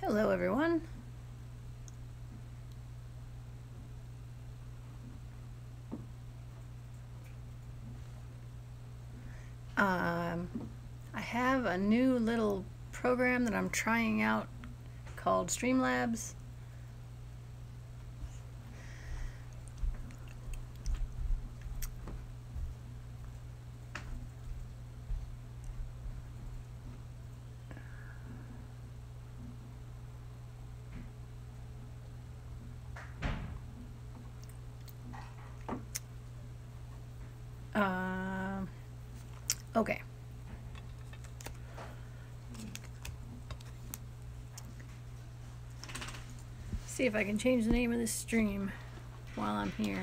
Hello everyone. I have a new little program that I'm trying out called Streamlabs. Okay. See if I can change the name of this stream while I'm here.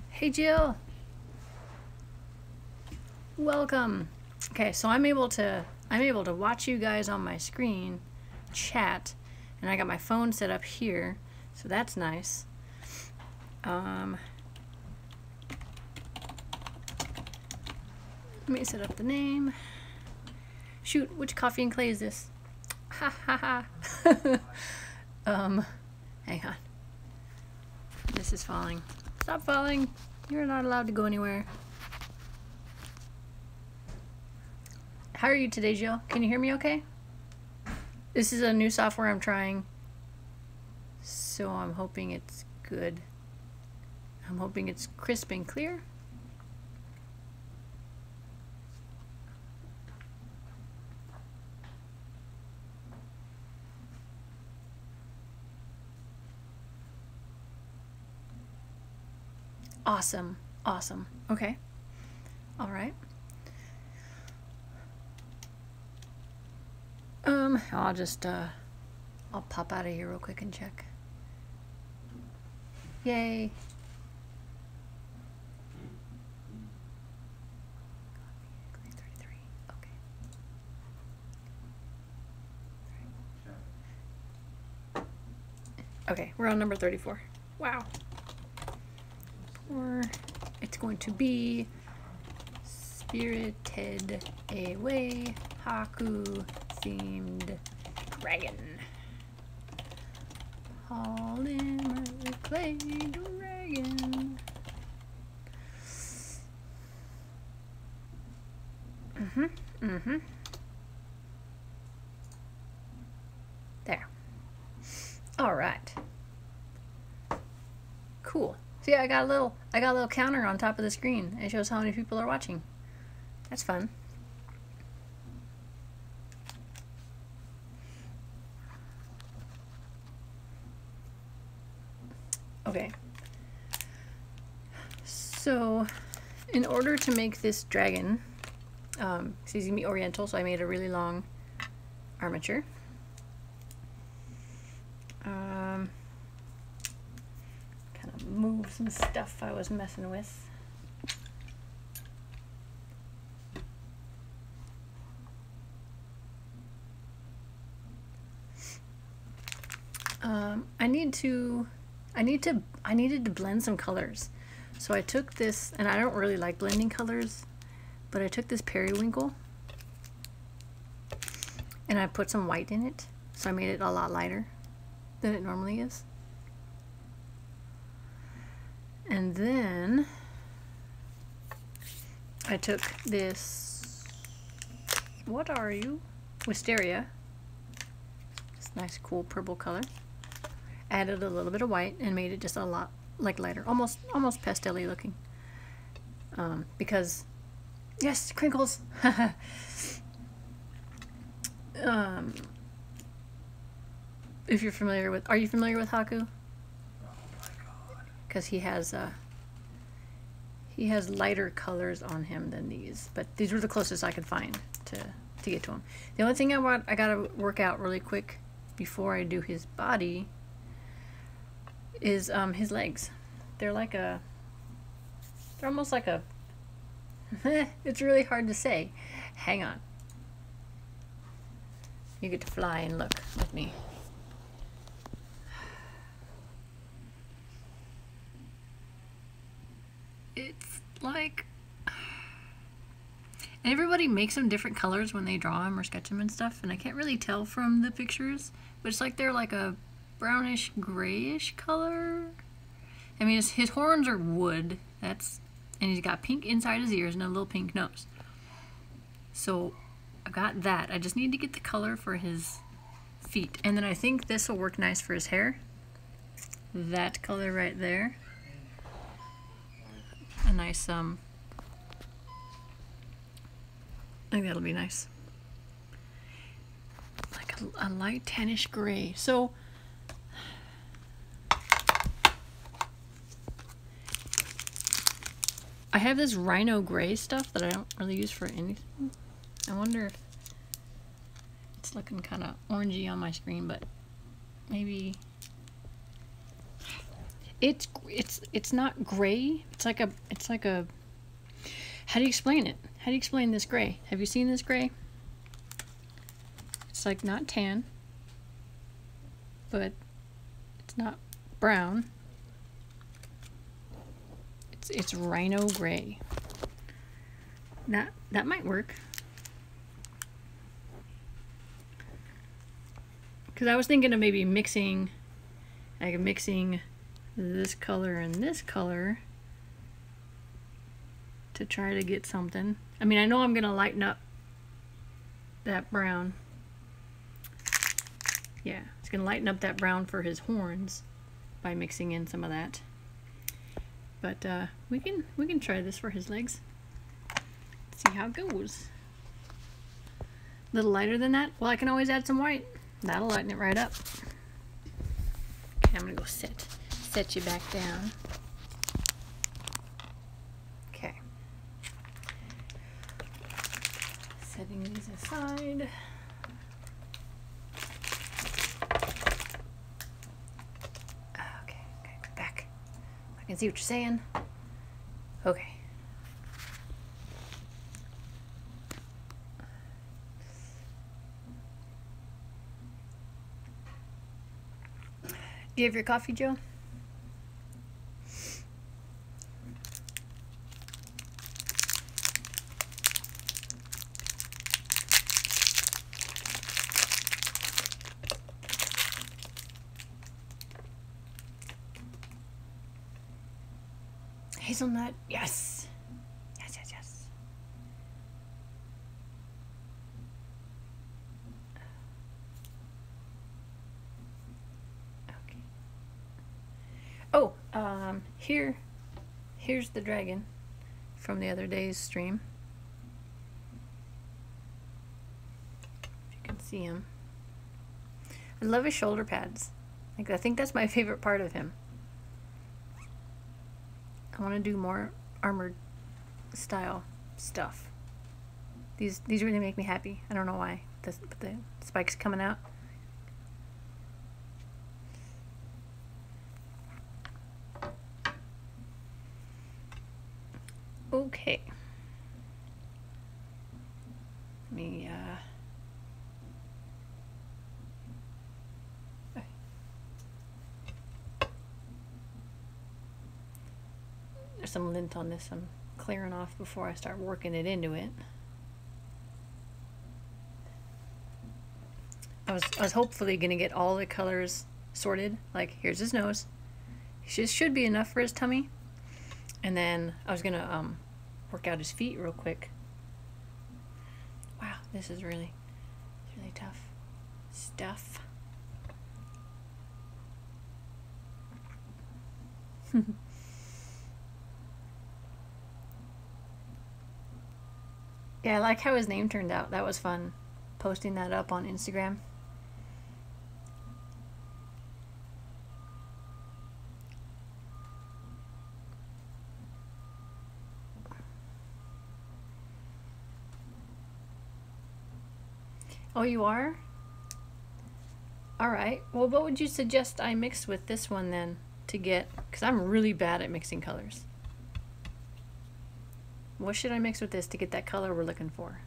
Hey Jill. Welcome. Okay, so I'm able to watch you guys on my screen chat, and I got my phone set up here, so that's nice. Let me set up the name. Shoot, which coffee and clay is this? Ha ha ha. Hang on. This is falling. Stop falling. You're not allowed to go anywhere. How are you today, Jill? Can you hear me okay? This is a new software I'm trying, so I'm hoping it's good. I'm hoping it's crisp and clear. Awesome, awesome. Okay, all right. I'll just I'll pop out of here real quick and check. Yay. Okay, we're on number 34. Wow. Or it's going to be Spirited Away Haku themed dragon. Polymer clay dragon. There. All right. Cool. See, I got a little counter on top of the screen. It shows how many people are watching. That's fun. Okay. So, in order to make this dragon, it's going to be oriental, so I made a really long armature. Kind of move some stuff I was messing with. I needed to blend some colors. So I took this, and I don't really like blending colors, but I took this periwinkle and I put some white in it, so I made it a lot lighter than it normally is. And then I took this, what are you? Wisteria, this nice cool purple color, added a little bit of white and made it just a lot like lighter, almost pastel-y looking, because yes, crinkles. If you're familiar with, are you familiar with Haku? Because he has lighter colors on him than these, but these were the closest I could find to get to him. The only thing I gotta work out really quick before I do his body is his legs. They're almost like a it's really hard to say. Hang on. You get to fly and look with me. It's like And everybody makes them different colors when they draw them or sketch them and stuff, and I can't really tell from the pictures, but it's like they're like a brownish grayish color. I mean, his horns are wood, and he's got pink inside his ears and a little pink nose. So I've got that. I just need to get the color for his feet, and then I think this will work nice for his hair. That color right there. A nice, I think that'll be nice. Like a light tannish gray. So, I have this rhino gray stuff that I don't really use for anything. I wonder if it's looking kind of orangey on my screen, but maybe it's not gray. It's like a how do you explain it? How do you explain this gray? Have you seen this gray? It's like not tan, but it's not brown. It's rhino gray. That might work. Because I was thinking of maybe mixing this color and this color to try to get something. I mean, I know I'm gonna lighten up that brown. Yeah, it's gonna lighten up that brown for his horns by mixing in some of that. But we can try this for his legs. See how it goes. A little lighter than that? Well, I can always add some white. That'll lighten it right up. Okay, I'm gonna go set you back down. Okay. Setting these aside. Okay, back. I can see what you're saying. Okay. Do you have your coffee, Joe? Hazelnut, yes. Yes. Okay. Oh, here's the dragon from the other day's stream. If you can see him. I love his shoulder pads. Like, I think that's my favorite part of him. I want to do more armored style stuff. These really make me happy. I don't know why. The spikes coming out. Okay. Let me there's some lint on this I'm clearing off before I start working it into it. I was hopefully gonna get all the colors sorted. Like, here's his nose. It should be enough for his tummy. And then I was gonna work out his feet real quick. Wow, this is really tough stuff. Yeah, I like how his name turned out. That was fun, posting that up on Instagram. Oh, you are? Alright, well, what would you suggest I mix with this one then to get, because I'm really bad at mixing colors. What should I mix with this to get that color we're looking for?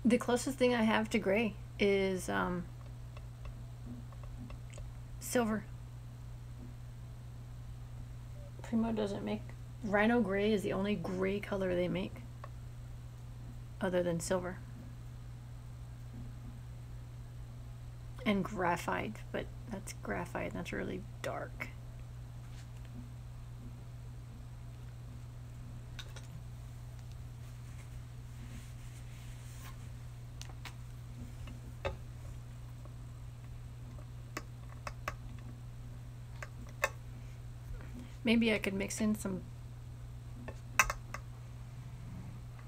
The closest thing I have to gray is silver. Primo doesn't make... Rhino gray is the only gray color they make other than silver. And graphite, but that's graphite, that's really dark. Maybe I could mix in some...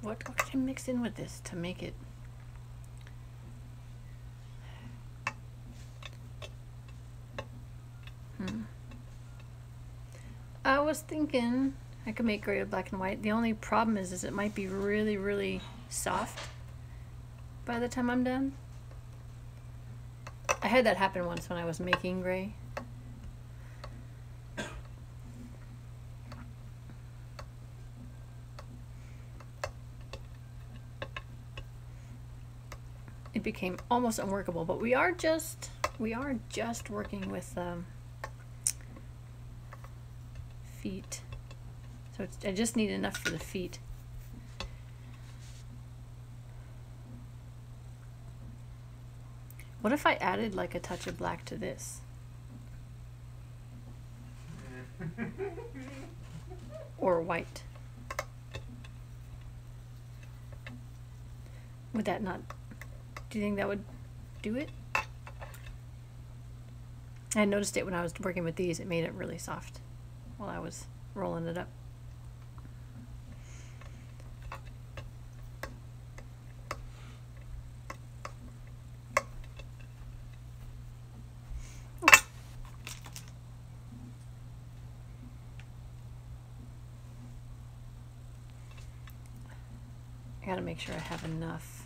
What can I mix in with this to make it... I was thinking I could make gray with black and white. The only problem is it might be really, really soft by the time I'm done. I had that happen once when I was making gray. It became almost unworkable, but we are just working with feet. So I just need enough for the feet. What if I added like a touch of black to this? Or white? Would that not... Do you think that would do it? I noticed it when I was working with these. It made it really soft while I was rolling it up. I gotta make sure I have enough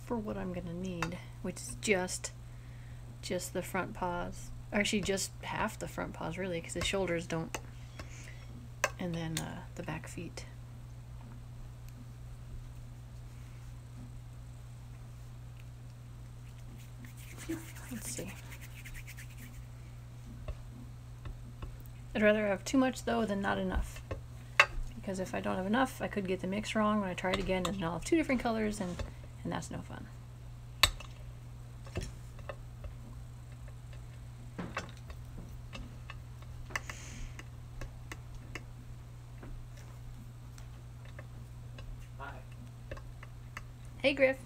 for what I'm gonna need, which is just the front paws. Actually, just half the front paws, really, because the shoulders don't. And then the back feet. Let's see. I'd rather have too much, though, than not enough. Because if I don't have enough, I could get the mix wrong when I try it again, and then I'll have two different colors, and that's no fun. Hi. Hey, Griff.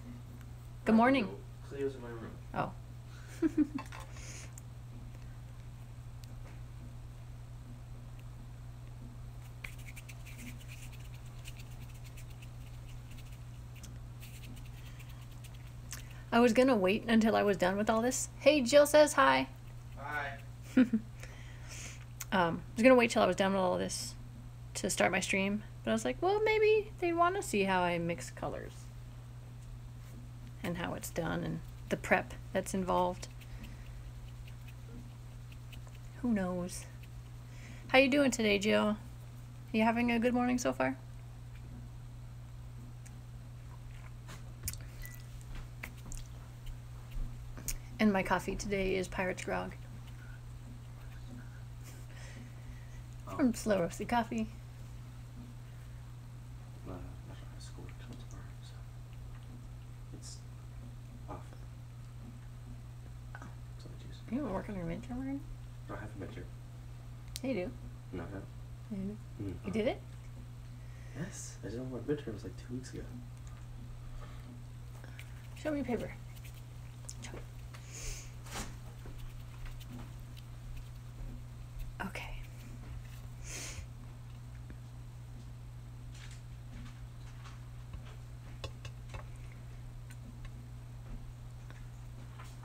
Good morning. Cleo's in my room. Oh. I was gonna wait until I was done with all this. Hey, Jill says hi. Hi. I was gonna wait till I was done with all this to start my stream, but I was like, well, maybe they want to see how I mix colors and how it's done and the prep that's involved. Who knows? How you doing today, Jill? You having a good morning so far? And my coffee today is Pirate's Grog. From Slow Roasted Coffee. Not high school until tomorrow, so it's off. So I choose. You don't work on your midterm already? I have a midterm. Yeah, you do. No, I don't. Yeah, you do. You did it? Yes, I did all my midterms like 2 weeks ago. Show me your paper. Show me. Okay.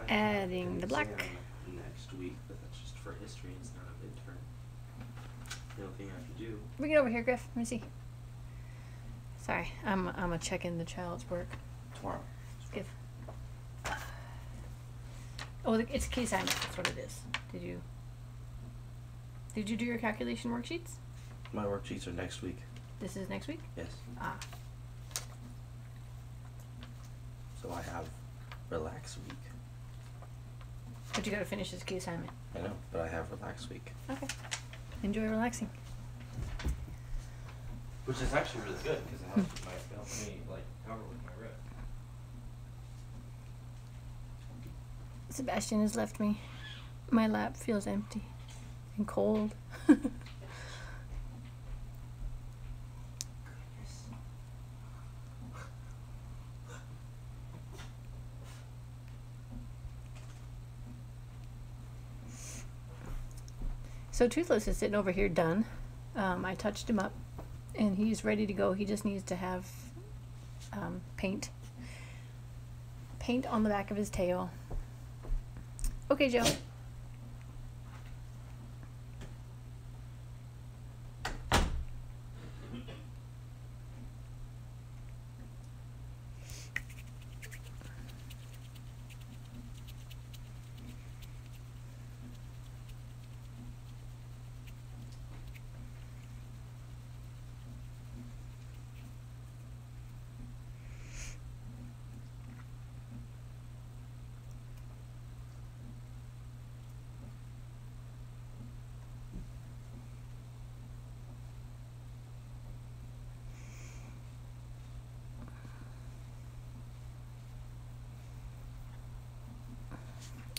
Adding the black. Next week, but that's just for history. It's not a midterm. The only thing I have to do. Bring it over here, Griff. Let me see. Sorry, I'm a checking the child's work. Tomorrow. Give. Oh, it's key assignment. That's what it is. Did you do your calculation worksheets? My worksheets are next week. This is next week? Yes. Ah. So I have relax week. But you gotta finish this key assignment. I know, but I have relax week. Okay. Enjoy relaxing. Which is actually really good because it helps me like cover with my wrist. Sebastian has left me. My lap feels empty and cold. So Toothless is sitting over here done. I touched him up and he's ready to go. He just needs to have paint on the back of his tail. Okay, Joe.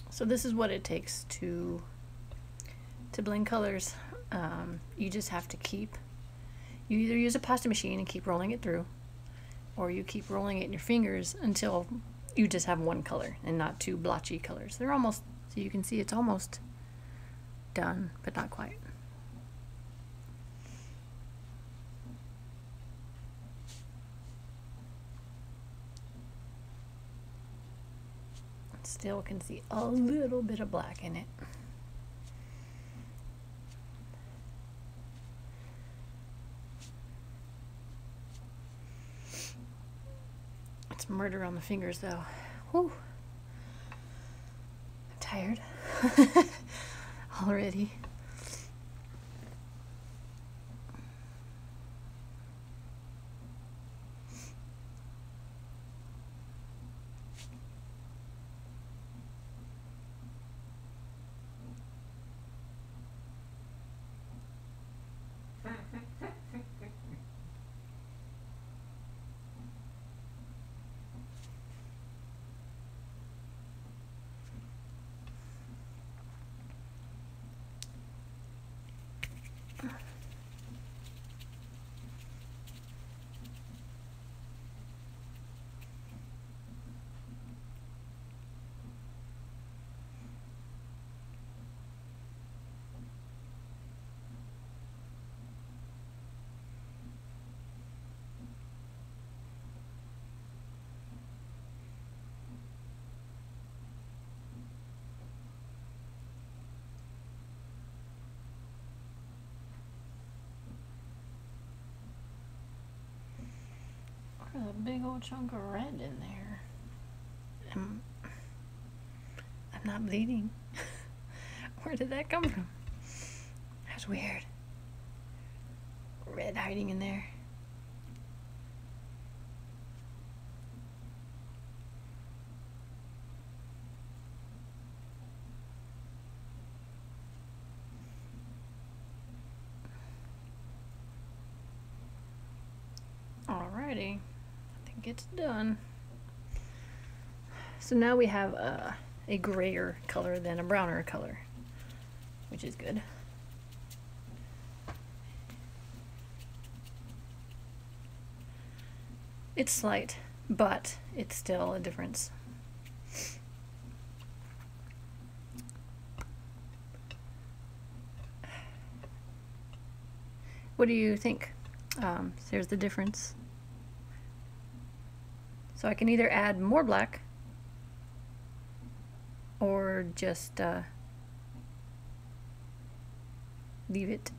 So this is what it takes to blend colors. You just have to you either use a pasta machine and keep rolling it through, or you keep rolling it in your fingers until you just have one color and not two blotchy colors. They're almost, so you can see it's almost done, but not quite. Still can see a little bit of black in it. It's murder on the fingers though. Whew. I'm tired already. There's a big old chunk of red in there. I'm not bleeding. Where did that come from? That's weird. Red hiding in there. Alrighty. It's done. So now we have a grayer color than a browner color, which is good. It's slight, but it's still a difference. What do you think? There's the difference. So I can either add more black or just leave it.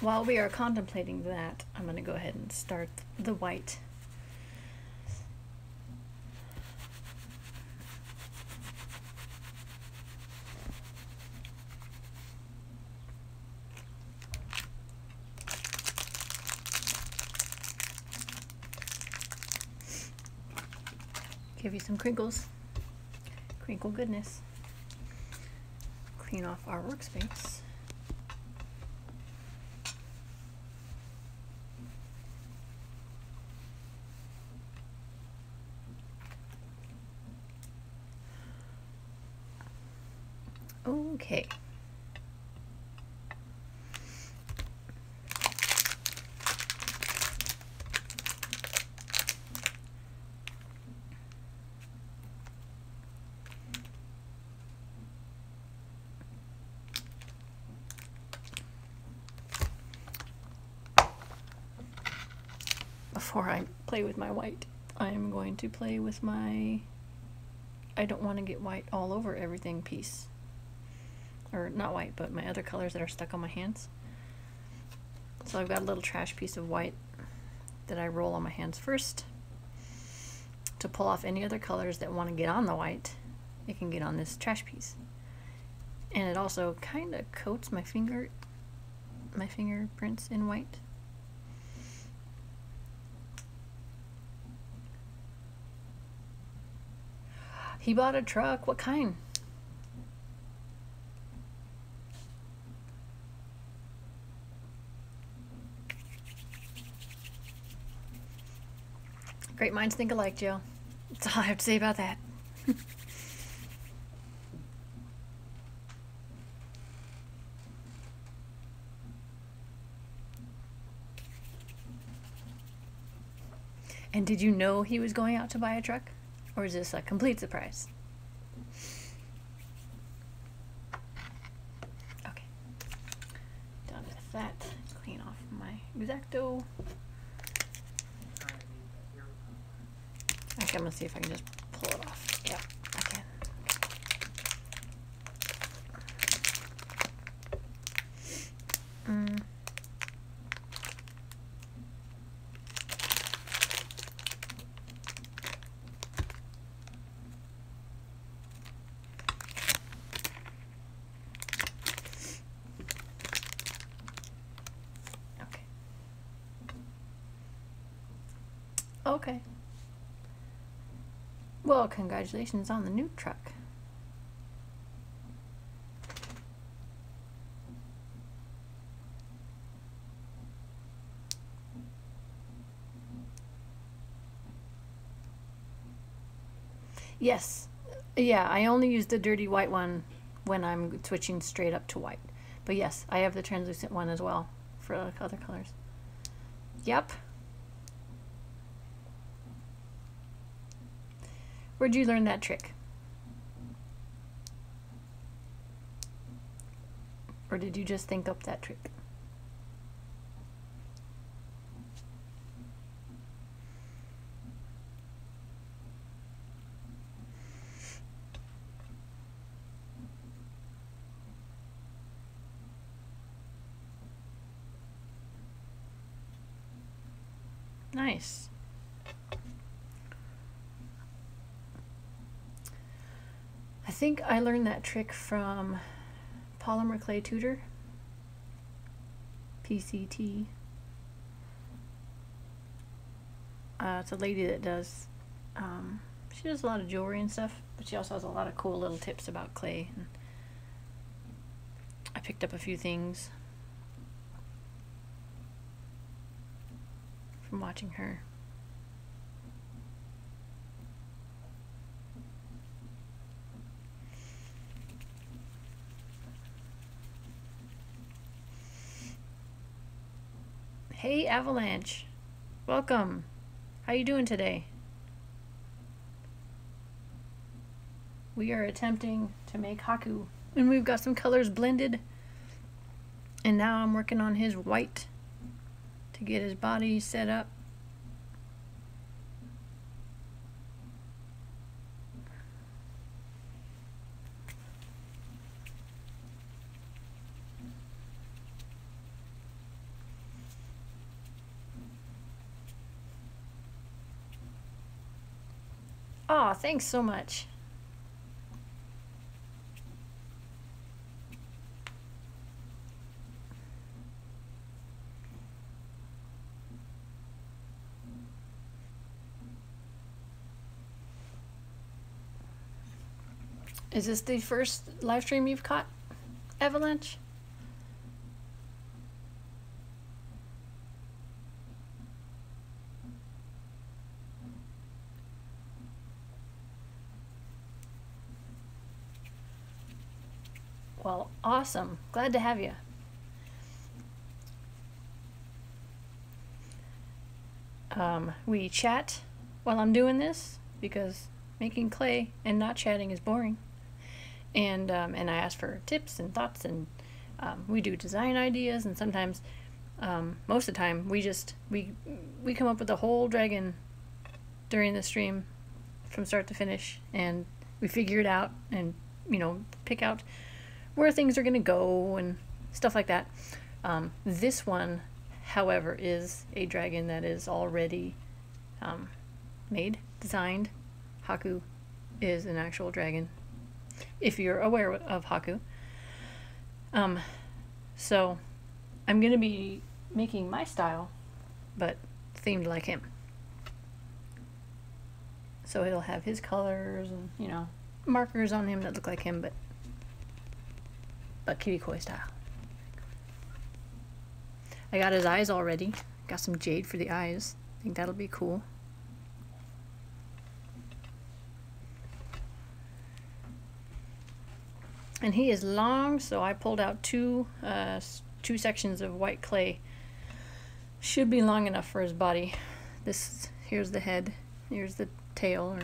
while we are contemplating that, I'm going to go ahead and start the white. Give you some crinkles. Crinkle goodness. Clean off our workspace. Okay. Before I play with my white, I'm going to play with my, I don't want to get white all over everything piece. Or not white, but my other colors that are stuck on my hands. So I've got a little trash piece of white that I roll on my hands first to pull off any other colors that want to get on the white. It can get on this trash piece. And it also kind of coats my fingerprints in white. He bought a truck. What kind? Great minds think alike, Jill. That's all I have to say about that. And did you know he was going out to buy a truck? Or is this a complete surprise? Okay. Done with that. Clean off my X-Acto. Okay, I'm gonna see if I can just pull it off. Yep, I can. Okay. Okay. Well, congratulations on the new truck. Yes. Yeah, I only use the dirty white one when I'm switching straight up to white. But yes, I have the translucent one as well for other colors. Yep. Where'd you learn that trick? Or did you just think up that trick? Nice. I think I learned that trick from Polymer Clay Tutor, PCT. It's a lady that does, she does a lot of jewelry and stuff, but she also has a lot of cool little tips about clay. And I picked up a few things from watching her. Hey Avalanche, welcome. How you doing today? We are attempting to make Haku, and we've got some colors blended, and now I'm working on his white to get his body set up. Aw, thanks so much. Is this the first live stream you've caught, Avalanche? Well, awesome. Glad to have you. We chat while I'm doing this because making clay and not chatting is boring. And I ask for tips and thoughts, and we do design ideas, and sometimes, most of the time, we come up with a whole dragon during the stream from start to finish, and we figure it out, and pick out where things are gonna go and stuff like that. This one, however, is a dragon that is already made, designed. Haku is an actual dragon, if you're aware of Haku. So I'm gonna be making my style, but themed like him. So it'll have his colors and markers on him that look like him, but Kiwikoi style. I got his eyes already. Got some jade for the eyes. I think that'll be cool. And he is long, so I pulled out two sections of white clay. Should be long enough for his body. Here's the head, here's the tail, or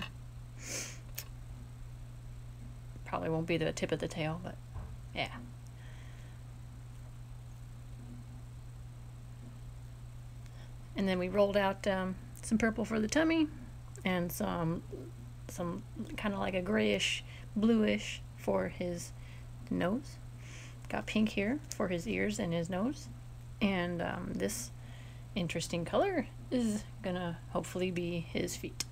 probably won't be the tip of the tail, but yeah. And then we rolled out some purple for the tummy, and some kind of like a grayish, bluish for his nose. Got pink here for his ears and his nose, and this interesting color is gonna hopefully be his feet.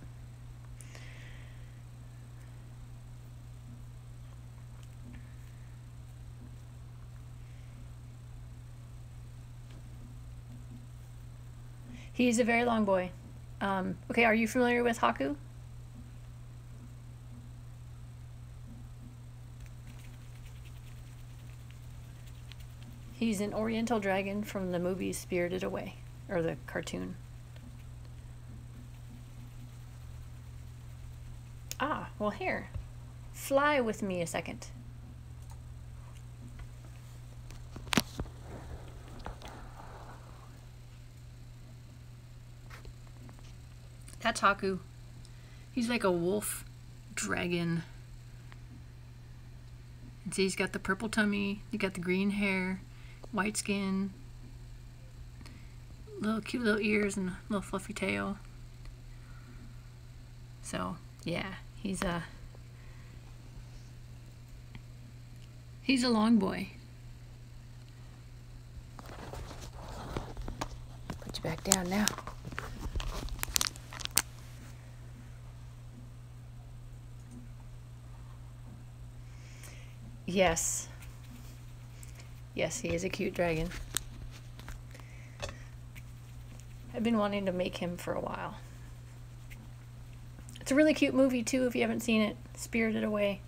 He's a very long boy. Okay, are you familiar with Haku? He's an oriental dragon from the movie Spirited Away, or the cartoon. Ah, well here. Fly with me a second. That's Haku. He's like a wolf dragon. And see, he's got the purple tummy, he got the green hair, white skin, cute little ears, and a little fluffy tail. So yeah, he's a long boy. Put you back down now. Yes. Yes, he is a cute dragon. I've been wanting to make him for a while. It's a really cute movie too if you haven't seen it. Spirited Away.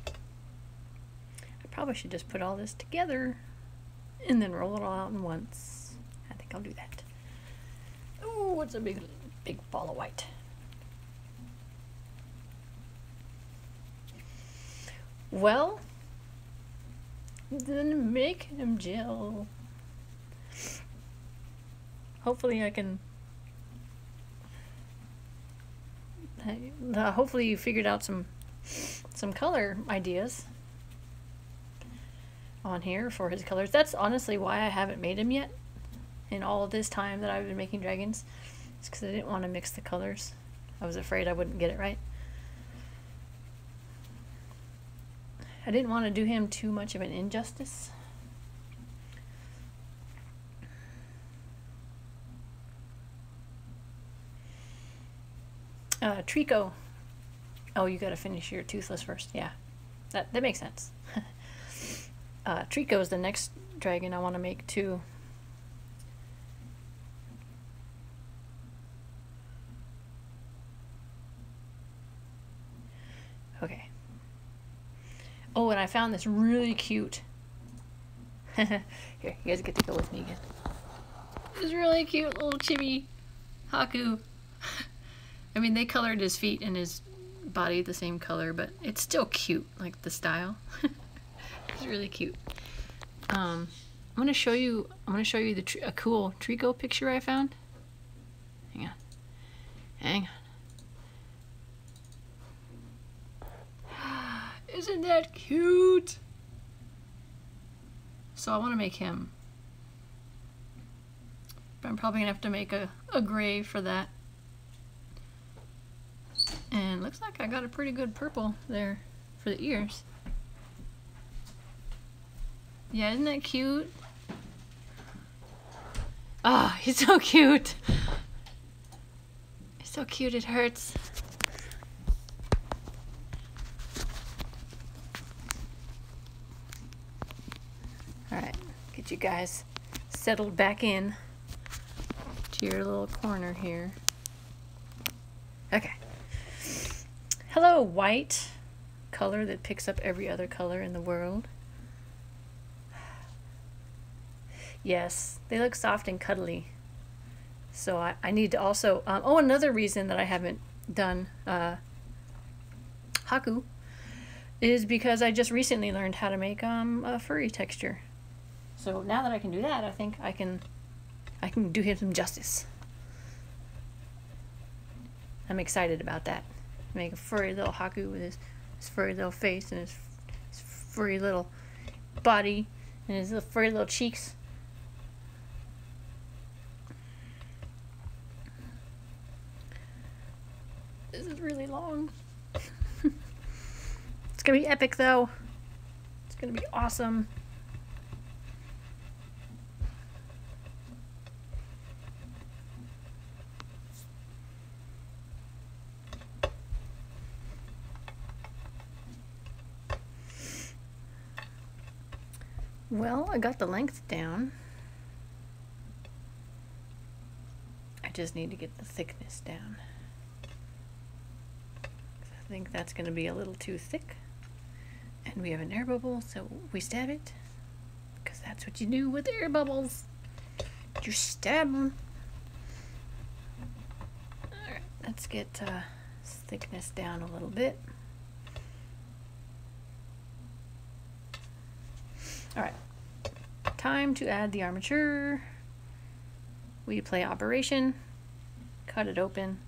I probably should just put all this together and then roll it all out in once. I think I'll do that. Oh, it's a big ball of white. Well, then make him gel. Hopefully I can... hopefully you figured out some color ideas on here for his colors. That's honestly why I haven't made him yet. In all of this time that I've been making dragons, it's because I didn't want to mix the colors. I was afraid I wouldn't get it right. I didn't want to do him too much of an injustice. Trico. Oh, you gotta finish your toothless first. Yeah, that makes sense. Trico is the next dragon I want to make too. Okay. Oh, and I found this really cute. Here, you guys get to go with me again. This really cute little chibi Haku. I mean, they colored his feet and his body the same color, but it's still cute, like the style. It's really cute. I'm gonna show you a cool Trico picture I found. Hang on. Isn't that cute? So I want to make him. But I'm probably gonna have to make a gray for that. And looks like I got a pretty good purple there for the ears. Yeah, isn't that cute? Ah, oh, he's so cute. He's so cute it hurts. Alright, get you guys settled back in to your little corner here. Okay. Hello, white. Color that picks up every other color in the world. Yes, they look soft and cuddly. So I need to also... oh, another reason that I haven't done Haku is because I just recently learned how to make a furry texture. So now that I can do that, I think I can do him some justice. I'm excited about that. Make a furry little Haku with his furry little face and his furry little body and his little furry little cheeks. This is really long. It's gonna be epic though. It's gonna be awesome. Well, I got the length down. I just need to get the thickness down. I think that's going to be a little too thick. And we have an air bubble, so we stab it. Because that's what you do with air bubbles. You stab them. Alright, let's get thickness down a little bit. Alright, time to add the armature. We play operation, cut it open,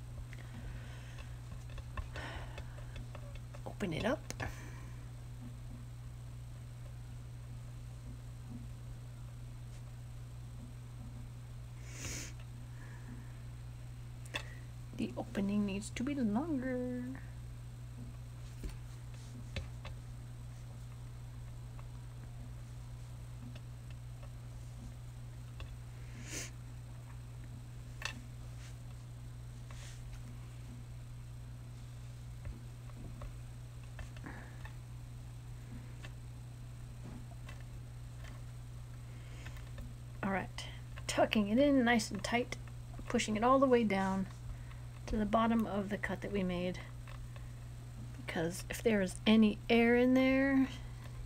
open it up. The opening needs to be longer. Alright, tucking it in nice and tight, pushing it all the way down to the bottom of the cut that we made. Because if there is any air in there,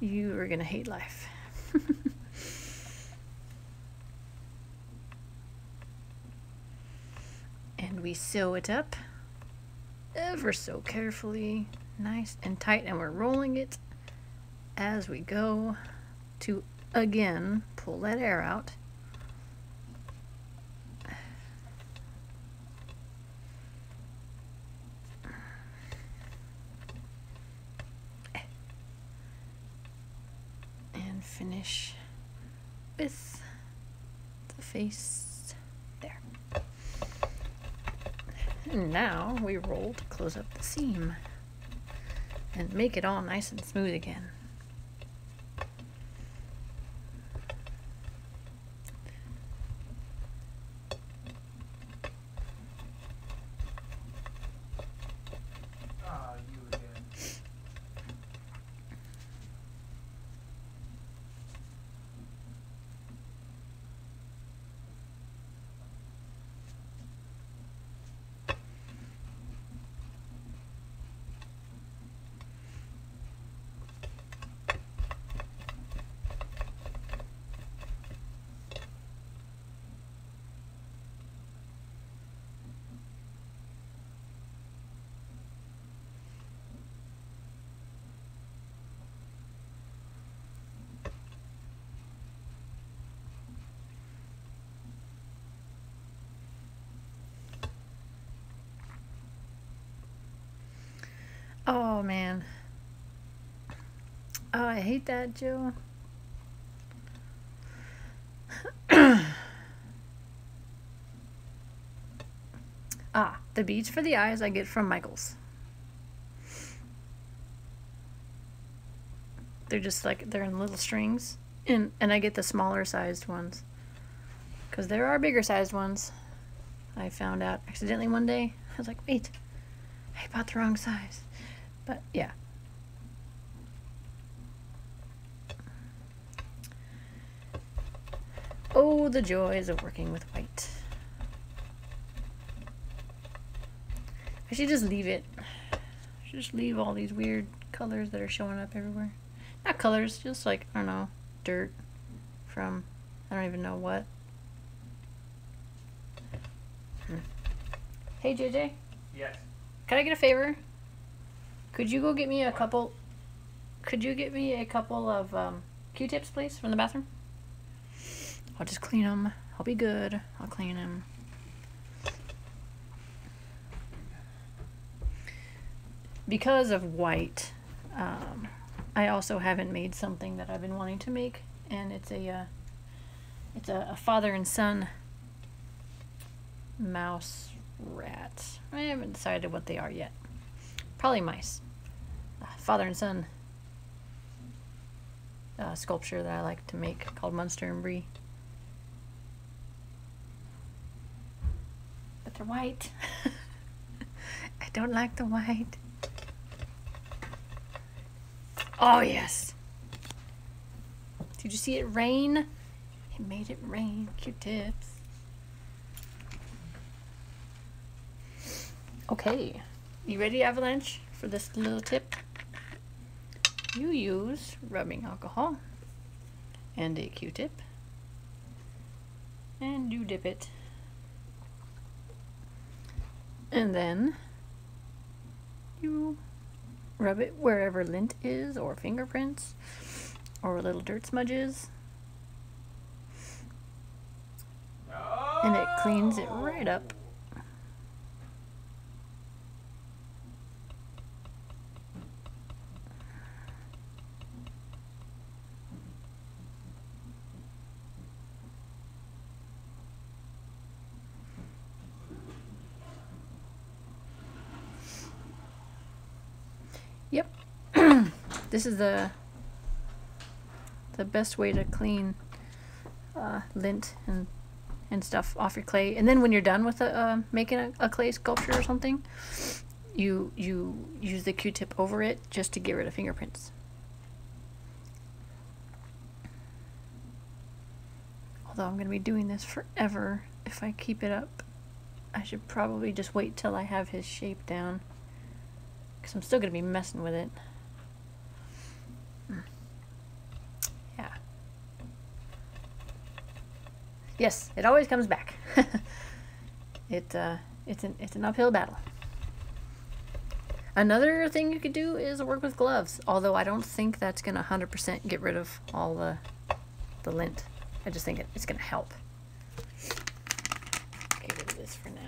you are going to hate life. And we sew it up ever so carefully, nice and tight, and we're rolling it as we go to again pull that air out. And finish with the face there. And now we roll to close up the seam and make it all nice and smooth again. Oh, I hate that, Joe. Ah, the beads for the eyes I get from Michaels. They're just like, they're in little strings. And I get the smaller sized ones. Because there are bigger sized ones. I found out accidentally one day. I was like, wait, I bought the wrong size. But yeah. Oh, the joys of working with white. I should just leave it. I should just leave all these weird colors that are showing up everywhere. Not colors, just like, I don't know, dirt from, I don't even know what. Hey, JJ? Yes. Can I get a favor? Could you go get me a couple, of Q-tips, please, from the bathroom? I'll just clean them. I'll be good. I'll clean them. Because of white, I also haven't made something that I've been wanting to make, and it's a father and son mouse rat. I haven't decided what they are yet. Probably mice. Father and son sculpture that I like to make called Munster and Brie. But they're white. I don't like the white. Oh, yes. Did you see it rain? It made it rain. Q-tips. Okay. You ready, Avalanche, for this little tip? You use rubbing alcohol and a Q-tip. And you dip it. And then you rub it wherever lint is, or fingerprints, or little dirt smudges. And it cleans it right up. Yep. This is the best way to clean lint and stuff off your clay. And then when you're done with making a clay sculpture or something, you use the Q-tip over it just to get rid of fingerprints. Although I'm going to be doing this forever if I keep it up. I should probably just wait till I have his shape down, because I'm still going to be messing with it. Yeah. Yes, it always comes back. It's an uphill battle. Another thing you could do is work with gloves, although I don't think that's going to 100% get rid of all the lint. I just think it's going to help. Get rid of this for now.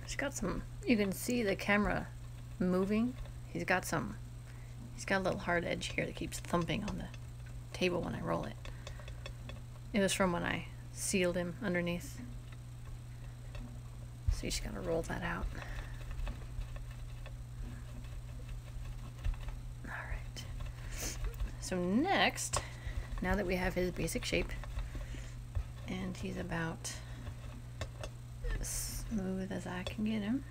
He's got some, you can see the camera moving. He's got a little hard edge here that keeps thumping on the table when I roll it. It was from when I sealed him underneath. So you just gotta roll that out. Alright. So next, now that we have his basic shape, and he's about smooth as I can get him.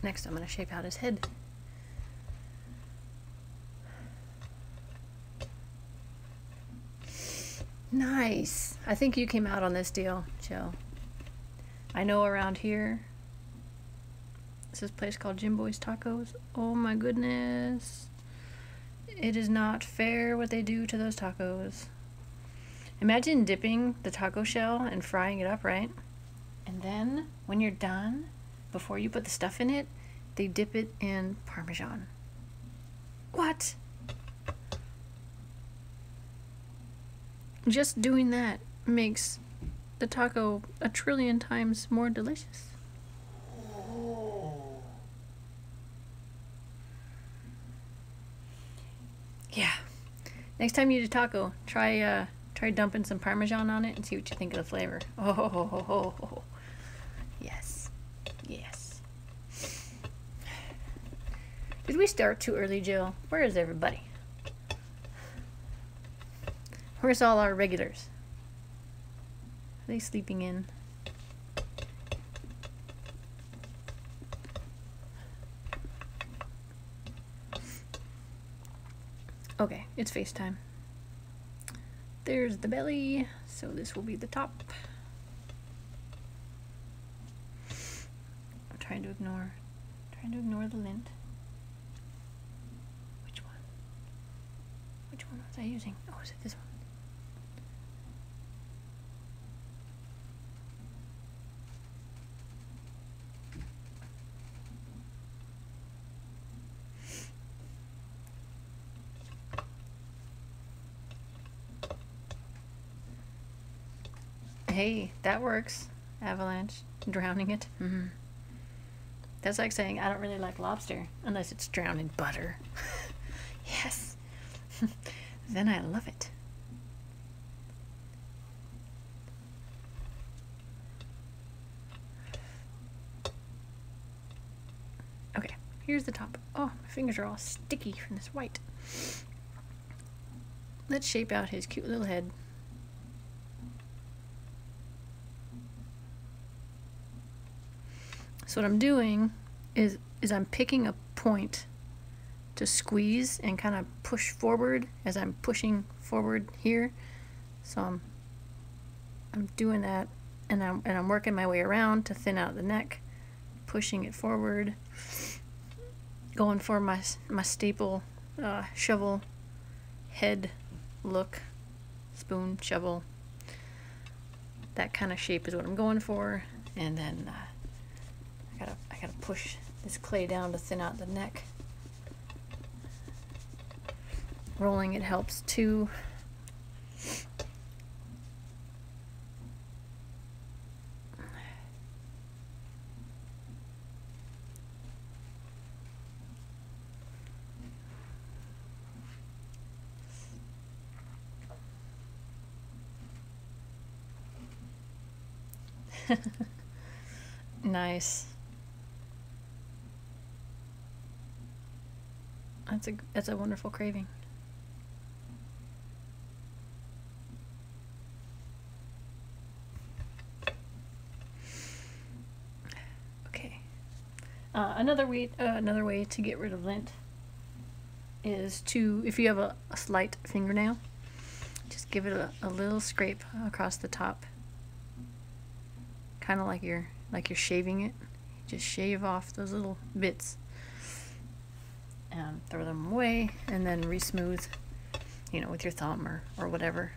Next I'm going to shape out his head. Nice. I think you came out on this deal, Jill. I know around here, it's this place called Jim Boy's Tacos. Oh my goodness. It is not fair what they do to those tacos. Imagine dipping the taco shell and frying it up, right? And then when you're done, before you put the stuff in it, they dip it in Parmesan. What? Just doing that makes the taco a trillion times more delicious. Yeah. Next time you eat a taco, try dumping some Parmesan on it and see what you think of the flavor. Oh, yes. Yes. Did we start too early, Jill? Where is everybody? Where's all our regulars? Are they sleeping in? Okay, it's FaceTime. There's the belly, so this will be the top. I'm trying to ignore the lint. Which one? Which one was I using? Oh, is it this one? Hey, that works. Avalanche. Drowning it. Mm-hmm. That's like saying I don't really like lobster unless it's drowned in butter. Yes. Then I love it. Okay, here's the top. Oh, my fingers are all sticky from this white. Let's shape out his cute little head. So what I'm doing is I'm picking a point to squeeze and kind of push forward as I'm pushing forward here. So I'm doing that, and I'm working my way around to thin out the neck, pushing it forward, going for my staple shovel head look, spoon, shovel. That kind of shape is what I'm going for, and then I gotta push this clay down to thin out the neck. Rolling it helps too. Nice. That's a wonderful craving. Okay. Another way to get rid of lint is to, if you have a slight fingernail, just give it a little scrape across the top, kind of like you're shaving it. Just shave off those little bits and throw them away, and then re-smooth, you know, with your thumb or whatever.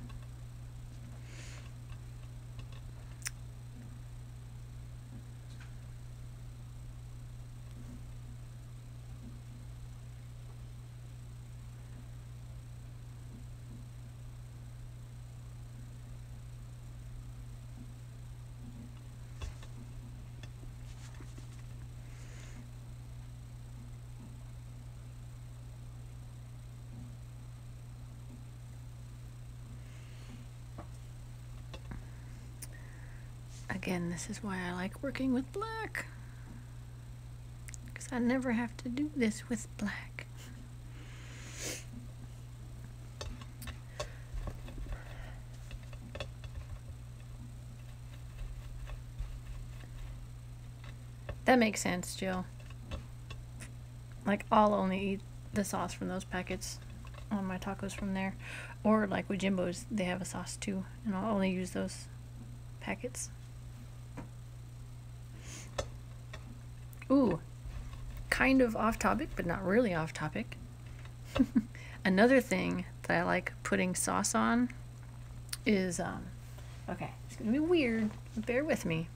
Again, this is why I like working with black, because I never have to do this with black. That makes sense, Jill. Like, I'll only eat the sauce from those packets. on my tacos from there. Or like with Jimbo's, they have a sauce too, and I'll only use those packets. Ooh, kind of off topic, but not really off topic. Another thing that I like putting sauce on is, okay, it's gonna be weird, but bear with me.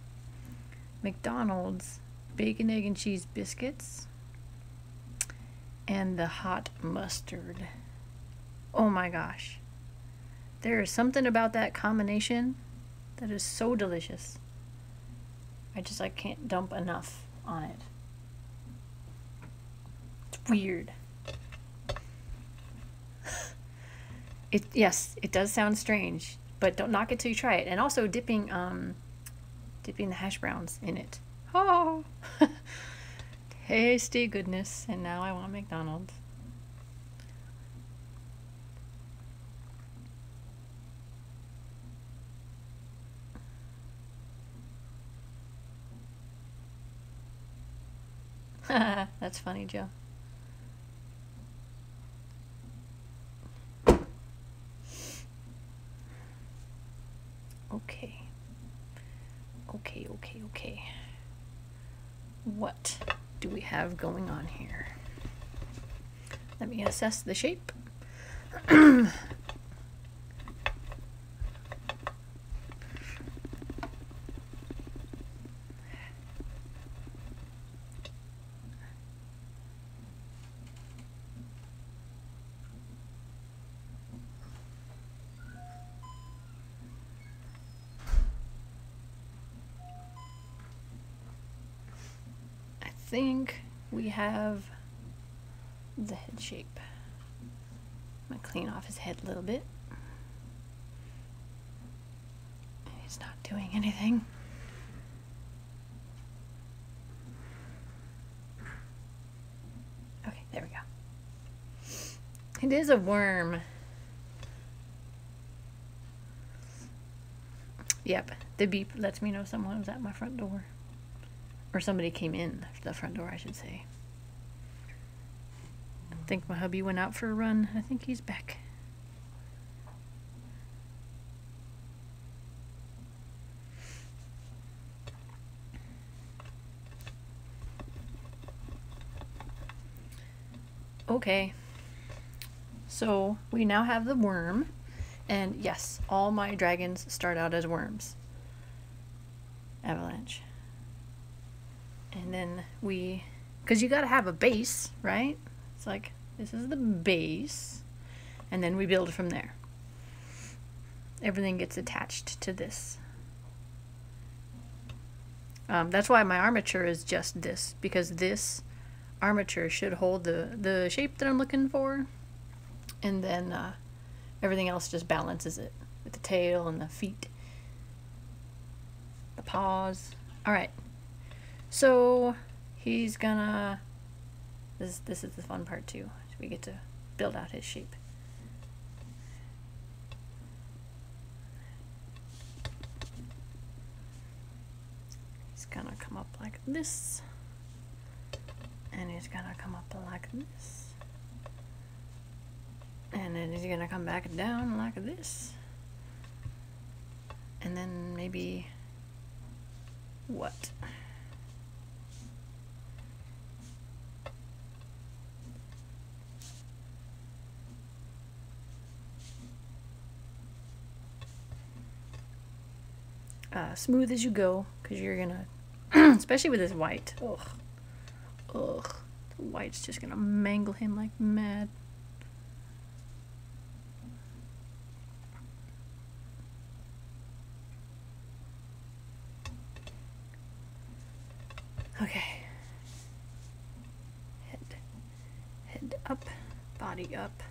McDonald's bacon, egg, and cheese biscuits and the hot mustard. Oh my gosh. There is something about that combination that is so delicious. I can't dump enough on it. It's weird. Yes, it does sound strange, but don't knock it till you try it. And also dipping the hash browns in it. Oh, tasty goodness. And now I want McDonald's. That's funny, Joe. Okay. Okay. What do we have going on here? Let me assess the shape. I think we have the head shape. I'm gonna clean off his head a little bit. He's not doing anything. Okay, there we go. It is a worm. Yep, the beep lets me know someone was at my front door. Or somebody came in the front door, I should say. I think my hubby went out for a run. I think he's back. Okay. So we now have the worm. And yes, all my dragons start out as worms. Avalanche. And then because you gotta have a base, right? It's like, this is the base. And then we build from there. Everything gets attached to this. That's why my armature is just this, because this armature should hold the shape that I'm looking for. And then everything else just balances it with the tail and the feet, the paws. All right. So he's gonna, this is the fun part too. So we get to build out his shape. He's gonna come up like this. And he's gonna come up like this. And then he's gonna come back down like this. And then maybe what? Smooth as you go, because you're gonna, especially with this white. Ugh. The white's just gonna mangle him like mad. Okay. Head up, body up,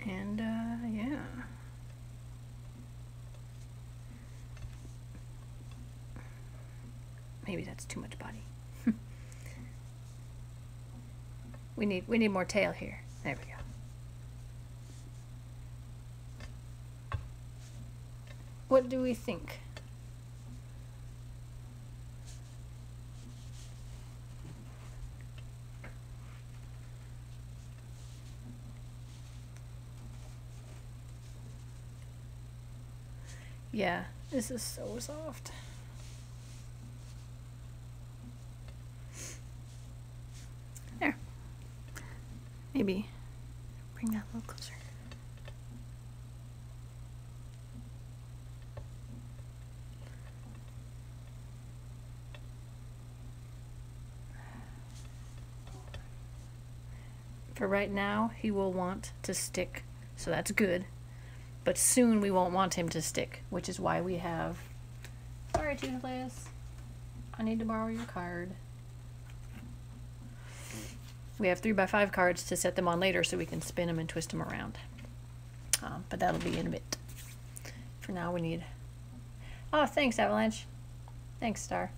and yeah. Maybe that's too much body. we need more tail here. There we go. What do we think? Yeah, this is so soft. There. Maybe bring that a little closer. For right now, he will want to stick, so that's good. But soon we won't want him to stick, which is why we have... Sorry, Toothless. I need to borrow your card. We have 3x5 cards to set them on later so we can spin them and twist them around. But that'll be in a bit. For now, we need... Oh, thanks, Avalanche. Thanks, Star.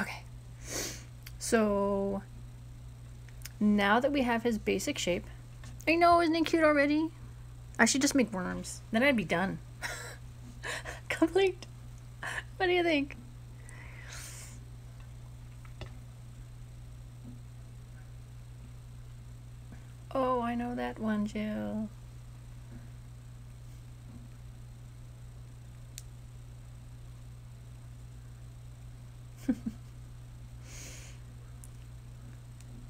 Okay, so now that we have his basic shape, I know, isn't he cute already? I should just make worms, then I'd be done. Complete. What do you think? Oh, I know that one, Jill.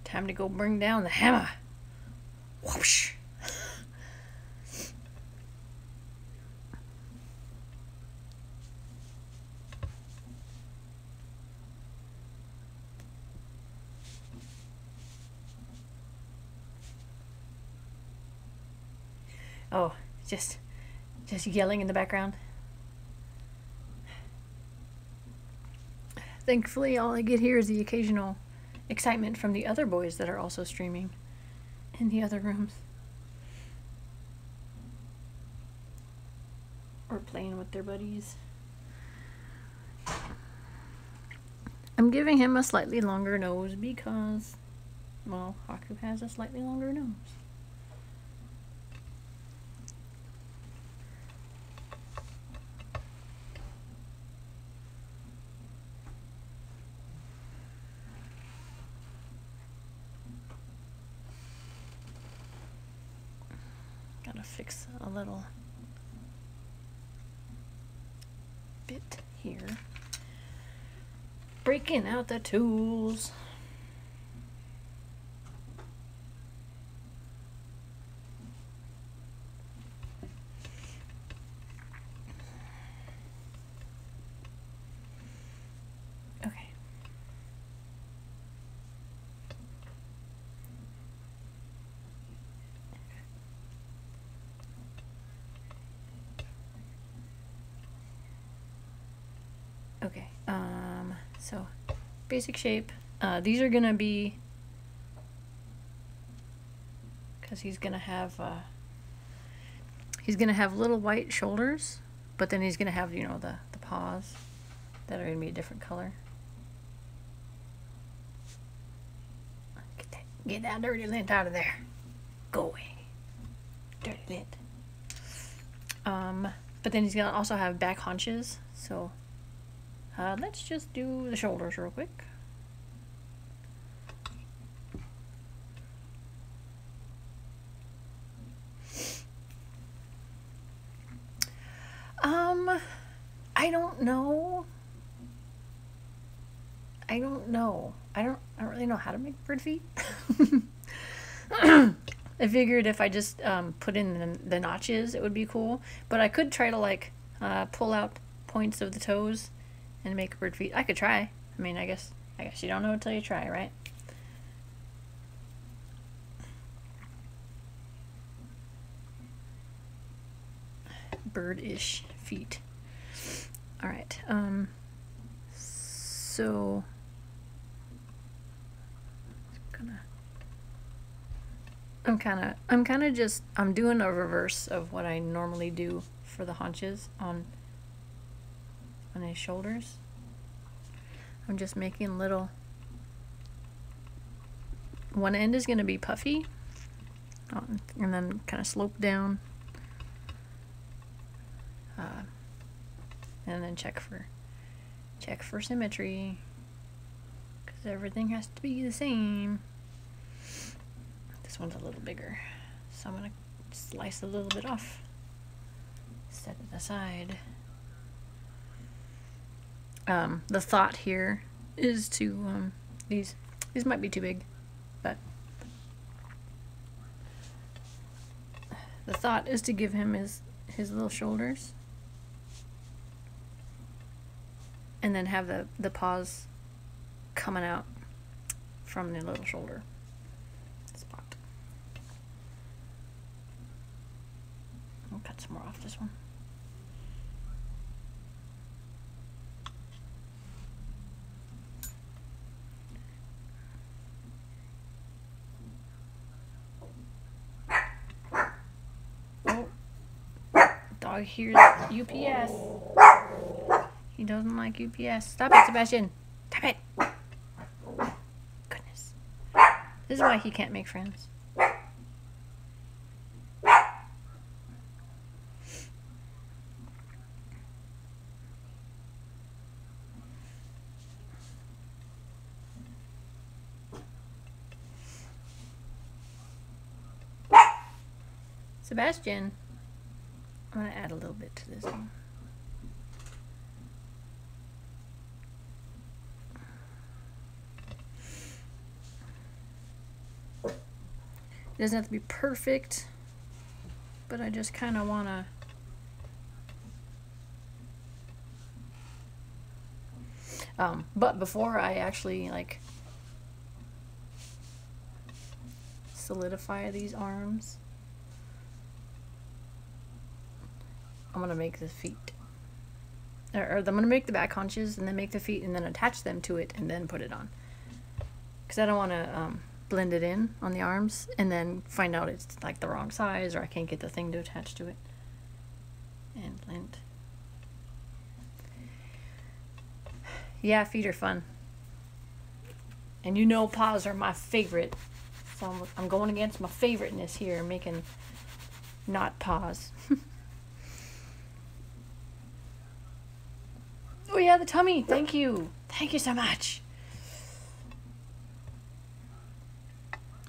Time to go bring down the hammer. Whoosh. Oh, just yelling in the background. Thankfully, all I get here is the occasional excitement from the other boys that are also streaming in the other rooms. Or playing with their buddies. I'm giving him a slightly longer nose because, well, Haku has a slightly longer nose. Gotta fix a little bit here. Breaking out the tools. Okay. Okay, so basic shape. These are gonna be, because he's gonna have little white shoulders, but then he's gonna have, you know, the paws that are gonna be a different color. Get that dirty lint out of there. Go away, dirty lint. But then he's gonna also have back haunches, so. Let's just do the shoulders real quick. I don't know. I don't really know how to make bird feet. I figured if I just put in the notches, it would be cool. But I could try to like pull out points of the toes and make bird feet. I could try. I mean, I guess you don't know until you try, right? Bird-ish feet. All right. So I'm doing a reverse of what I normally do for the haunches on his shoulders. I'm just making little, one end is going to be puffy, and then kind of slope down, and then check for symmetry, because everything has to be the same. This one's a little bigger, So I'm going to slice a little bit off. Set it aside. The thought here is to, these might be too big, but the thought is to give him his little shoulders and then have the paws coming out from the little shoulder spot. I'll cut some more off this one. Dog hears UPS. He doesn't like UPS. Stop it, Sebastian. Stop it. Goodness. This is why he can't make friends. Sebastian. I'm going to add a little bit to this one. It doesn't have to be perfect, but I just kind of want to... but before I actually, like, solidify these arms, I'm gonna make the feet, or I'm gonna make the back haunches and then make the feet and then attach them to it and then put it on, because I don't want to blend it in on the arms and then find out it's like the wrong size or I can't get the thing to attach to it. And blend. Yeah, feet are fun, and you know paws are my favorite, so I'm going against my favoriteness here, making not paws. Oh yeah, the tummy. Thank you. Thank you so much.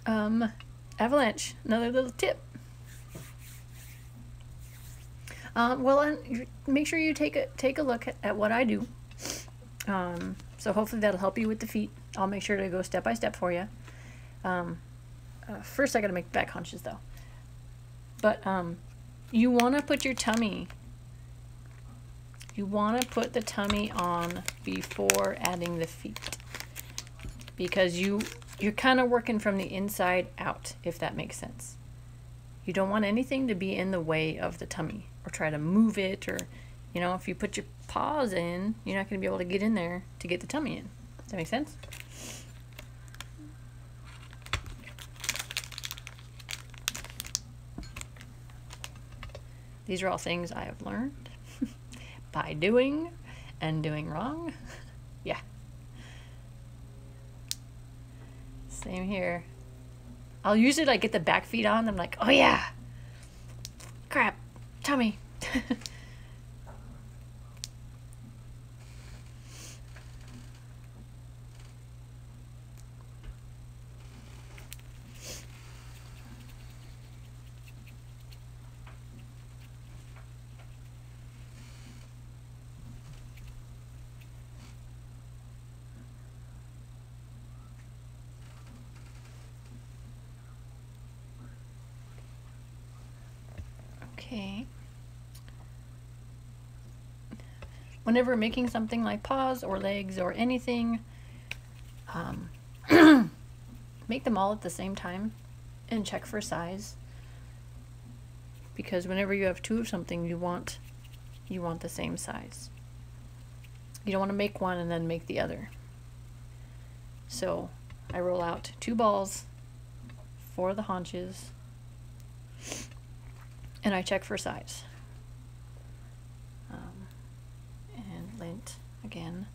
Avalanche. Another little tip. Well, make sure you take a look at what I do. So hopefully that'll help you with the feet. I'll make sure to go step by step for you. First I gotta make back haunches though. But you want to put your tummy. You want to put the tummy on before adding the feet, because you're kind of working from the inside out, if that makes sense. You don't want anything to be in the way of the tummy or try to move it, or, you know, if you put your paws in, you're not going to be able to get in there to get the tummy in. Does that make sense? These are all things I have learned by doing and doing wrong. Yeah. Same here. I'll usually like get the back feet on. I'm like, oh yeah. Crap. Tummy. Okay. Whenever making something like paws or legs or anything, make them all at the same time and check for size. Because whenever you have two of something, you want the same size. You don't want to make one and then make the other. So I roll out 2 balls for the haunches. And I check for size. And lint again.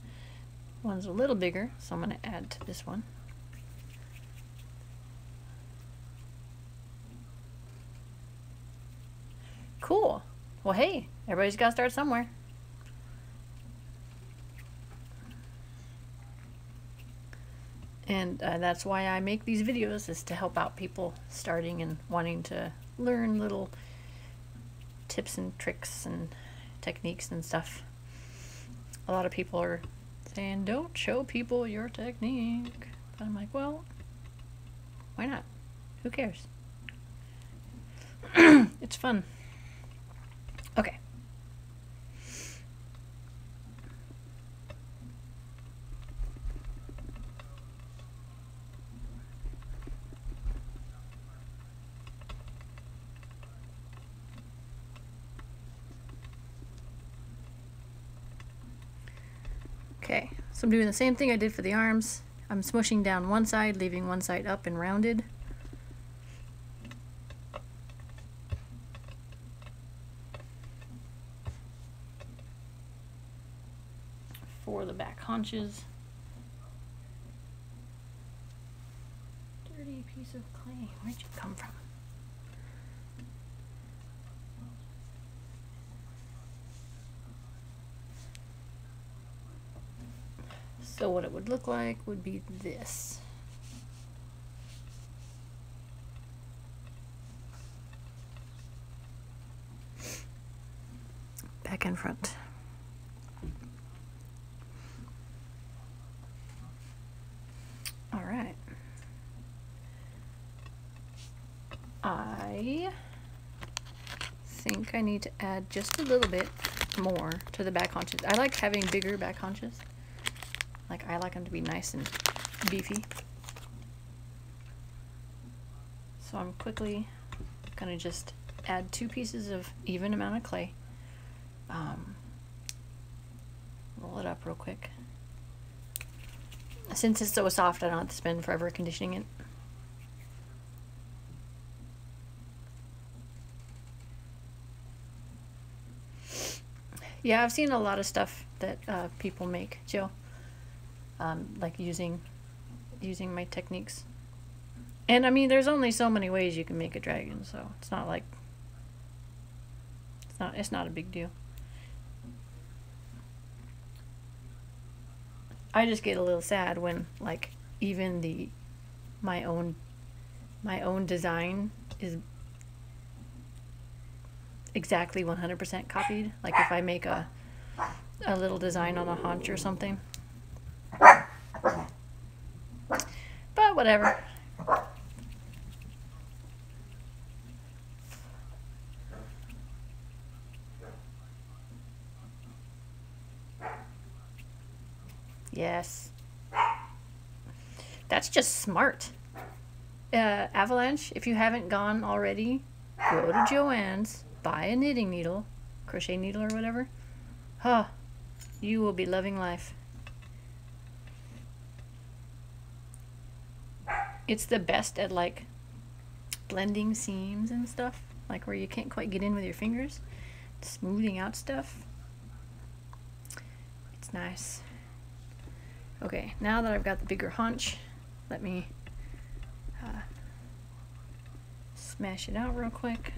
One's a little bigger, so I'm going to add to this one. Cool. Well, hey, everybody's got to start somewhere. And that's why I make these videos, is to help out people starting and wanting to learn little tips and tricks and techniques and stuff. A lot of people are saying, don't show people your technique. But I'm like, well, why not? Who cares? It's fun. Okay. Okay, so I'm doing the same thing I did for the arms. I'm smushing down one side, leaving one side up and rounded. For the back haunches. Dirty piece of clay. Where'd you come from? So what it would look like would be this. Back and front. All right. I think I need to add just a little bit more to the back haunches. I like having bigger back haunches. Like, I like them to be nice and beefy. So I'm quickly gonna just add 2 pieces of even amount of clay. Roll it up real quick. Since it's so soft, I don't have to spend forever conditioning it. Yeah, I've seen a lot of stuff that people make, Jill. Like using my techniques. And I mean, there's only so many ways you can make a dragon, so it's not like it's not a big deal. I just get a little sad when, like, even my own design is exactly 100% copied. Like if I make a little design on a haunch or something. But whatever. Yes. That's just smart. Avalanche, if you haven't gone already, go to Joann's, buy a knitting needle, crochet needle or whatever. Huh. You will be loving life. It's the best at, like, blending seams and stuff, like where you can't quite get in with your fingers. Smoothing out stuff. It's nice. Okay, now that I've got the bigger haunch, let me smash it out real quick.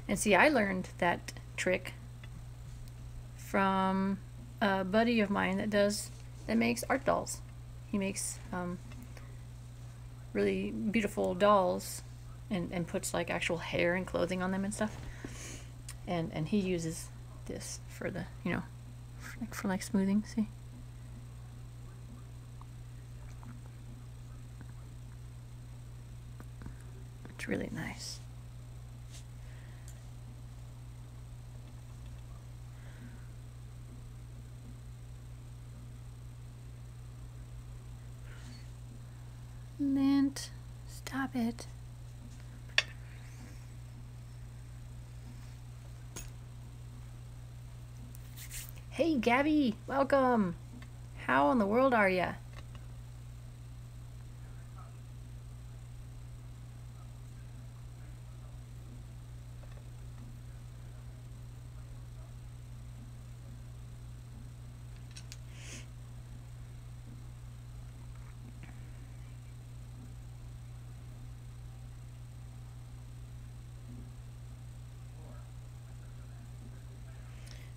And see, I learned that trick from a buddy of mine that makes art dolls. He makes really beautiful dolls and puts like actual hair and clothing on them and stuff. And he uses this for the, you know, for like smoothing, see? It's really nice. Lint, stop it. Hey Gabby, welcome. How in the world are ya?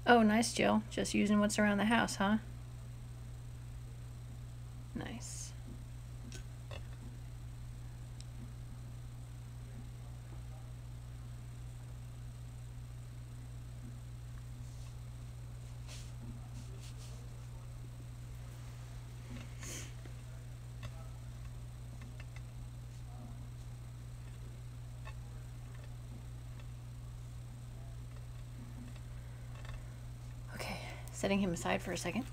Oh, nice, Jill. Just using what's around the house, huh? Nice. Okay, setting him aside for a second.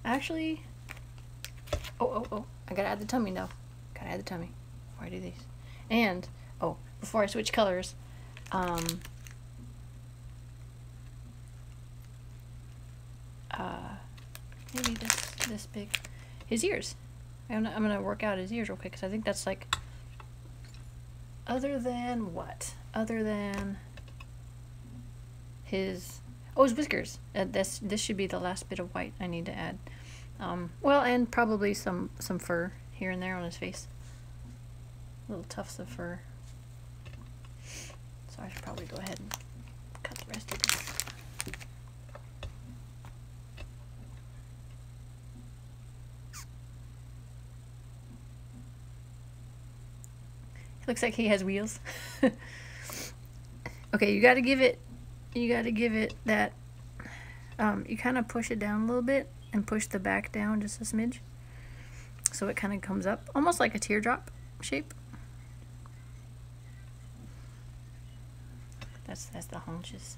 Actually, oh, I gotta add the tummy now. Gotta add the tummy before I do these. And, oh, before I switch colors, maybe this big. His ears. I'm gonna work out his ears real quick because I think that's like, other than what? Other than his, oh, his whiskers. This should be the last bit of white I need to add. Well, and probably some fur here and there on his face. Little tufts of fur. So I should probably go ahead and cut the rest of this. Looks like he has wheels. Okay, you gotta give it that, you kind of push it down a little bit and push the back down just a smidge. So it kind of comes up, almost like a teardrop shape. That's the haunches.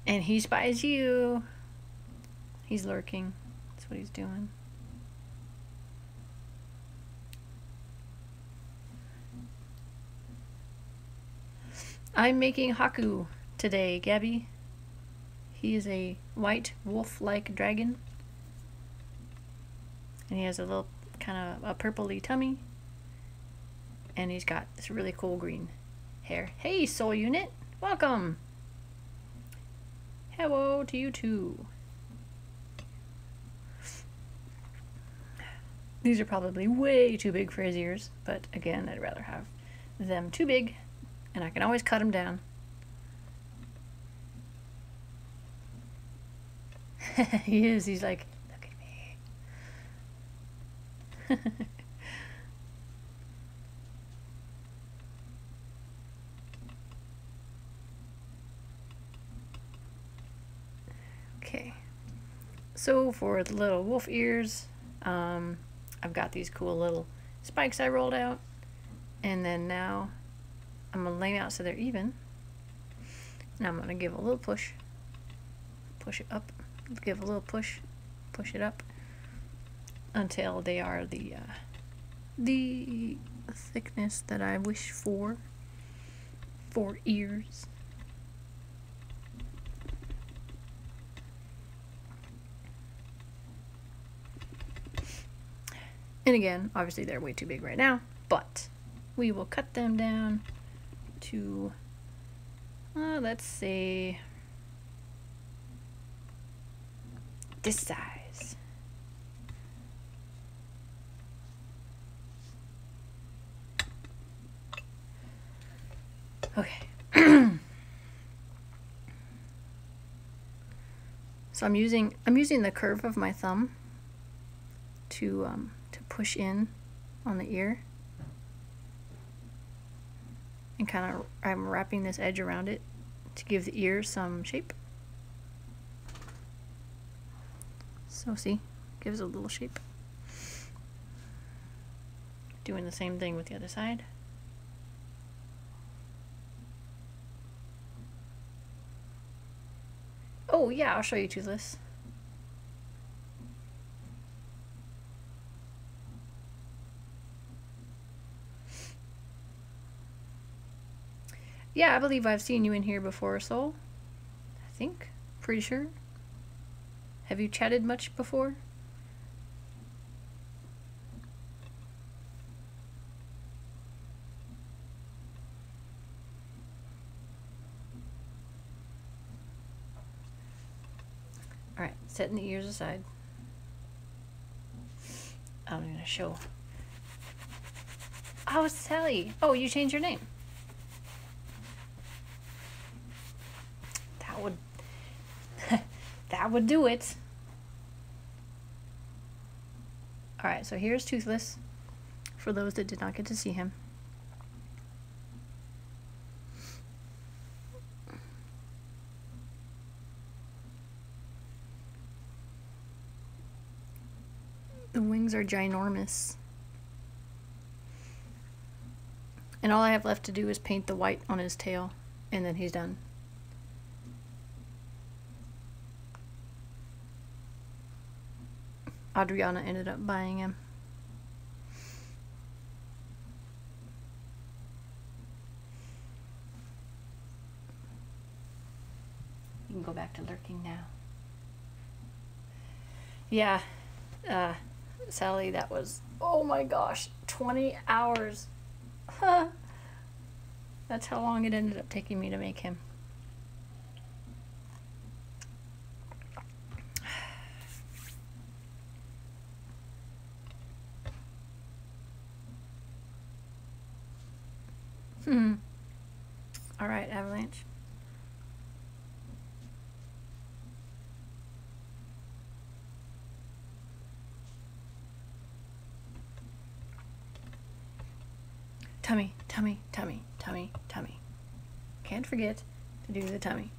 And he spies you. He's lurking. That's what he's doing. I'm making Haku today, Gabby. He is a white wolf-like dragon. And he has a little kind of a purpley tummy. And he's got this really cool green hair. Hey, Soul Unit. Welcome. Hello to you too. These are probably way too big for his ears, but again, I'd rather have them too big, and I can always cut them down. He is, he's like, look at me. Okay, so for the little wolf ears, I've got these cool little spikes I rolled out, and then now I'm gonna lay them out so they're even. And I'm gonna give a little push it up, give a little push it up until they are the thickness that I wish for ears. And again, obviously they're way too big right now, but we will cut them down to, let's say, this size. Okay. So I'm using the curve of my thumb to push in on the ear, and kind of I'm wrapping this edge around it to give the ear some shape. So see, gives a little shape. Doing the same thing with the other side. Oh yeah, I'll show you Toothless. Yeah, I believe I've seen you in here before, Soul. I think. Pretty sure. Have you chatted much before? Alright, setting the ears aside. I'm gonna show. Oh, Sally. Oh, you changed your name. That would that would do it. Alright, so here's Toothless, for those that did not get to see him. The wings are ginormous. And all I have left to do is paint the white on his tail, and then he's done. Adriana ended up buying him. You can go back to lurking now. Yeah, Sally, that was, oh my gosh, 20 hours. That's how long it ended up taking me to make him. All right, Avalanche. Tummy, tummy, tummy, tummy, tummy. Can't forget to do the tummy.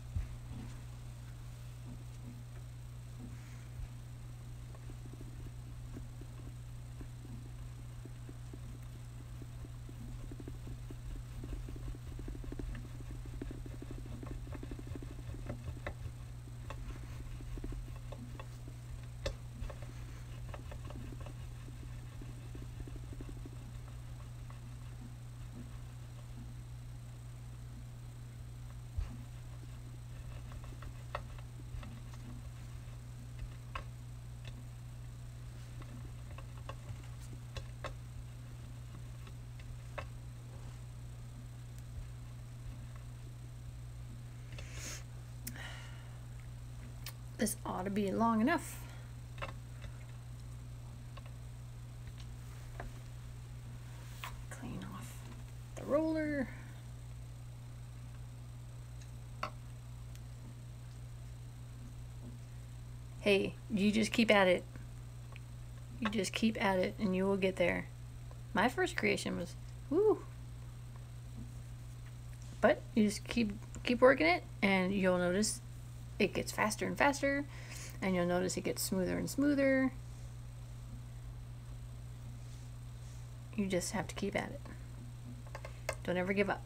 This ought to be long enough. Clean off the roller. Hey, you just keep at it. You just keep at it and you will get there. My first creation was, woo. But you just keep working it and you'll notice it gets faster and faster, and you'll notice it gets smoother and smoother. You just have to keep at it. Don't ever give up.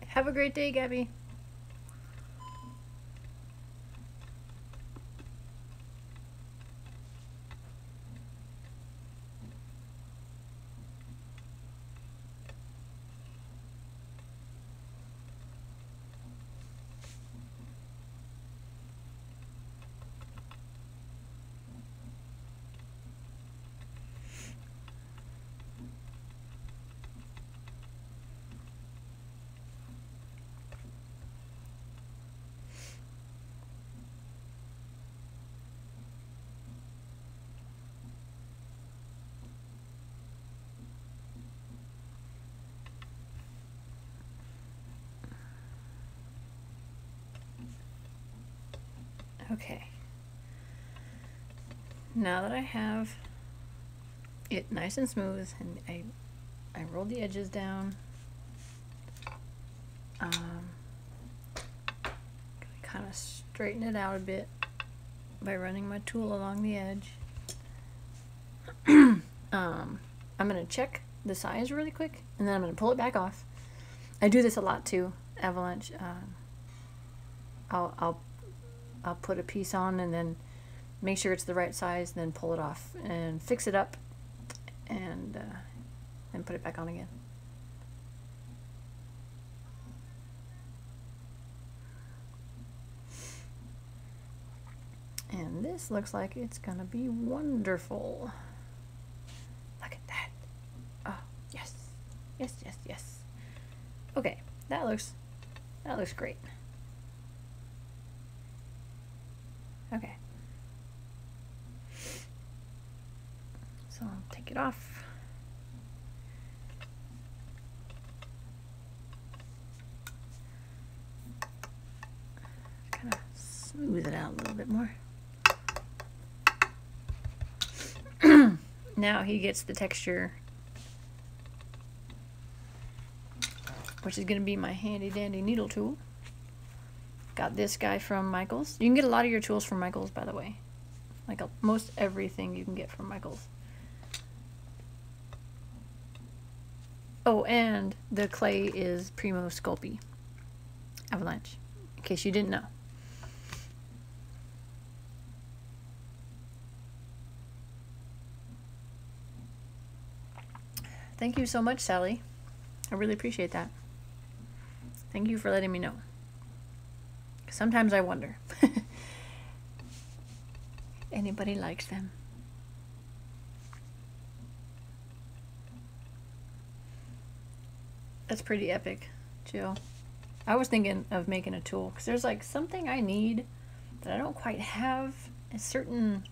Have a great day, Gabby. Okay. Now that I have it nice and smooth, and I rolled the edges down, kind of straighten it out a bit by running my tool along the edge. I'm going to check the size really quick, and then I'm going to pull it back off. I do this a lot too, Avalanche. I'll put a piece on and then make sure it's the right size, then pull it off and fix it up, and then put it back on again. And this looks like it's gonna be wonderful. Look at that. Oh, yes. Yes, yes, yes. Okay, that looks great. Okay. So I'll take it off. Kind of smooth it out a little bit more. Now he gets the texture, which is going to be my handy dandy needle tool. Got this guy from Michaels. You can get a lot of your tools from Michaels, by the way. Like most everything you can get from Michaels. Oh, and the clay is Primo Sculpey Avalanche, in case you didn't know. Thank you so much, Sally. I really appreciate that. Thank you for letting me know. Sometimes I wonder. Anybody likes them. That's pretty epic, Jill. I was thinking of making a tool because there's like something I need that I don't quite have, a certain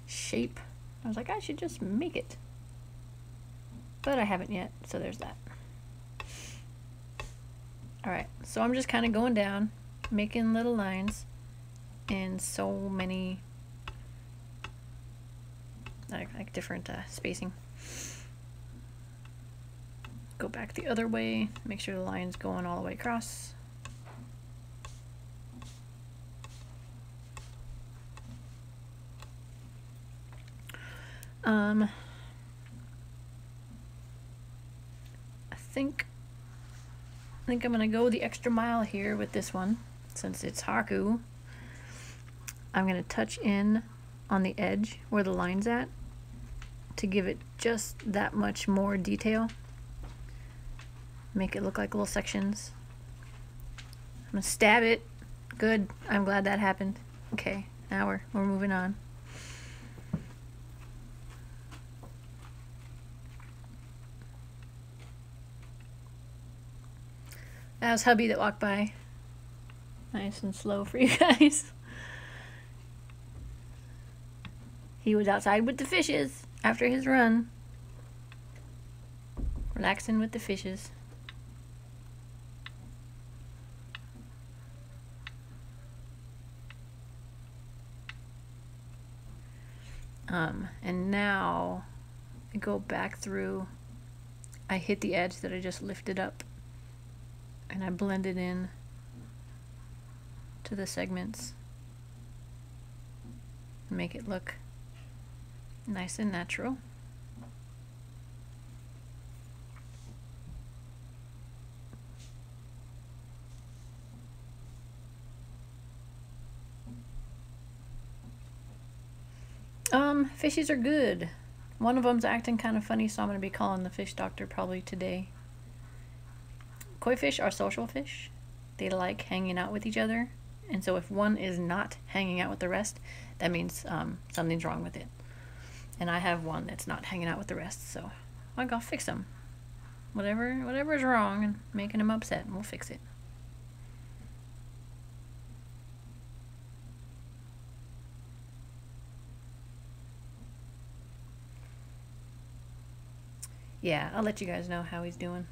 shape. I was like, I should just make it. But I haven't yet, so there's that. Alright, so I'm just kind of going down, making little lines in so many like different spacing. Go back the other way, make sure the line's going all the way across. I think I'm gonna go the extra mile here with this one, since it's Haku. I'm gonna touch in on the edge where the line's at to give it just that much more detail. Make it look like little sections. I'm gonna stab it. Good. I'm glad that happened. Okay, now we're moving on. That was hubby that walked by. Nice and slow for you guys. He was outside with the fishes after his run. Relaxing with the fishes. And now I go back through. I hit the edge that I just lifted up, and I blend it in to the segments. Make it look nice and natural. Fishies are good. One of them's acting kind of funny, so I'm going to be calling the fish doctor probably today. Koi fish are social fish. They like hanging out with each other, and so if one is not hanging out with the rest, that means something's wrong with it. And I have one that's not hanging out with the rest, so I'll go fix them. Whatever is wrong and making him upset, and we'll fix it. Yeah, I'll let you guys know how he's doing.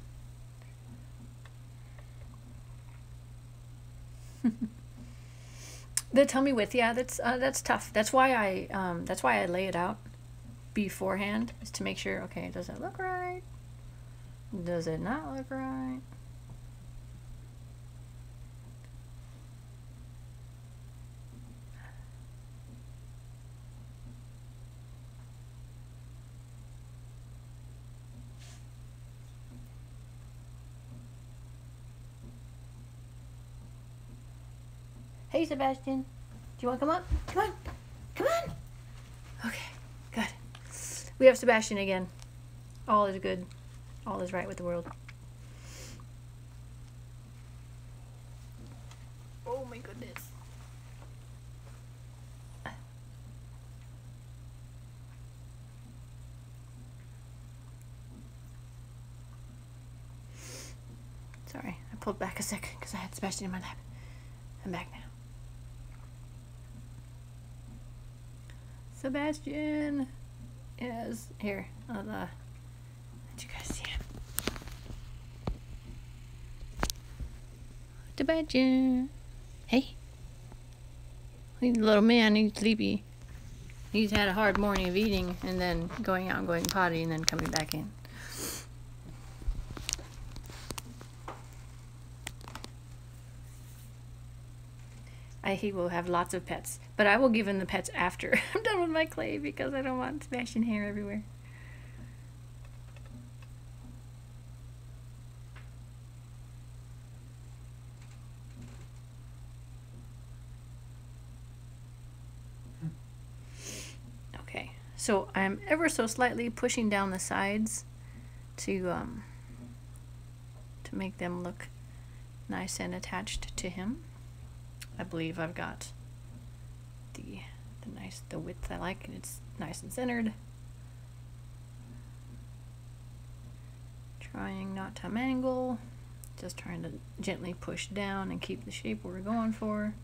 The tummy width, yeah, that's tough. That's why I lay it out beforehand, is to make sure, okay, does it look right? Does it not look right? Hey, Sebastian. Do you want to come up? Come on. Come on. Okay, good. We have Sebastian again. All is good. All is right with the world. Oh my goodness. Sorry, I pulled back a second because I had Sebastian in my lap. I'm back now. Sebastian is here. I'll let you guys see him. Sebastian. Hey. He's a little man, he's sleepy. He's had a hard morning of eating and then going out and going potty and then coming back in. He will have lots of pets, but I will give him the pets after I'm done with my clay because I don't want Sebastian hair everywhere. Okay, so I'm ever so slightly pushing down the sides to make them look nice and attached to him. I believe I've got the width I like, and it's nice and centered. Trying not to mangle, just trying to gently push down and keep the shape we're going for.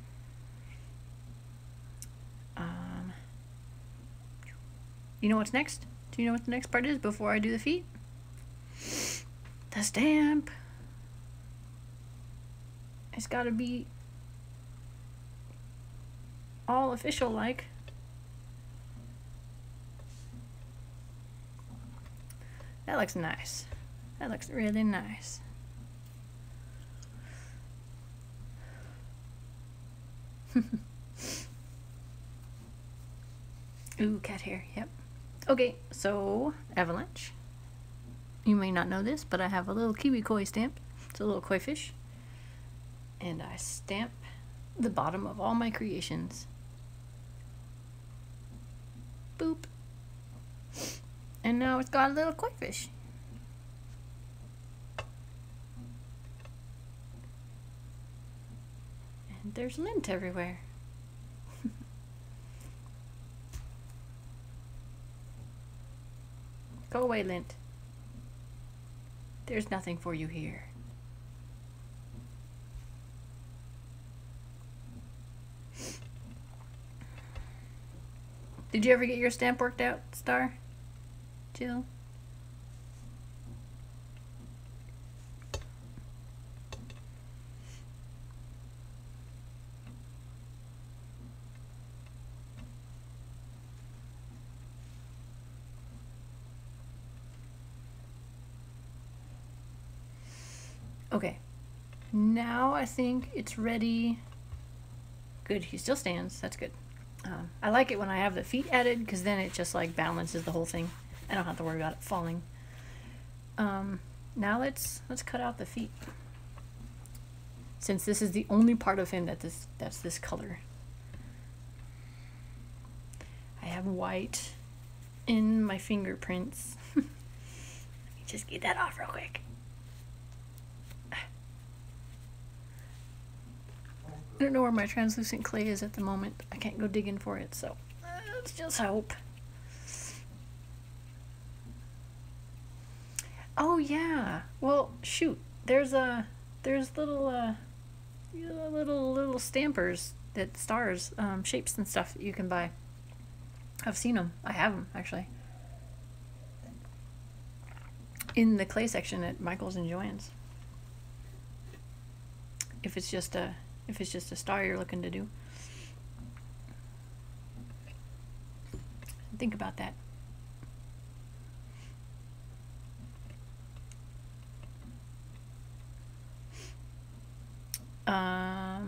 You know what's next? Do you know what the next part is before I do the feet? The stamp. It's got to be all official like. That looks nice. That looks really nice. Ooh, cat hair, yep. Okay, so avalanche. You may not know this, but I have a little KiwiKoi stamp. It's a little koi fish. And I stamp the bottom of all my creations. Boop. And now it's got a little koi fish. And there's lint everywhere. Go away, lint. There's nothing for you here. Did you ever get your stamp worked out, Star? Jill? Okay, now I think it's ready. Good, he still stands, that's good. I like it when I have the feet added because then it just like balances the whole thing. I don't have to worry about it falling. Now let's cut out the feet. Since this is the only part of him that's this color. I have white in my fingerprints. Let me just get that off real quick. I don't know where my translucent clay is at the moment. I can't go digging for it, so let's just hope. Oh yeah. Well, shoot. There's little little stampers that stars, shapes and stuff that you can buy. I've seen them. I have them actually. In the clay section at Michael's and Joann's. If it's just a star you're looking to do. Think about that. I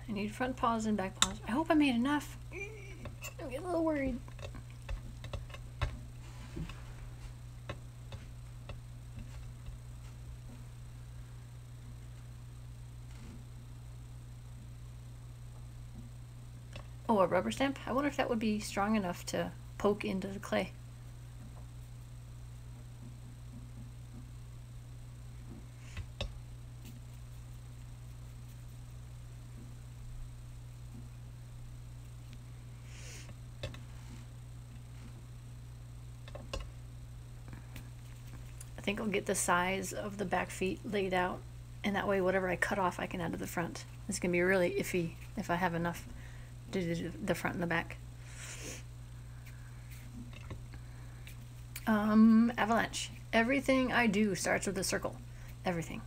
need front paws and back paws. I hope I made enough. I'm getting a little worried. Oh, a rubber stamp? I wonder if that would be strong enough to poke into the clay. I think I'll get the size of the back feet laid out, and that way whatever I cut off I can add to the front. It's going to be really iffy if I have enough to do the front and the back. Avalanche. Everything I do starts with a circle. Everything.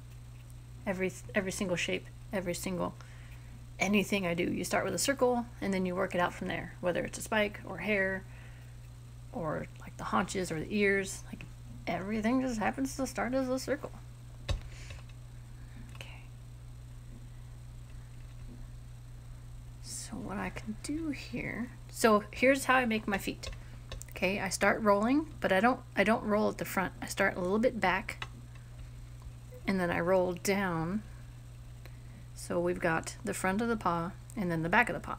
Every single shape, anything I do. You start with a circle and then you work it out from there. Whether it's a spike or hair or like the haunches or the ears. Like everything just happens to start as a circle. Okay. So what I can do here. So here's how I make my feet. Okay, I start rolling, but I don't roll at the front. I start a little bit back, and then I roll down. So we've got the front of the paw, and then the back of the paw.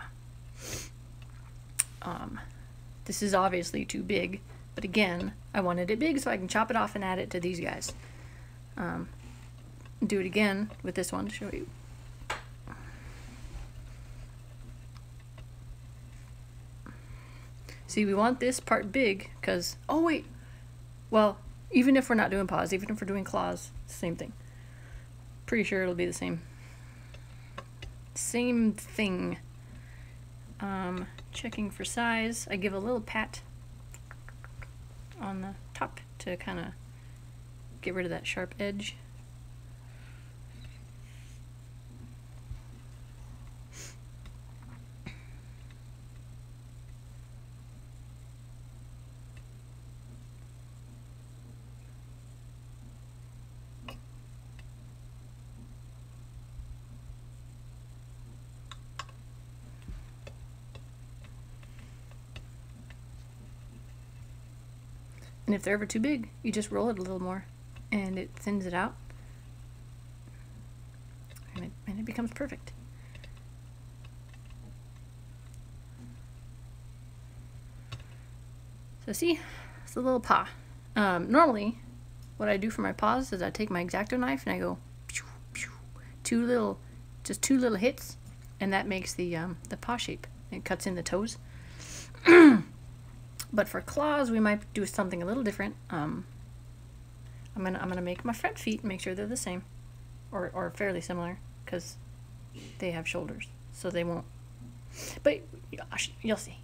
This is obviously too big, but again, I wanted it big so I can chop it off and add it to these guys. Do it again with this one to show you. See, we want this part big because, oh wait, well, even if we're not doing paws, even if we're doing claws, same thing. Pretty sure it'll be the same. Same thing. Checking for size, I give a little pat on the top to kind of get rid of that sharp edge. And if they're ever too big, you just roll it a little more and it thins it out and it becomes perfect. So see, it's a little paw. Normally, what I do for my paws is I take my X-Acto knife and I go pew, pew, just two little hits, and that makes the paw shape. It cuts in the toes. But for claws, we might do something a little different. I'm gonna make my front feet and make sure they're the same, or fairly similar, because they have shoulders, so they won't. But you'll see.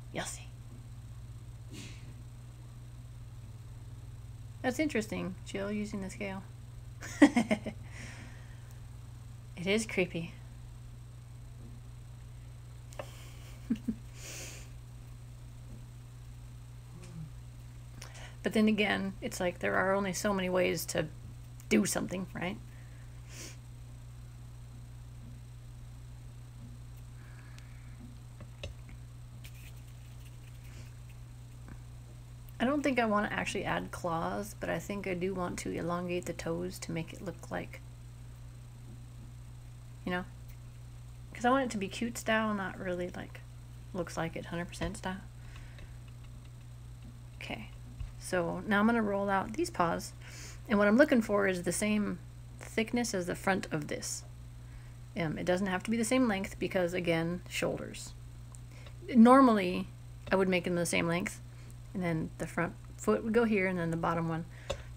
That's interesting, Jill, using the scale. It is creepy. But then again, it's like there are only so many ways to do something, right? I don't think I want to actually add claws, but I think I do want to elongate the toes to make it look like, you know? Because I want it to be cute style, not really like, looks like it 100% style. Okay. So now I'm going to roll out these paws, and what I'm looking for is the same thickness as the front of this. It doesn't have to be the same length because, again, shoulders. Normally, I would make them the same length, and then the front foot would go here, and then the bottom one,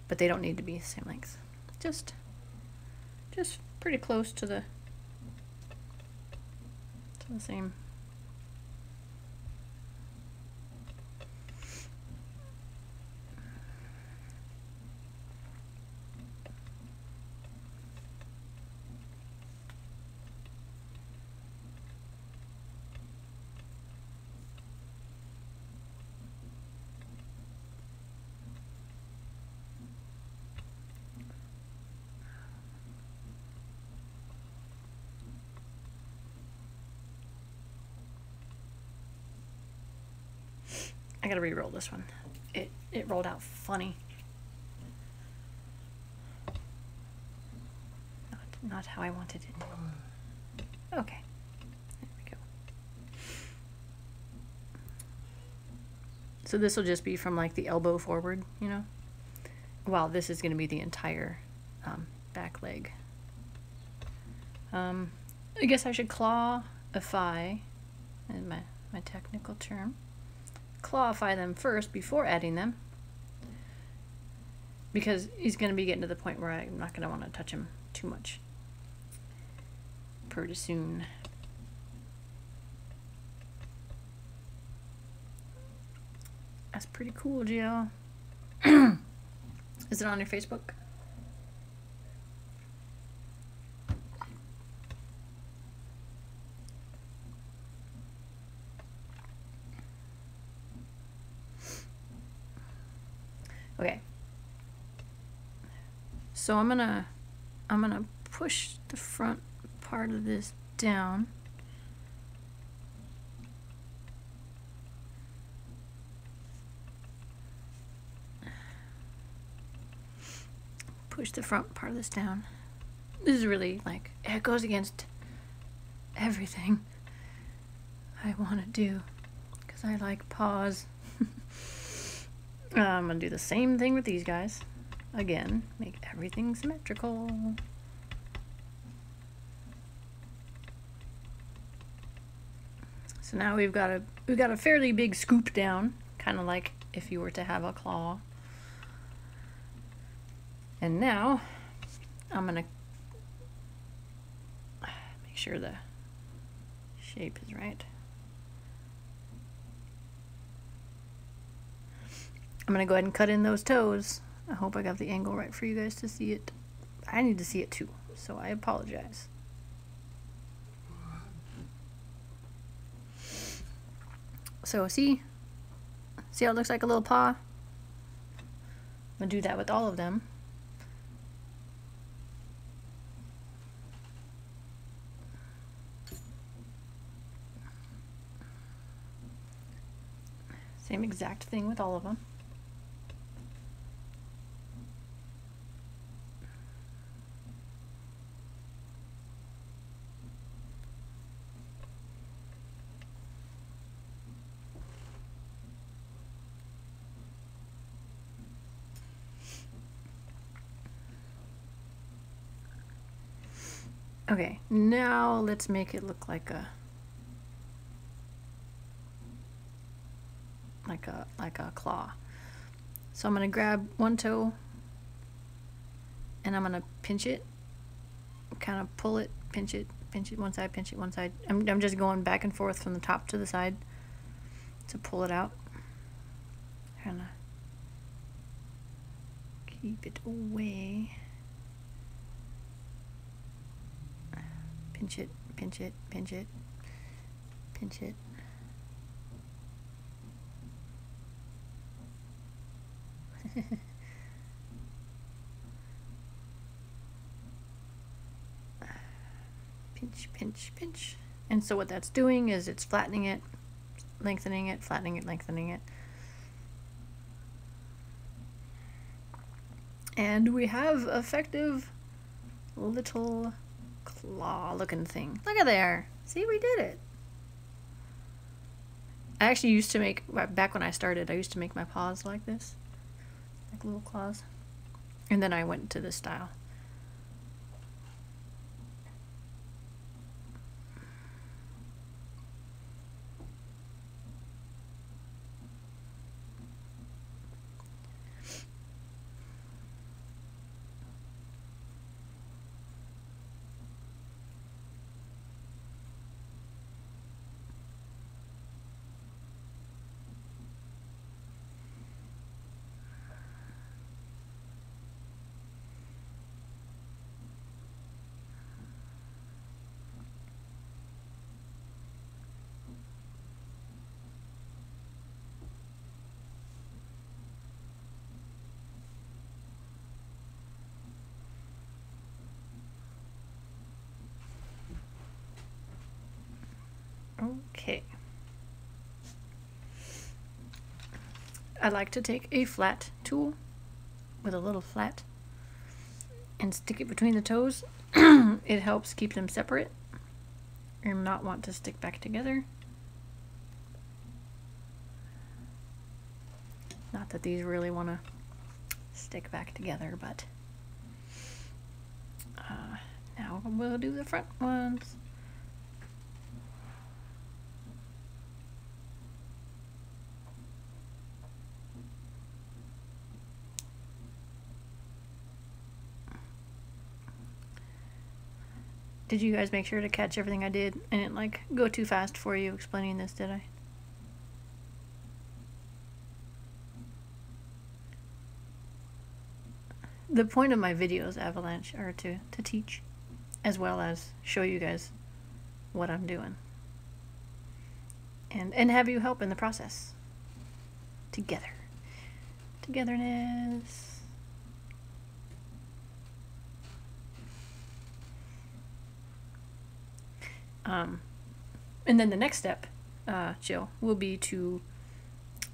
but they don't need to be the same length. Just pretty close to the same. I gotta re-roll this one. It rolled out funny. Not how I wanted it. Okay. There we go. So this will just be from like the elbow forward, you know? Well, this is going to be the entire back leg. I guess I should clawify, and my technical term. Clawify them first before adding them, because he's going to be getting to the point where I'm not going to want to touch him too much pretty soon. That's pretty cool, Gio. Is it on your Facebook? Okay. So I'm gonna push the front part of this down. Push the front part of this down. This is really like, it goes against everything I want to do because I like paws. I'm gonna do the same thing with these guys. Again, make everything symmetrical. So now we've got a fairly big scoop down, kind of like if you were to have a claw. And now I'm gonna make sure the shape is right. I'm gonna go ahead and cut in those toes. I hope I got the angle right for you guys to see it. I need to see it too, so I apologize. So see how it looks like a little paw? I'm gonna do that with all of them. Same exact thing with all of them. Okay, now let's make it look like a claw. So I'm gonna grab one toe and I'm gonna pinch it, kind of pull it, pinch it one side, pinch it one side. I'm just going back and forth from the top to the side to pull it out. Kind of keep it away. Pinch it, pinch it, pinch it, pinch it. Pinch, pinch, pinch. And so what that's doing is it's flattening it, lengthening it, flattening it, lengthening it. And we have effective little claw looking thing. Look at there. See, we did it. I actually used to make, back when I started, I used to make my paws like this. Like little claws. And then I went to this style. Okay. I like to take a flat tool with a little flat and stick it between the toes. It helps keep them separate and not want to stick back together. Not that these really want to stick back together, but now we'll do the front ones. Did you guys make sure to catch everything I did? I didn't like go too fast for you explaining this, did I? The point of my videos, Avalanche, are to teach as well as show you guys what I'm doing. And have you help in the process. Together. Togetherness. And then the next step, Jill, will be to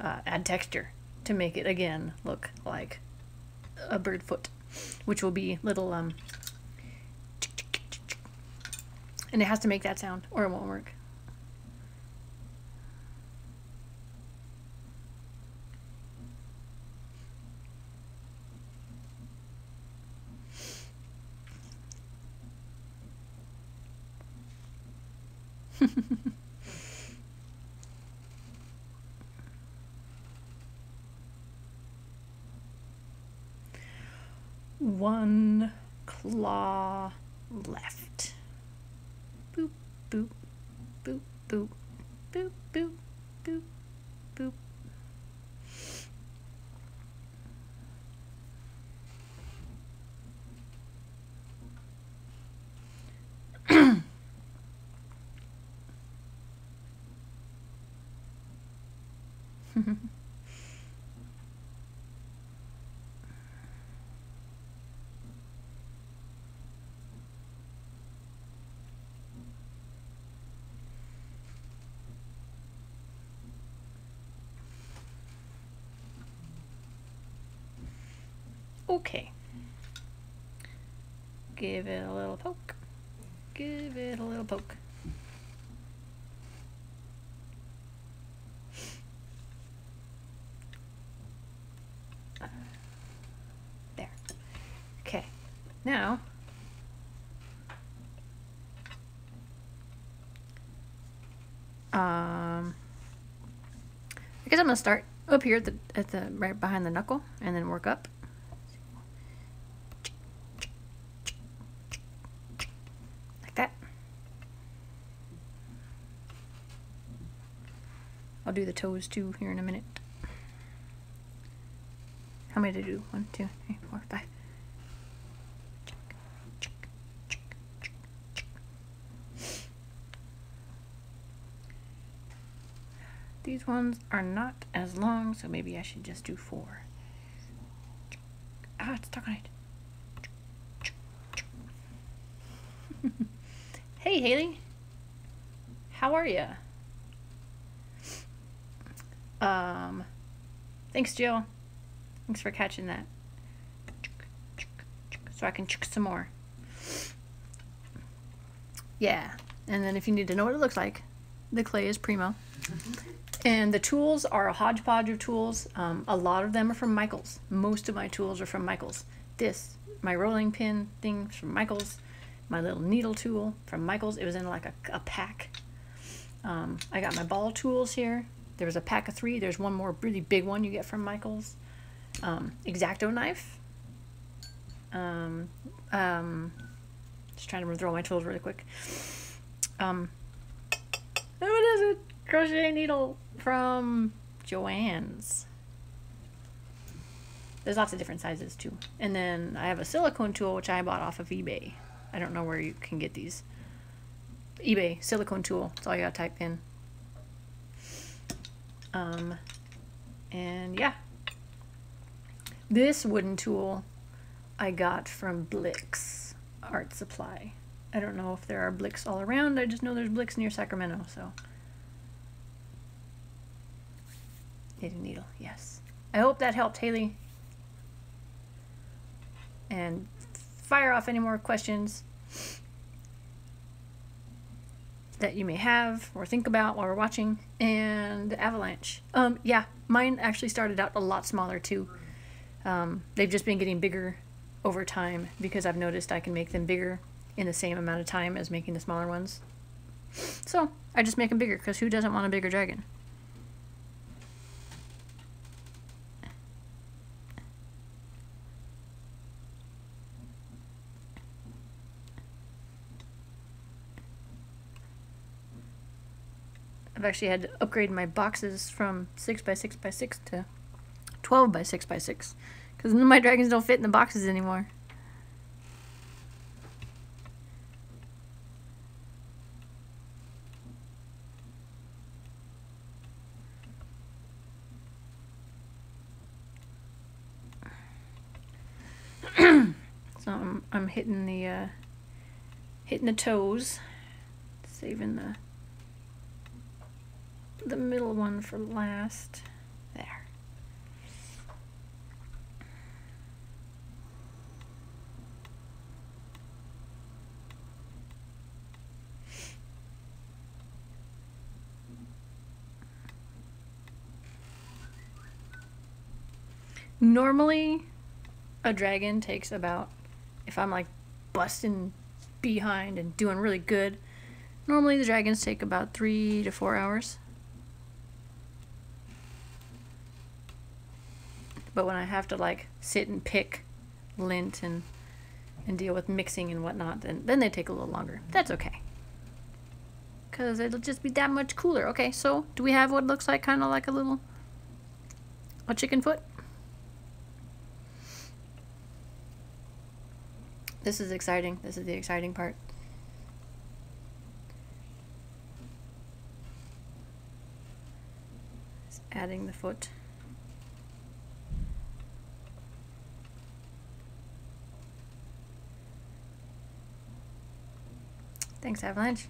add texture to make it again look like a bird foot, which will be little and it has to make that sound or it won't work. One claw left. Boop, boop, boop, boop, boop, boop, boop, boop. Okay. Give it a little poke. Give it a little poke. There. Okay. Now, I guess I'm gonna start up here at the right behind the knuckle and then work up. Like that. I'll do the toes too here in a minute. How many to do? 1, 2, 3, 4, 5. These ones are not as long, so maybe I should just do 4. Ah, it's stuck on it. Hey, Haley. How are ya? Thanks, Jill. Thanks for catching that. So I can chick some more. Yeah. And then if you need to know what it looks like, the clay is primo. And the tools are a hodgepodge of tools. A lot of them are from Michaels. Most of my tools are from Michaels. This, my rolling pin thing from Michaels. My little needle tool from Michaels. It was in like a pack. I got my ball tools here. There was a pack of 3. There's one more really big one you get from Michaels. X-Acto knife. Just trying to throw my tools really quick. What is it? Crochet needle from Joann's. There's lots of different sizes too. And then I have a silicone tool which I bought off of eBay. I don't know where you can get these. eBay silicone tool. That's all you gotta type in. And yeah. This wooden tool I got from Blick's Art Supply. I don't know if there are Blick's all around. I just know there's Blick's near Sacramento, so. Knitting needle, yes. I hope that helped, Haley. And fire off any more questions that you may have or think about while we're watching. And avalanche. Yeah, mine actually started out a lot smaller too. They've just been getting bigger over time because I've noticed I can make them bigger in the same amount of time as making the smaller ones. So I just make them bigger because who doesn't want a bigger dragon? I've actually had to upgrade my boxes from 6x6x6 to 12x6x6 because my dragons don't fit in the boxes anymore. So I'm hitting the toes, saving the middle one for last. There. Normally, a dragon takes about, if I'm like busting behind and doing really good, normally the dragons take about 3 to 4 hours. But when I have to like sit and pick lint and deal with mixing and whatnot, then they take a little longer. That's okay. Because it'll just be that much cooler. Okay, so do we have what looks like kind of like a chicken foot? This is exciting. This is the exciting part. Just adding the foot. Thanks, Avalanche.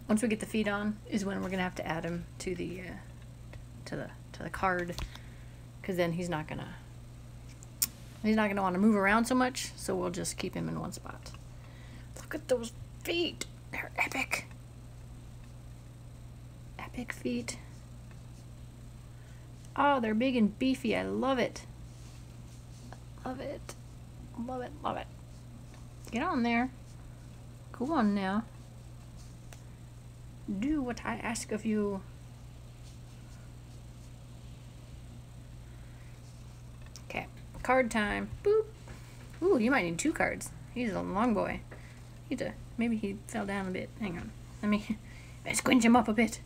Once we get the feet on is when we're gonna have to add him to the card, because then he's not gonna want to move around so much. So we'll just keep him in one spot. Look at those feet; they're epic. Epic feet. Oh, they're big and beefy. I love it. Love it. Love it. Love it. Get on there. Go on now. Do what I ask of you. Okay, card time. Boop. Ooh, you might need 2 cards. He's a long boy. Maybe he fell down a bit. Hang on. Let me squinch him up a bit.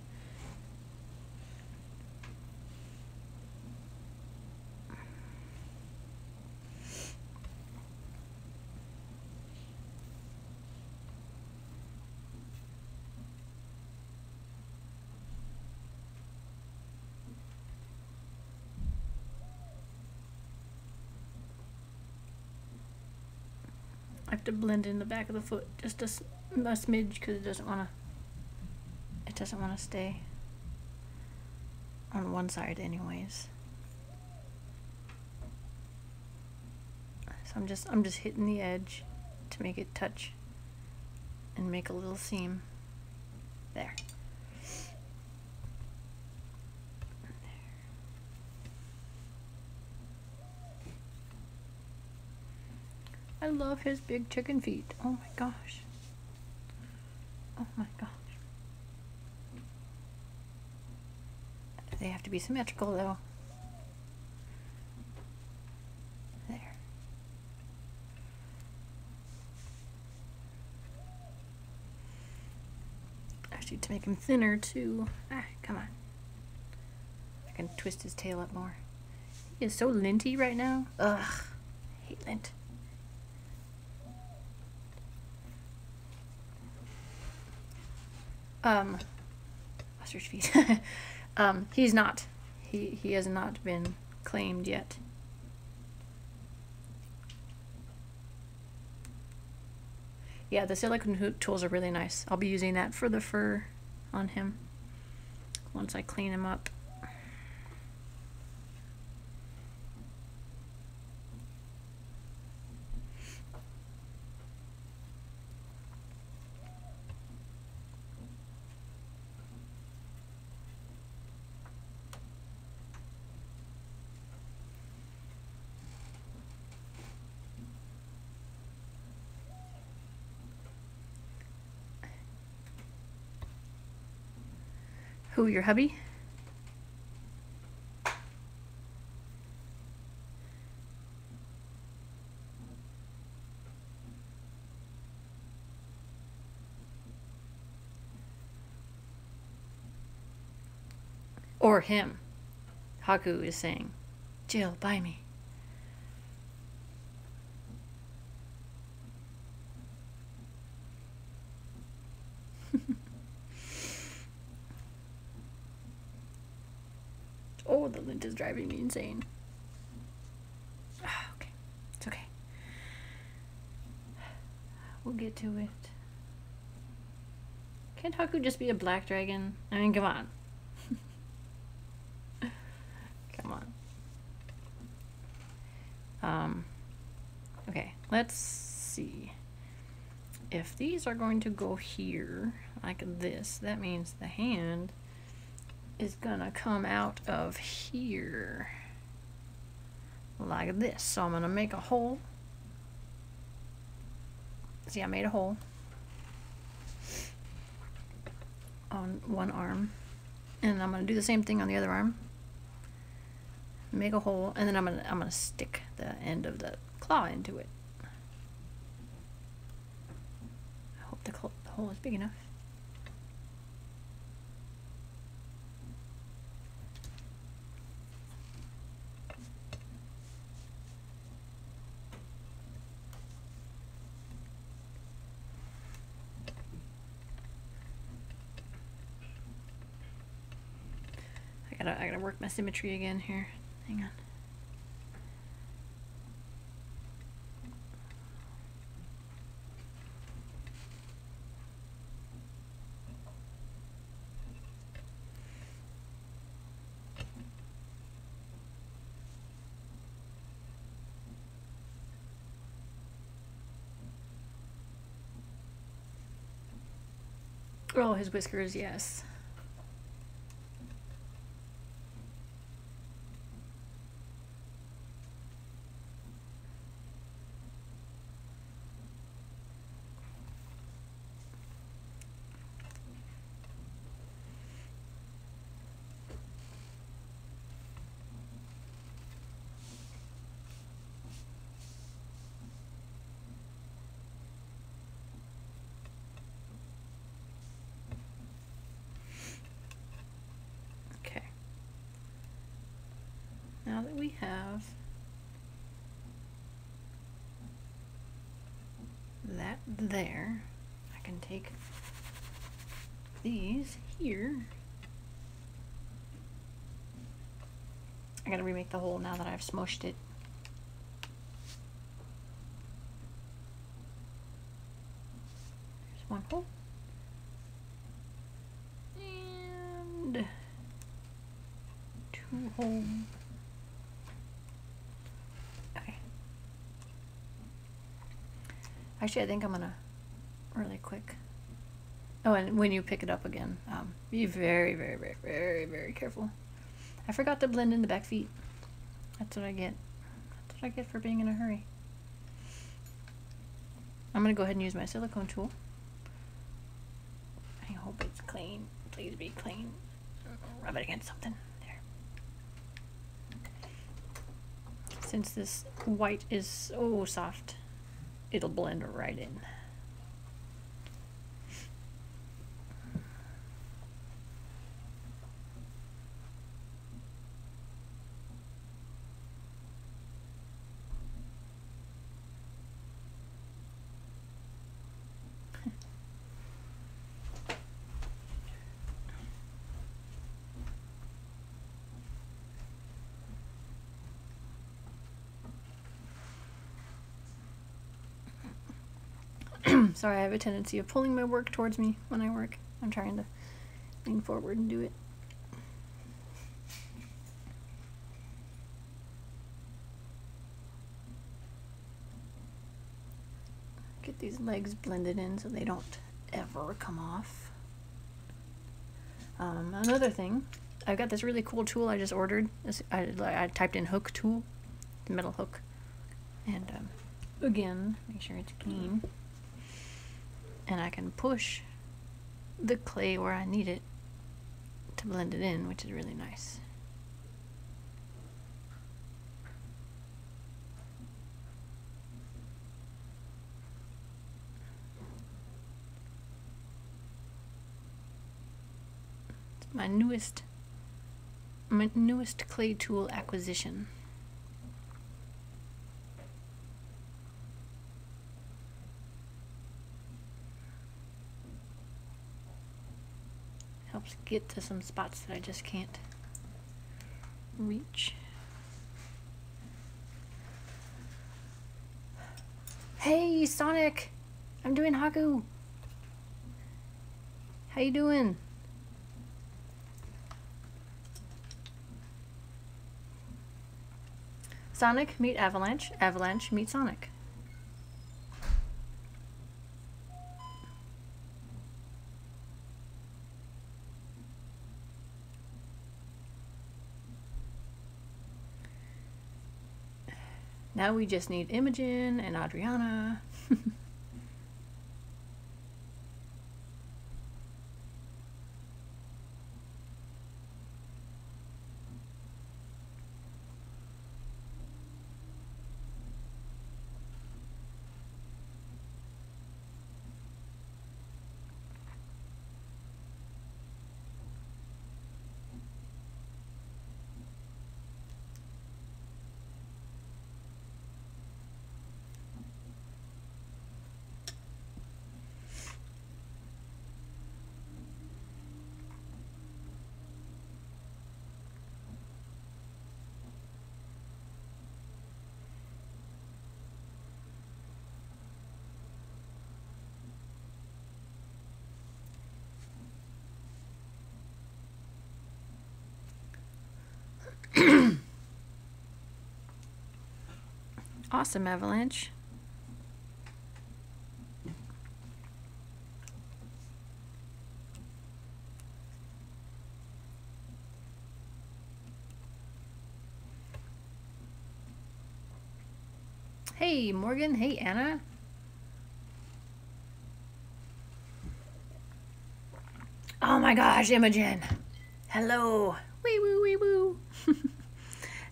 I have to blend in the back of the foot just a smidge because it doesn't want to stay on one side anyways. So I'm just hitting the edge to make it touch and make a little seam there. I love his big chicken feet. Oh my gosh. Oh my gosh. They have to be symmetrical though. There. Actually, to make him thinner too. Ah, come on. I can twist his tail up more. He is so linty right now. Ugh. I hate lint. Ostrich feet. He's not. He has not been claimed yet. Yeah, the silicone tools are really nice. I'll be using that for the fur on him once I clean him up. Who, your hubby? Or him. Haku is saying, Jill, buy me. Oh, the lint is driving me insane. Oh, okay. It's okay. We'll get to it. Can't Haku just be a black dragon? I mean, come on. Come on. Okay, let's see. If these are going to go here, like this, that means the hand is gonna come out of here like this. So I'm gonna make a hole. See, I made a hole on one arm, and I'm gonna do the same thing on the other arm. Make a hole, and then I'm gonna stick the end of the claw into it. I hope the hole is big enough. I gotta work my symmetry again here. Hang on. Oh, his whiskers, yes. Now that we have that there, I can take these here. I gotta remake the hole now that I've smushed it. hole. And 2 holes. Okay. Actually, I think I'm gonna really quick. Oh, and when you pick it up again, be very, very, very, very, very careful. I forgot to blend in the back feet. That's what I get. That's what I get for being in a hurry. I'm gonna go ahead and use my silicone tool. I hope it's clean. Please be clean. Rub it against something. There. Since this white is so soft, it'll blend right in. Sorry, I have a tendency of pulling my work towards me when I work. I'm trying to lean forward and do it. Get these legs blended in so they don't ever come off. Another thing, I've got this really cool tool I just ordered. I typed in hook tool, the metal hook, and again, make sure it's clean. And I can push the clay where I need it to blend it in, which is really nice. It's my newest clay tool acquisition. Helps get to some spots that I just can't reach. Hey, Sonic! I'm doing Haku! How you doing? Sonic meet Avalanche, Avalanche meet Sonic. Now we just need Imogen and Adriana. Awesome, Avalanche. Hey, Morgan. Hey, Anna. Oh my gosh, Imogen. Hello. Wee woo, wee woo.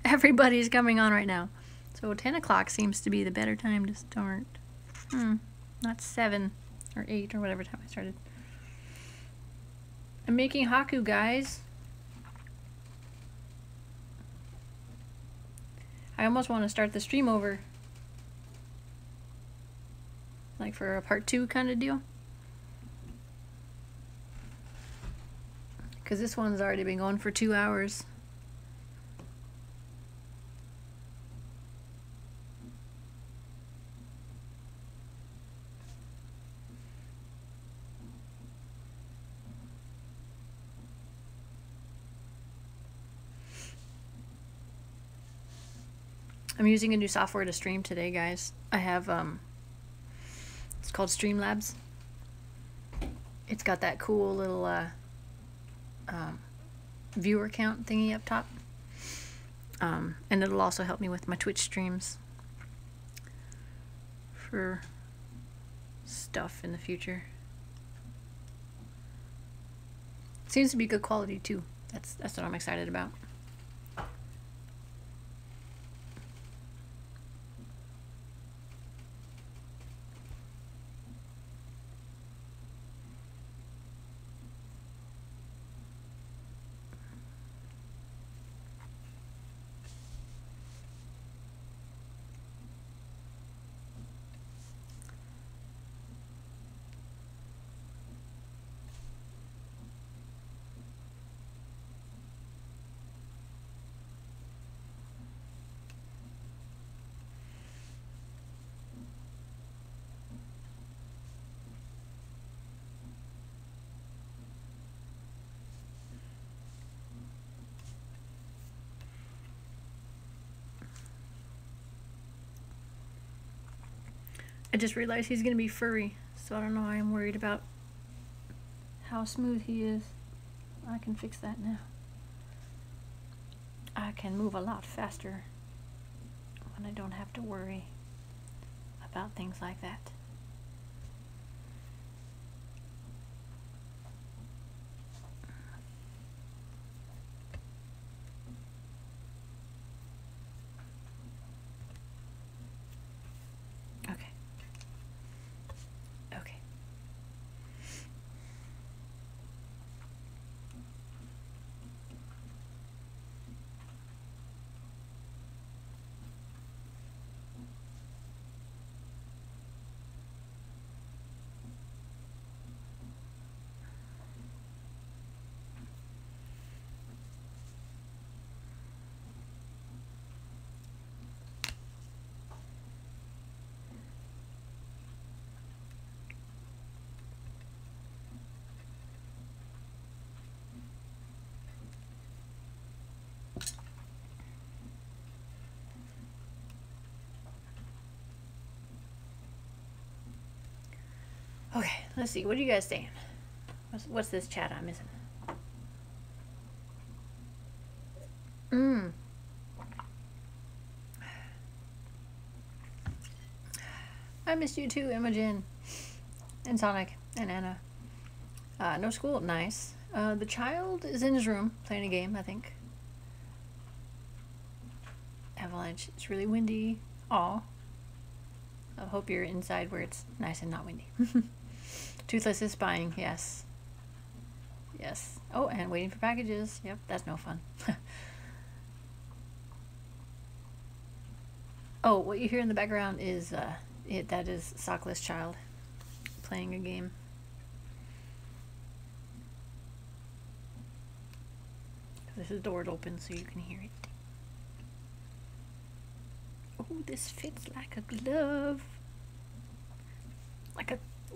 Everybody's coming on right now. So 10 o'clock seems to be the better time to start. Not 7 or 8 or whatever time I started. I'm making Haku, guys. I almost want to start the stream over. Like for a part 2 kind of deal. Because this one's already been going for 2 hours. I'm using a new software to stream today, guys. I have, it's called Streamlabs. It's got that cool little viewer count thingy up top. And it'll also help me with my Twitch streams for stuff in the future. Seems to be good quality too. That's what I'm excited about. I just realized he's gonna be furry, so I don't know why I'm worried about how smooth he is. I can fix that now. I can move a lot faster when I don't have to worry about things like that. Okay. Okay. Okay, let's see. What are you guys saying? What's this chat I'm missing? I missed you too, Imogen. And Sonic. And Anna. No school. Nice. The child is in his room playing a game, I think. Avalanche. It's really windy. Aw. I hope you're inside where it's nice and not windy. Toothless is spying. Yes. Yes. Oh, and waiting for packages. Yep, that's no fun. Oh, what you hear in the background is that is Sockless Child playing a game. This is door open so you can hear it. Oh, this fits like a glove.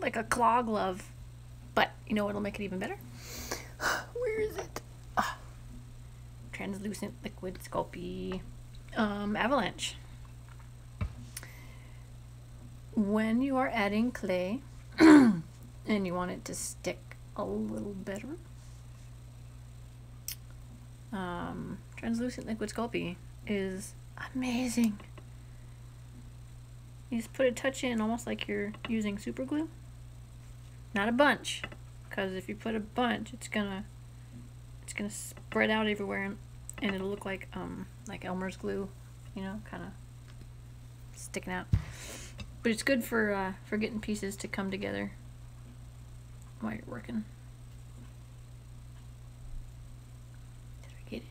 Like a claw glove. But you know what'll make it even better? Where is it? Oh. Translucent liquid Sculpey. Avalanche. When you are adding clay and you want it to stick a little better, translucent liquid Sculpey is amazing. You just put a touch in almost like you're using super glue. Not a bunch, because if you put a bunch, it's gonna spread out everywhere and it'll look like Elmer's glue, you know, kind of sticking out. But it's good for getting pieces to come together while you're working. Did I get it?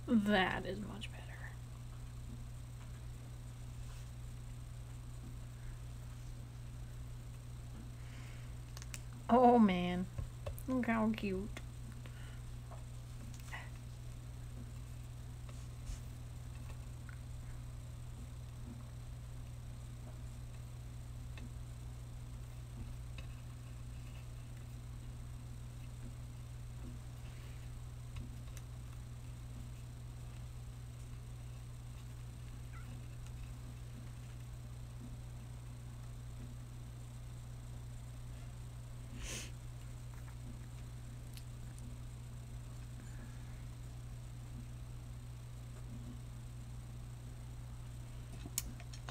That is much better. Oh man, look how cute.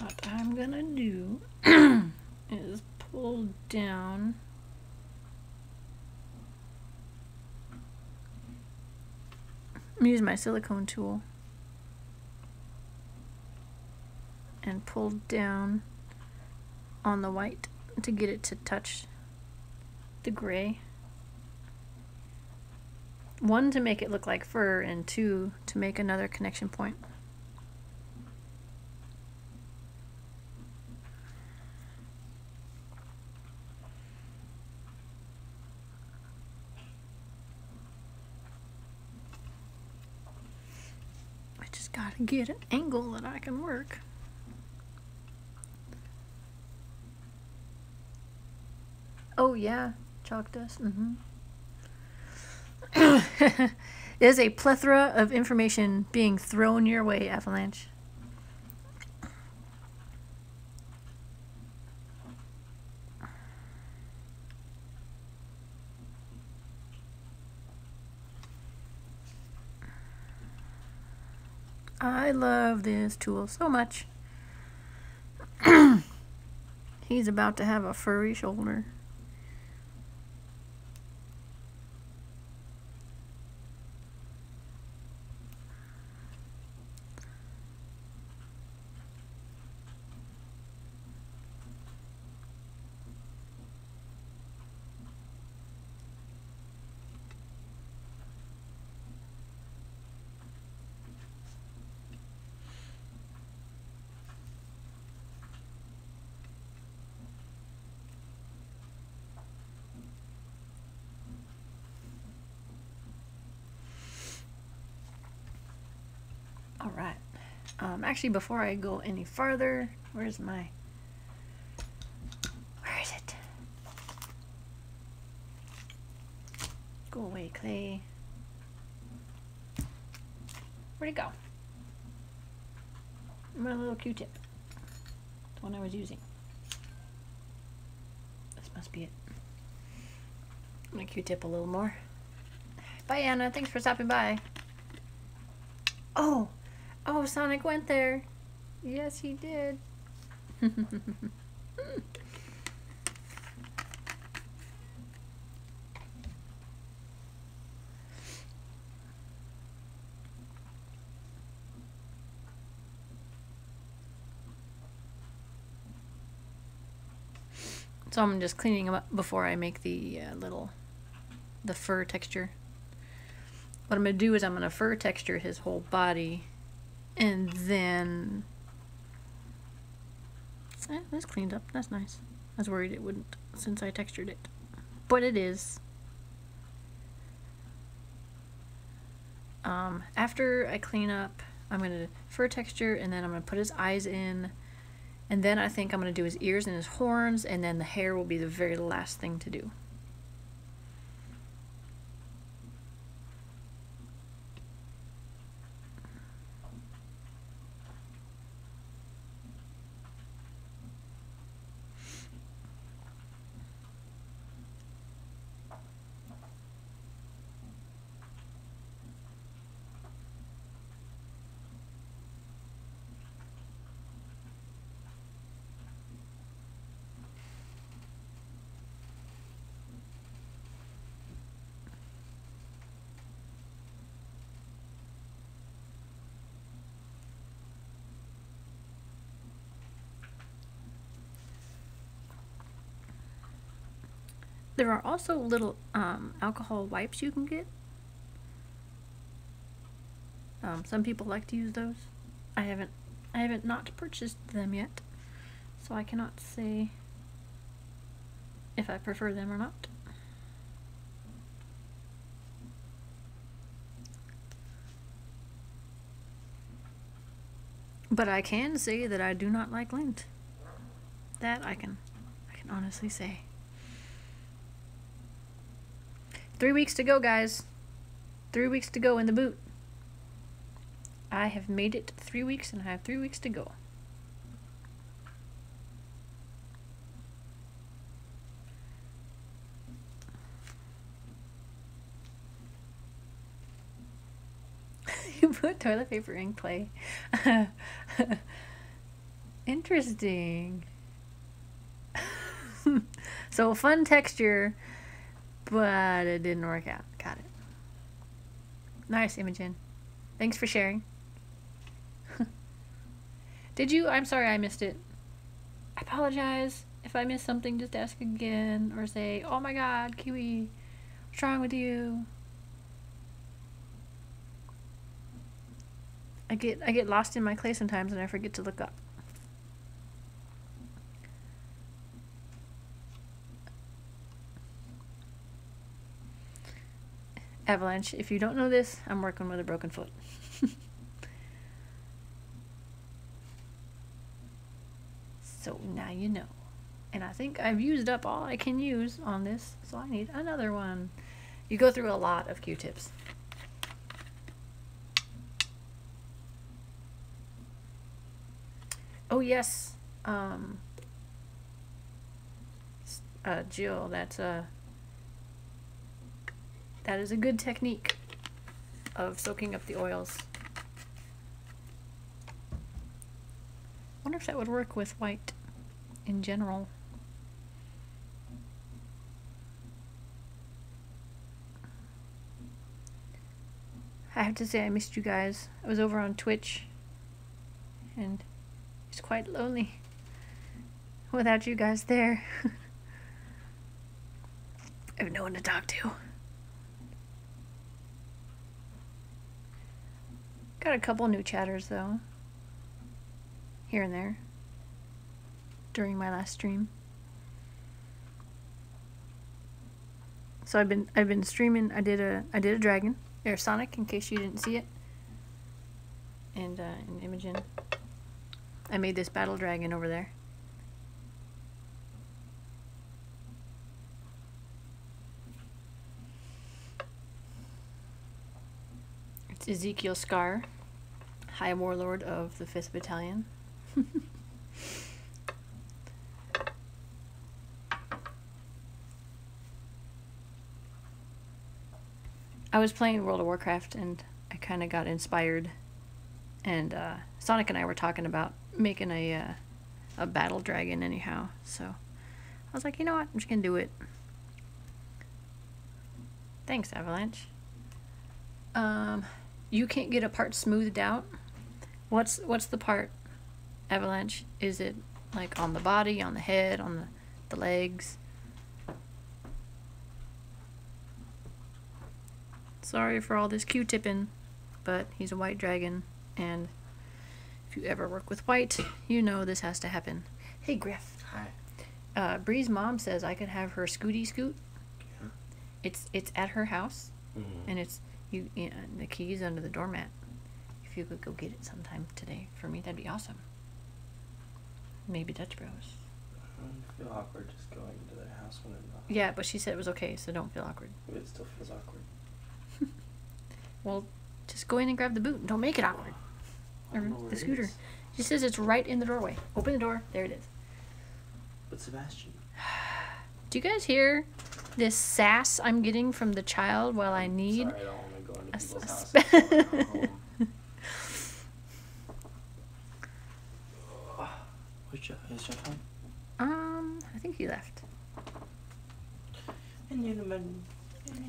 what I'm gonna do is pull down use my silicone tool and pull down on the white to get it to touch the gray. One, to make it look like fur, and two, to make another connection point. I just gotta get an angle that I can work. Oh yeah, chalk dust. There's a plethora of information being thrown your way, Avalanche. I love this tool so much. He's about to have a furry shoulder. All right. Actually, before I go any farther, where is it? Go away, clay. Where'd it go? My little Q-tip. The one I was using. This must be it. I'm gonna Q-tip a little more. Bye, Anna. Thanks for stopping by. Oh! Oh, Sonic went there. Yes, he did. So I'm just cleaning them up before I make the the fur texture. What I'm going to do is I'm going to fur texture his whole body, and then that's cleaned up. That's nice. I was worried it wouldn't since I textured it, but it is. After I clean up, I'm going to fur texture, and then I'm going to put his eyes in, and then I think I'm going to do his ears and his horns, and then the hair will be the very last thing to do. There are also little alcohol wipes you can get. Some people like to use those. I haven't not purchased them yet, so I cannot say if I prefer them or not. But I can say that I do not like lint. That I can honestly say. 3 weeks to go, guys. 3 weeks to go in the boot. I have made it 3 weeks, and I have 3 weeks to go. You put toilet paper in clay. Interesting. So fun texture, but it didn't work out. Got it. Nice, Imogen. Thanks for sharing. Did you? I'm sorry I missed it. I apologize. If I missed something, just ask again or say, oh my god, Kiwi, what's wrong with you? I get lost in my clay sometimes and I forget to look up. Avalanche, if you don't know this, I'm working with a broken foot. So now you know. And I think I've used up all I can use on this, so I need another one. You go through a lot of Q-tips. Oh yes, Jill, that is a good technique of soaking up the oils. I wonder if that would work with white in general. I have to say I missed you guys. I was over on Twitch and it's quite lonely without you guys there. I have no one to talk to. Got a couple new chatters though, here and there, during my last stream. So I've been streaming. I did a dragon. There's Sonic, in case you didn't see it, and Imogen. I made this battle dragon over there. It's Ezekiel Scar, High Warlord of the 5th Battalion. I was playing World of Warcraft and I kind of got inspired, and Sonic and I were talking about making a battle dragon anyhow, so I was like, you know what, I'm just gonna do it. Thanks, Avalanche. You can't get a part smoothed out. What's the part, Avalanche? Is it like on the body, on the head, on the legs? Sorry for all this Q-tipping, but he's a white dragon, and if you ever work with white, you know this has to happen. Hey, Griff. Hi. Bree's mom says I could have her Scooty Scoot. Yeah. It's at her house, Mm-hmm. and the key's under the doormat. If you could go get it sometime today for me, that'd be awesome. Maybe Dutch Bros. I feel awkward just going into their house when I'm not. Yeah, but she said it was okay, so don't feel awkward. It still feels awkward. Well, just go in and grab the boot. Don't make it awkward. Or the scooter. She says it's right in the doorway. Open the door. There it is. But Sebastian. Do you guys hear this sass I'm getting from the child while I need Sorry, I don't want to go into people's house. Is Jeff home? I think he left.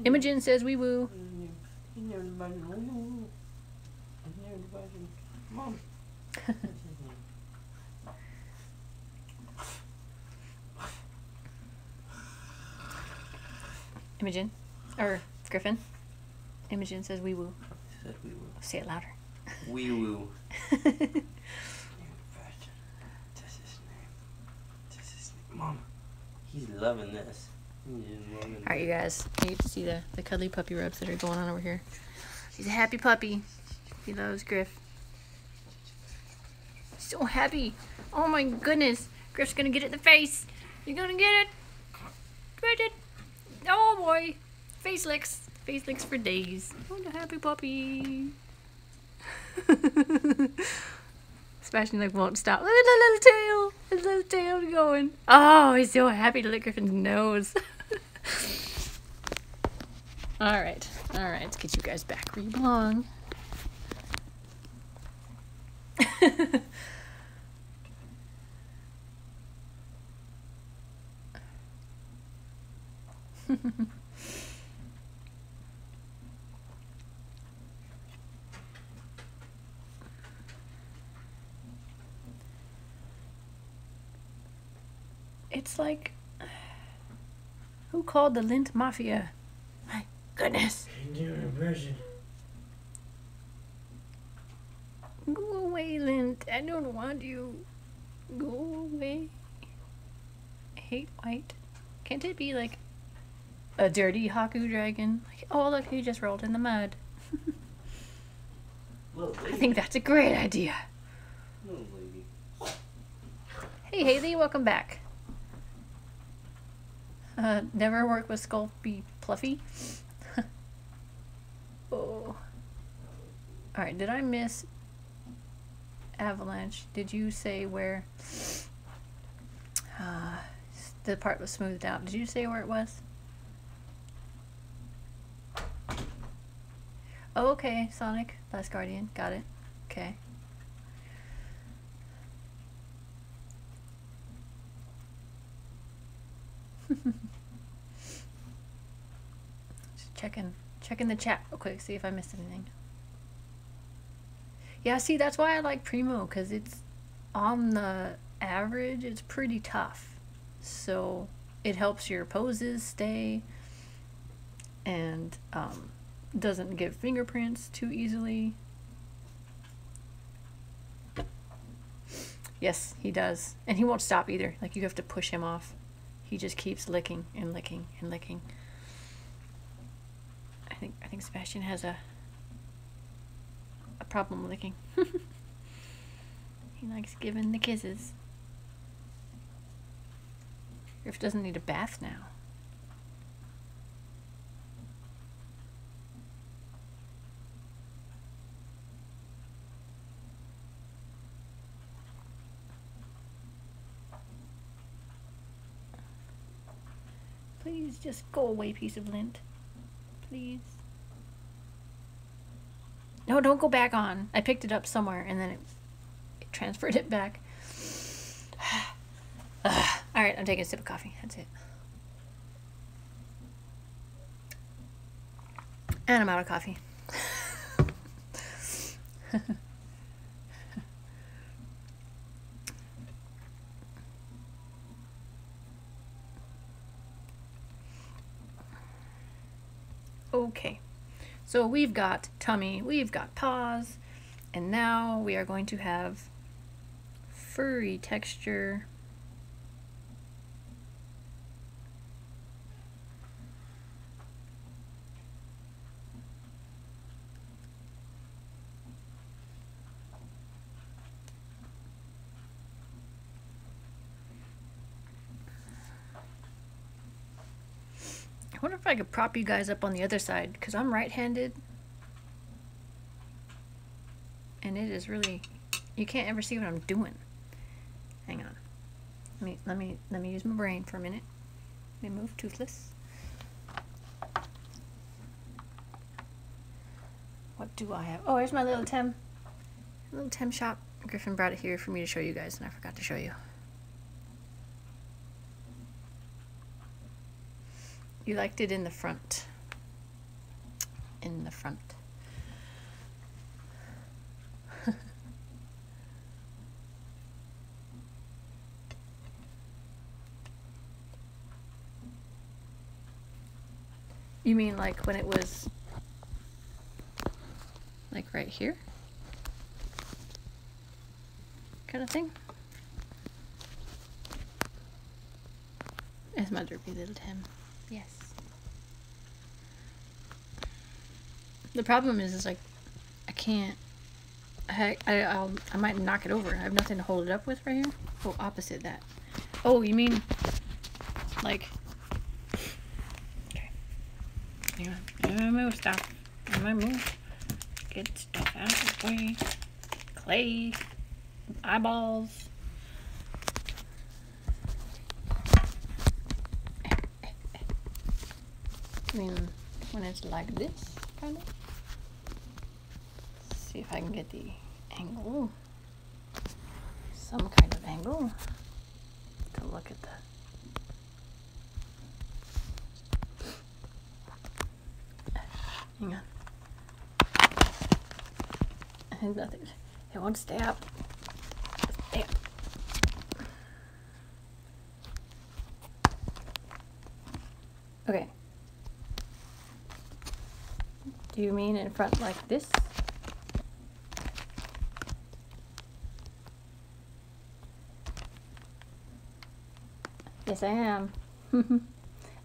Imogen says wee woo. Mom. Imogen, or Griffin. Imogen says wee woo. She said wee woo. Say it louder. Wee woo. Mom, he's loving this. Alright, you guys. You get to see the cuddly puppy rubs that are going on over here. She's a happy puppy. He loves Griff. So happy. Oh my goodness. Griff's gonna get it in the face. You're gonna get it. Get it. Oh boy. Face licks. Face licks for days. Oh, the happy puppy. Sebastian like won't stop. Look at the little tail. His little tail going. Oh, he's so happy to lick Griffin's nose. Alright. Alright, let's get you guys back where you belong. It's like, who called the lint mafia? My goodness. Go away, Lint. I don't want you. Go away. I hate white. Can't it be like a dirty Haku dragon? Like, oh, look, he just rolled in the mud. I think that's a great idea. Little lady. Hey, Haley, welcome back. Never work with Sculpey Pluffy. Oh. Alright, did I miss Avalanche? Did you say where the part was smoothed out? Did you say where it was? Oh, okay, Sonic, Last Guardian, got it. Okay. Just checking the chat real quick, see if I missed anything. Yeah, see, that's why I like Primo, because it's on the average, it's pretty tough. So it helps your poses stay and doesn't get fingerprints too easily. Yes, he does. And he won't stop either. Like, you have to push him off. He just keeps licking and licking and licking. I think Sebastian has a problem licking. He likes giving the kisses. Griff doesn't need a bath now. Please just go away, piece of lint. Please. No, don't go back on. I picked it up somewhere and then it transferred it back. Alright, I'm taking a sip of coffee. That's it. And I'm out of coffee. Okay, so we've got tummy, we've got paws, and now we are going to have furry texture. I wonder if I could prop you guys up on the other side, because I'm right-handed. And it is really, you can't ever see what I'm doing. Hang on. Let me use my brain for a minute. Let me move Toothless. What do I have? Oh, here's my little Tem. Little Tem shop. Griffin brought it here for me to show you guys, and I forgot to show you. You liked it in the front. In the front. You mean like when it was like right here? Kind of thing? It's my derpy little Tim. Yes. The problem is like I can't. I might knock it over. I have nothing to hold it up with right here. Oh, opposite that. Oh, you mean like? Okay. Hang on. I'm gonna move stuff. I'm gonna move. Get stuff out of the way. Clay. Eyeballs. I mean, when it's like this, kind of. See if I can get the angle. Some kind of angle to look at the. Hang on. And nothing. It won't stay up. Stay up. Okay. Do you mean in front like this? Yes, I am.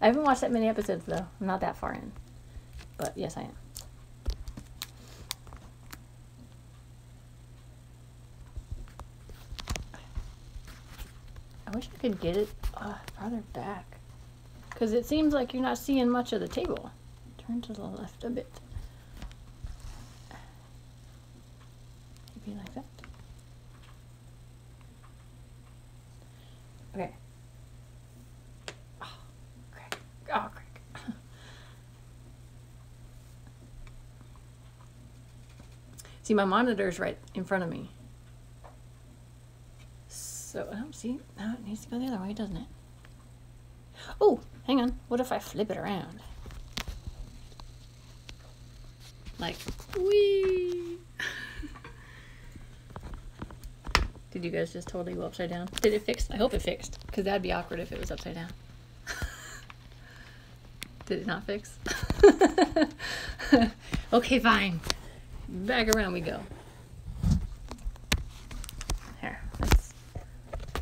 I haven't watched that many episodes though. I'm not that far in. But yes, I am. I wish I could get it farther back. Because it seems like you're not seeing much of the table. Turn to the left a bit. Maybe like that. Okay. Oh, crack. Oh, crack. See, my monitor's right in front of me. So, see, now it needs to go the other way, doesn't it? Oh, hang on. What if I flip it around? Like, whee! Did you guys just totally go upside down? Did it fix? I hope it fixed, because that'd be awkward if it was upside down. Did it not fix? Okay, fine. Back around we go. Here,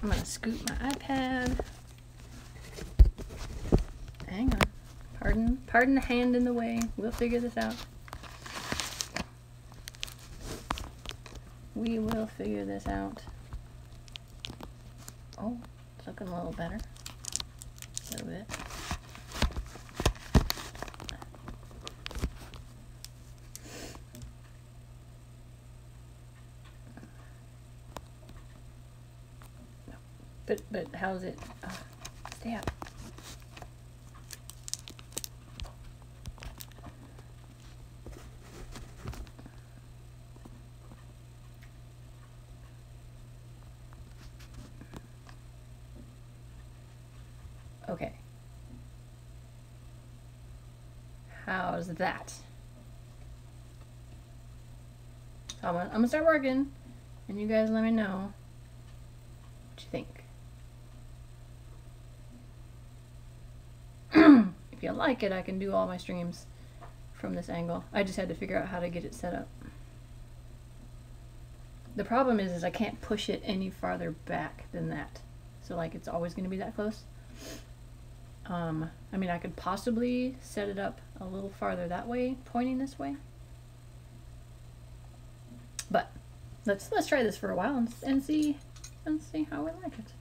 I'm gonna scoot my iPad. Hang on. Pardon the hand in the way. We'll figure this out. We will figure this out. Oh, it's looking a little better. A little bit. But how's it? Stay up. Okay. How's that? So I'm gonna start working, and you guys let me know what you think. If you like it, I can do all my streams from this angle. I just had to figure out how to get it set up. The problem is I can't push it any farther back than that. So like it's always going to be that close. I mean, I could possibly set it up a little farther that way, pointing this way. But let's try this for a while and see how we like it.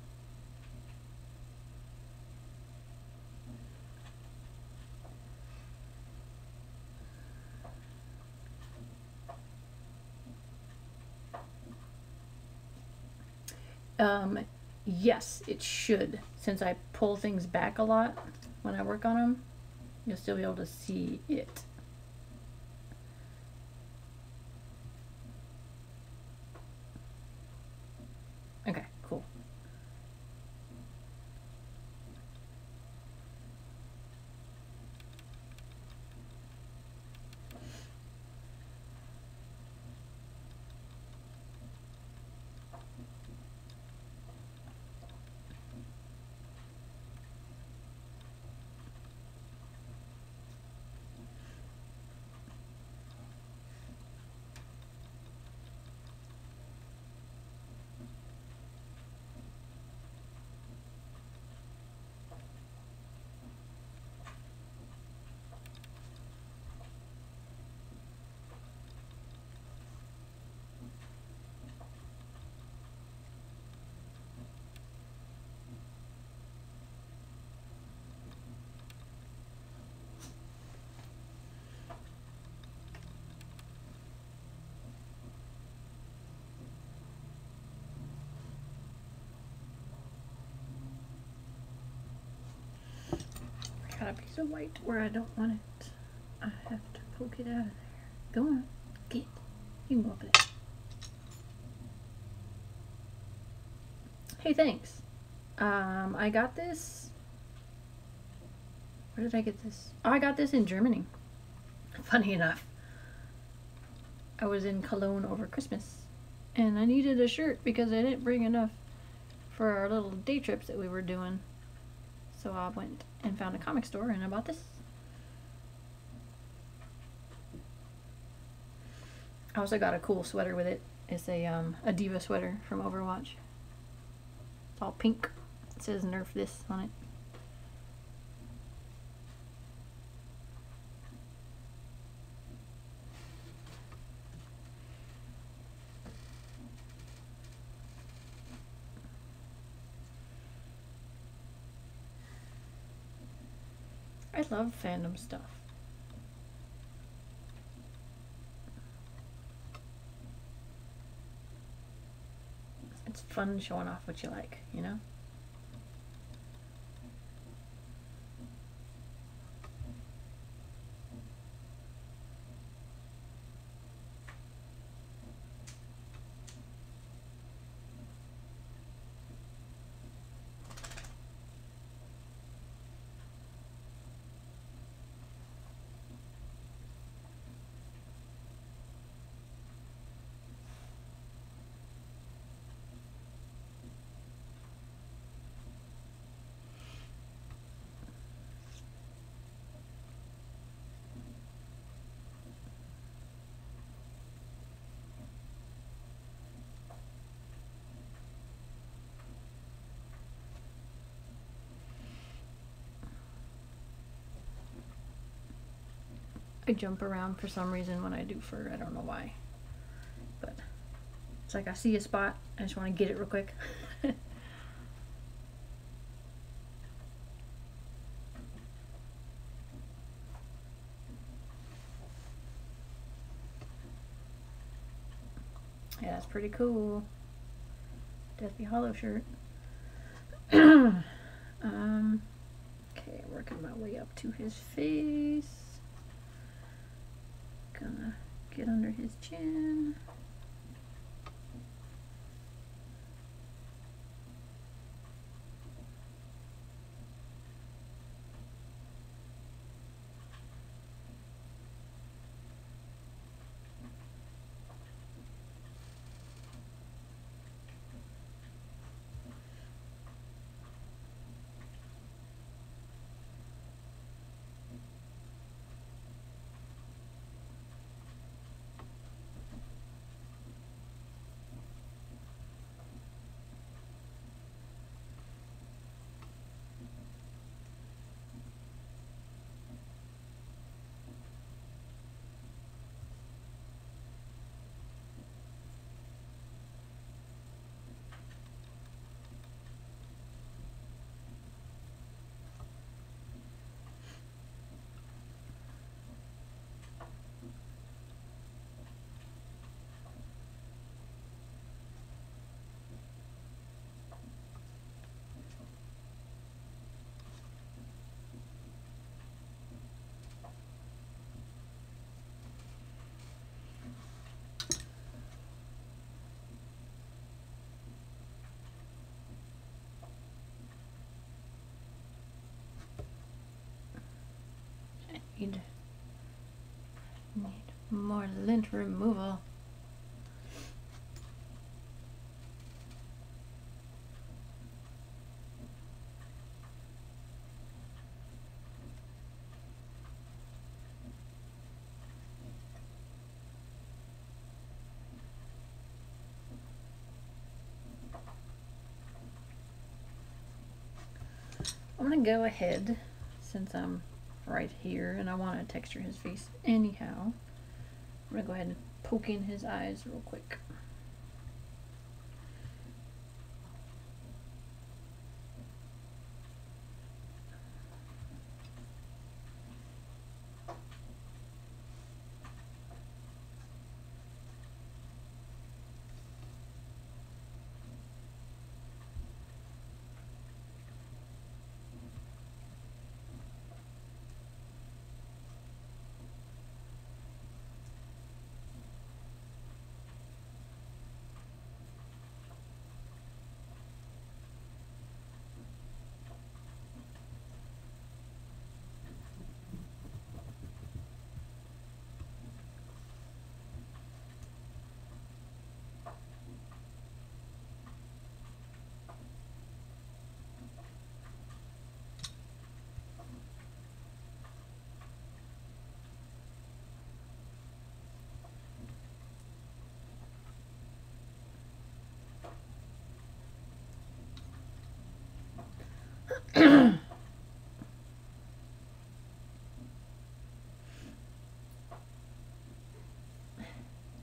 Yes, it should. Since I pull things back a lot when I work on them, you'll still be able to see it. Okay, cool. Got a piece of white where I don't want it. I have to poke it out of there. Go on, get. You can go over there. Hey, thanks. I got this. Where did I get this? Oh, I got this in Germany. Funny enough, I was in Cologne over Christmas and I needed a shirt because I didn't bring enough for our little day trips that we were doing. So I went and found a comic store and I bought this. I also got a cool sweater with it. It's a Diva sweater from Overwatch. It's all pink. It says Nerf this on it. I love fandom stuff. It's fun showing off what you like, you know? I jump around for some reason when I do fur. I don't know why. But it's like I see a spot, I just want to get it real quick. Yeah, that's pretty cool. Deathly Hollow shirt. Okay, working my way up to his face. Gonna get under his chin. Need more lint removal. I'm gonna go ahead, since I'm right here and I want to texture his face anyhow, I'm gonna go ahead and poke in his eyes real quick.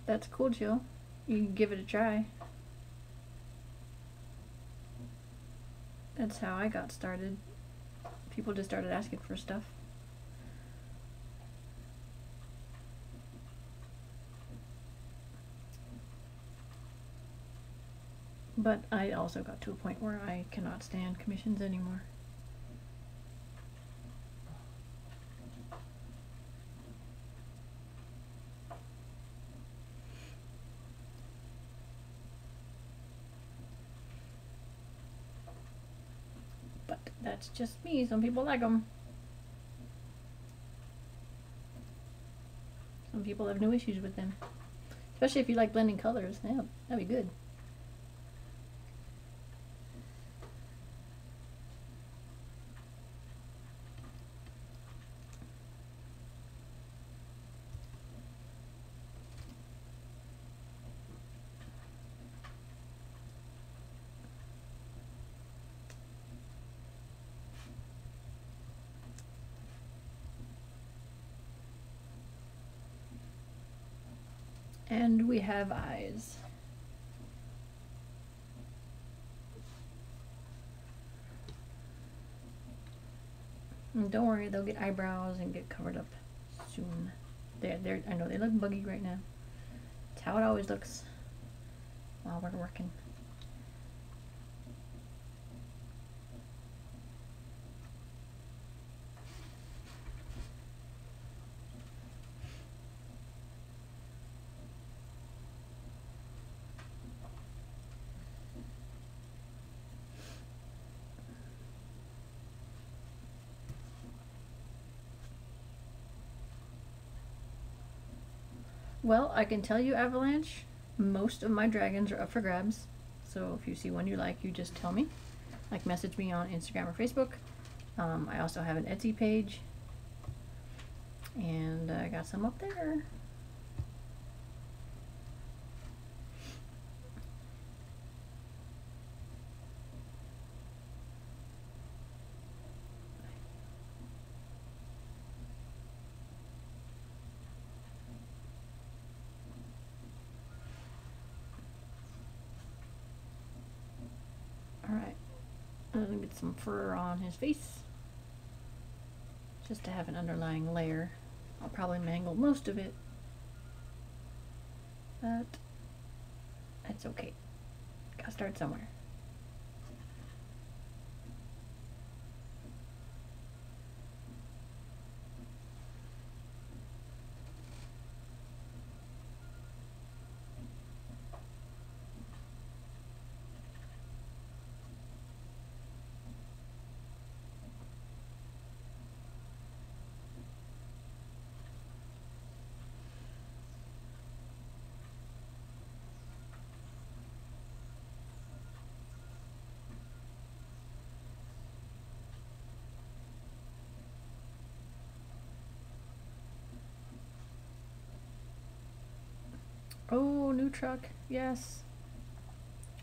That's cool, Jill. You can give it a try. That's how I got started. People just started asking for stuff. But I also got to a point where I cannot stand commissions anymore. But that's just me. Some people like them. Some people have no issues with them. Especially if you like blending colors. Yeah, that'd be good. And we have eyes. And don't worry, they'll get eyebrows and get covered up soon. I know they look buggy right now. It's how it always looks while we're working. Well, I can tell you, Avalanche, most of my dragons are up for grabs. So if you see one you like, you just tell me. Like, message me on Instagram or Facebook. I also have an Etsy page. And I got some up there. Alright, I'm gonna get some fur on his face, just to have an underlying layer. I'll probably mangle most of it, but it's okay. Gotta start somewhere. Oh, new truck. Yes.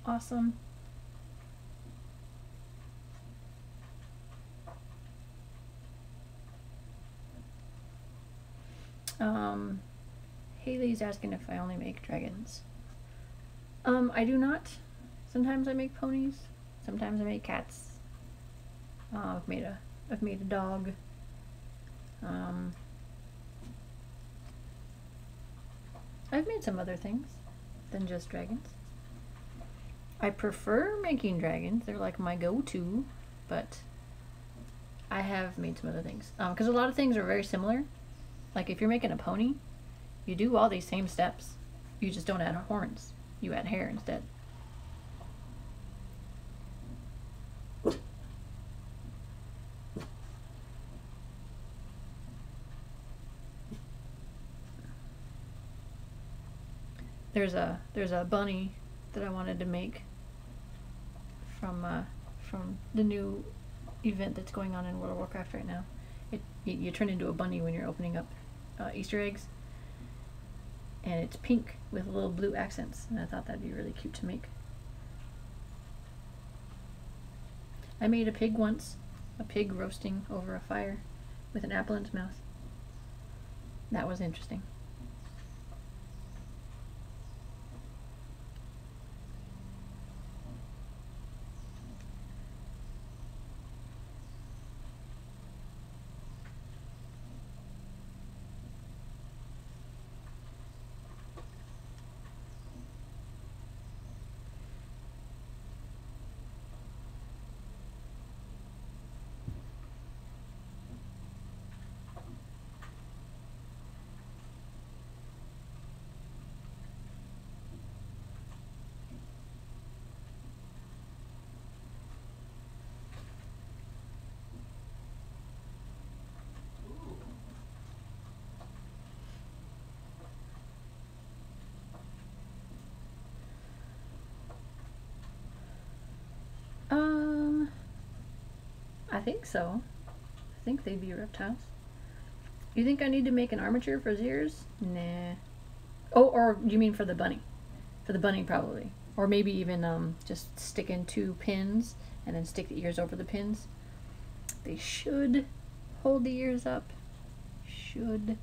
Awesome. Haley's asking if I only make dragons. I do not. Sometimes I make ponies. Sometimes I make cats. I've made a dog. I've made some other things than just dragons. I prefer making dragons. They're like my go-to, but I have made some other things. Because a lot of things are very similar. Like if you're making a pony, you do all these same steps. You just don't add horns. You add hair instead. There's a bunny that I wanted to make from the new event that's going on in World of Warcraft right now. You turn into a bunny when you're opening up Easter eggs, and it's pink with little blue accents, and I thought that'd be really cute to make. I made a pig once, a pig roasting over a fire with an apple in its mouth. That was interesting. think so. I think they'd be reptiles. You think I need to make an armature for his ears? Nah. Oh, or you mean for the bunny? For the bunny, probably. Or maybe even just stick in 2 pins and then stick the ears over the pins. They should hold the ears up. Should.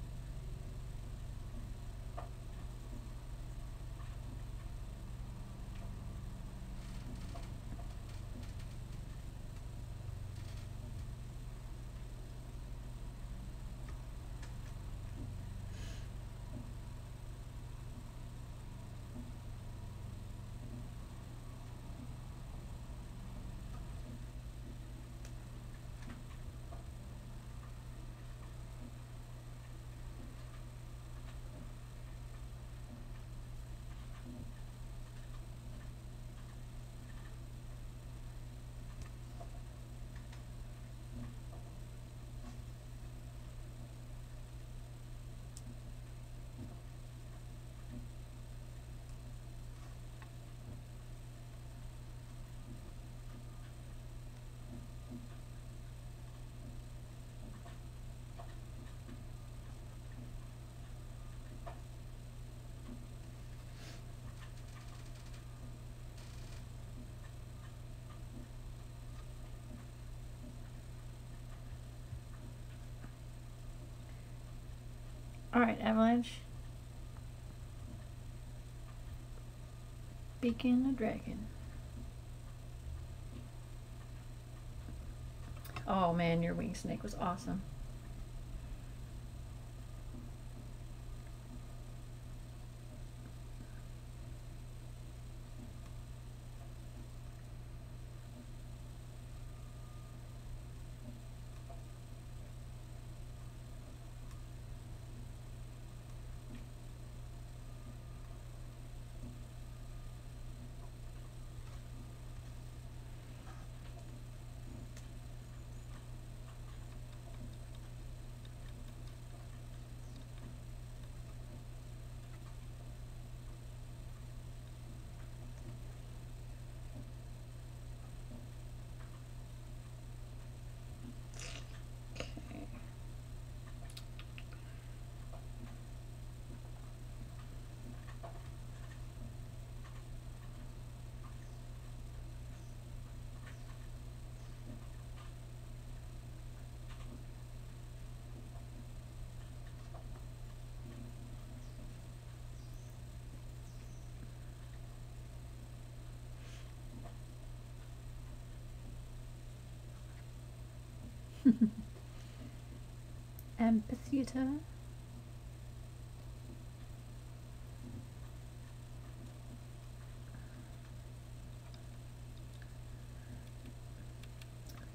Alright, Avalanche. Beacon a dragon. Oh man, your wing snake was awesome. Amphitheater.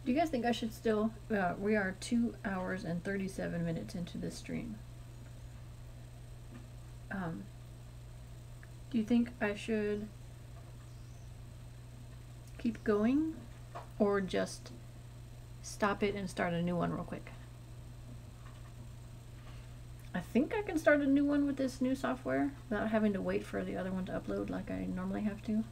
Do you guys think I should still, we are 2 hours and 37 minutes into this stream. Do you think I should keep going or just stop it and start a new one real quick? I think I can start a new one with this new software without having to wait for the other one to upload like I normally have to.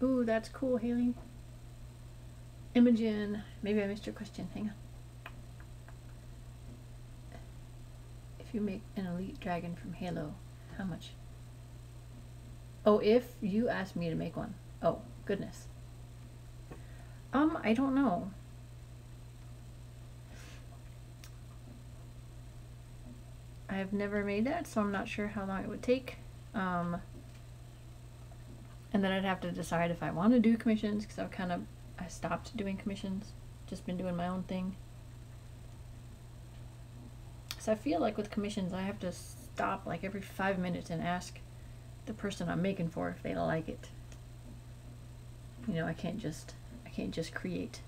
Ooh, that's cool, Haley. Imogen, maybe I missed your question. Hang on. If you make an elite dragon from Halo, how much? Oh, if you asked me to make one. Oh, goodness. I don't know. I've never made that, so I'm not sure how long it would take. And then I'd have to decide if I want to do commissions, because I stopped doing commissions, just been doing my own thing. So I feel like with commissions I have to stop like every 5 minutes and ask the person I'm making for if they like it. You know, I can't just create.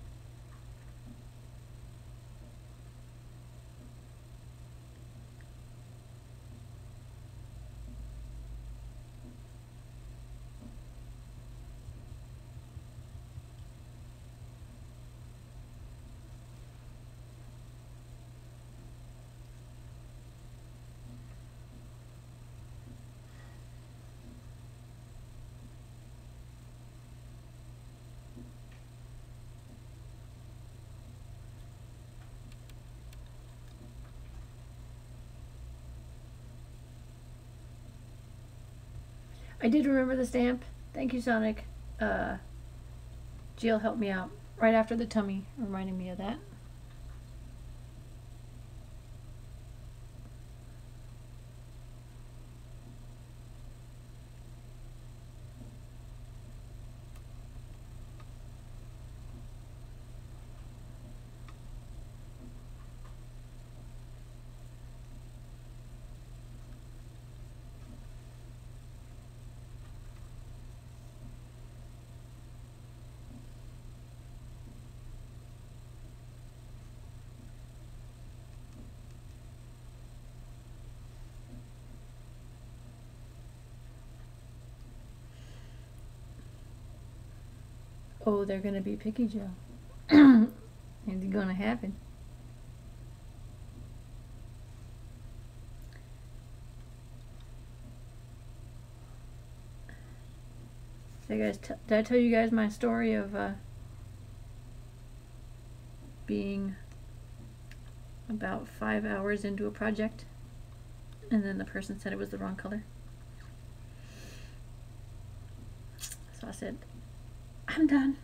I did remember the stamp. Thank you, Sonic. Jill helped me out right after the tummy, reminding me of that. Oh, they're gonna be picky, Jill. It's gonna happen. So guys, did I tell you guys my story of being about 5 hours into a project and then the person said it was the wrong color? So I said, I'm done.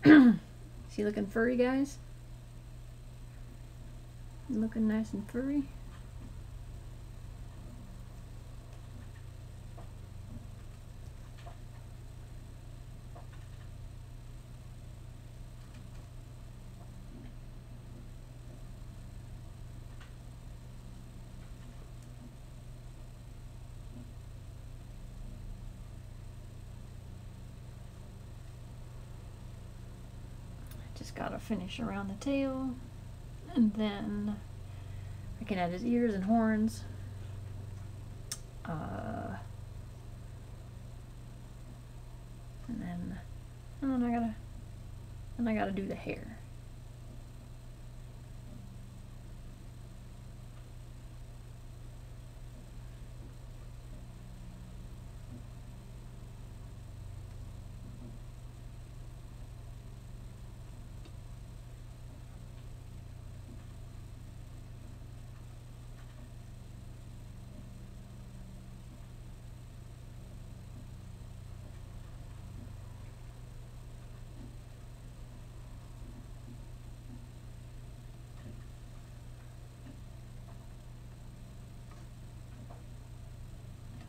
Is he looking furry, guys? Looking nice and furry. Just gotta finish around the tail, and then I can add his ears and horns. And then I gotta do the hair.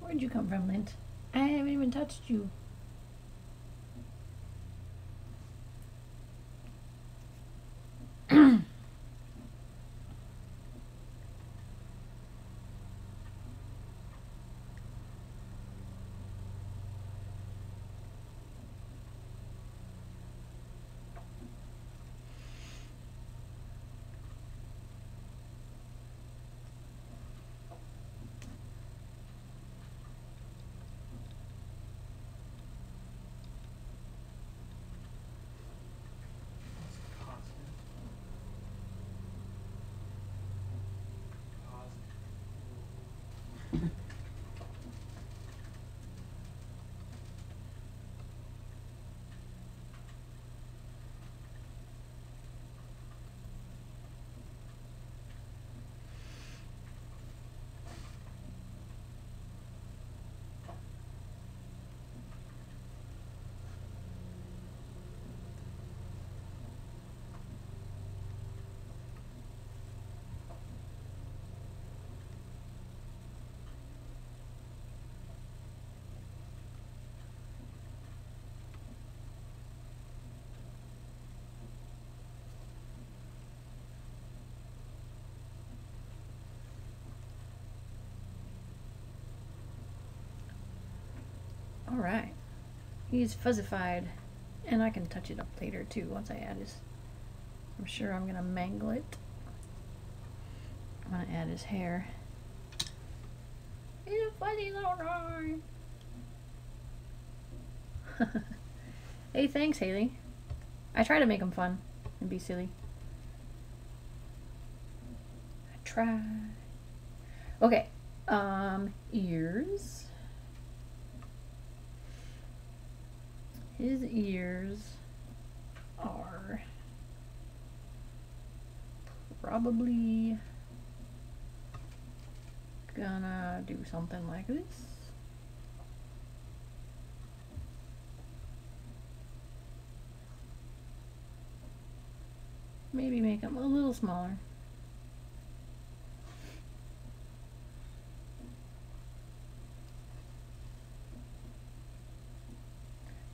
Where'd you come from, Lint? I haven't even touched you. Alright. He's fuzzified. And I can touch it up later too once I add his... I'm sure I'm going to mangle it. I'm going to add his hair. He's a fuzzy little guy. Hey, thanks, Haley. I try to make him fun and be silly. I try. Okay. Ears. His ears are probably gonna do something like this. Maybe make them a little smaller.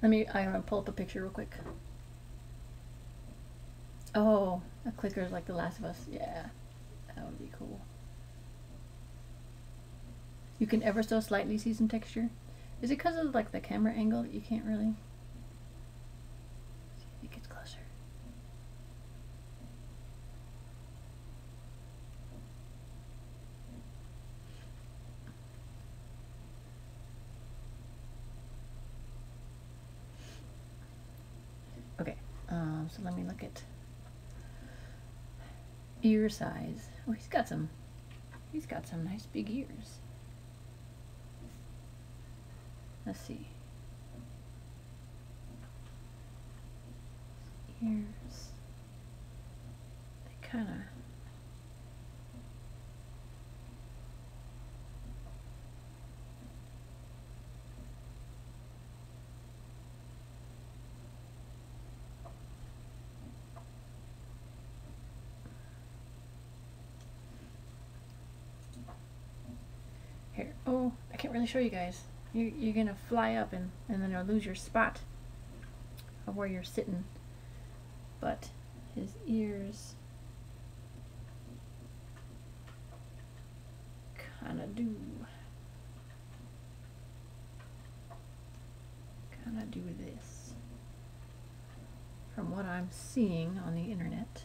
I'm gonna pull up a picture real quick. Oh, a clicker is like The Last of Us. Yeah, that would be cool. You can ever so slightly see some texture. Is it because of like the camera angle that you can't really? See if it gets closer. Okay, so let me look at ear size. Oh, he's got some nice big ears. Let's see. Ears. They kind of... Here. Oh, I can't really show you guys. You're gonna fly up and then you'll lose your spot of where you're sitting. But his ears kind of do this from what I'm seeing on the internet.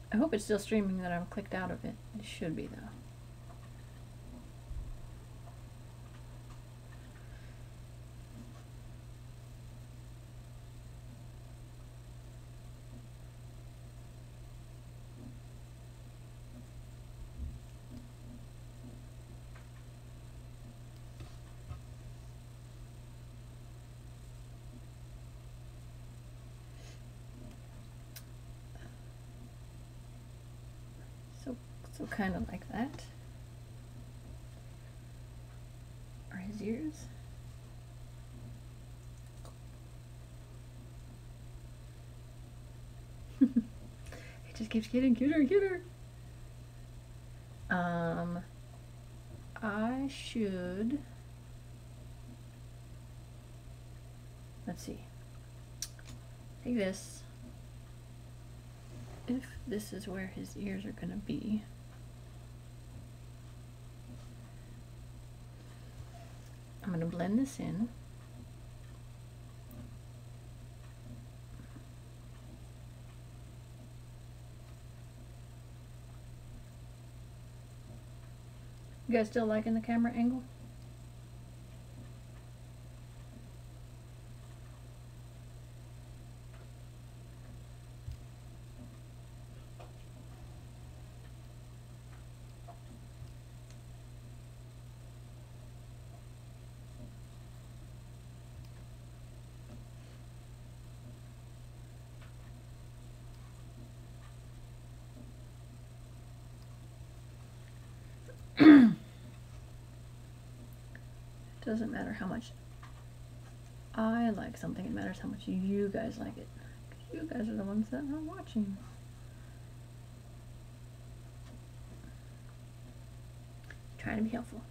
I hope it's still streaming that I'm clicked out of it. It should be though. So kind of like that. Are his ears? It just keeps getting cuter and cuter. I should... Let's see. Take this. If this is where his ears are going to be. I'm going to blend this in. You guys still liking the camera angle? Doesn't matter how much I like something, it matters how much you guys like it. 'Cause you guys are the ones that are watching. Trying to be helpful.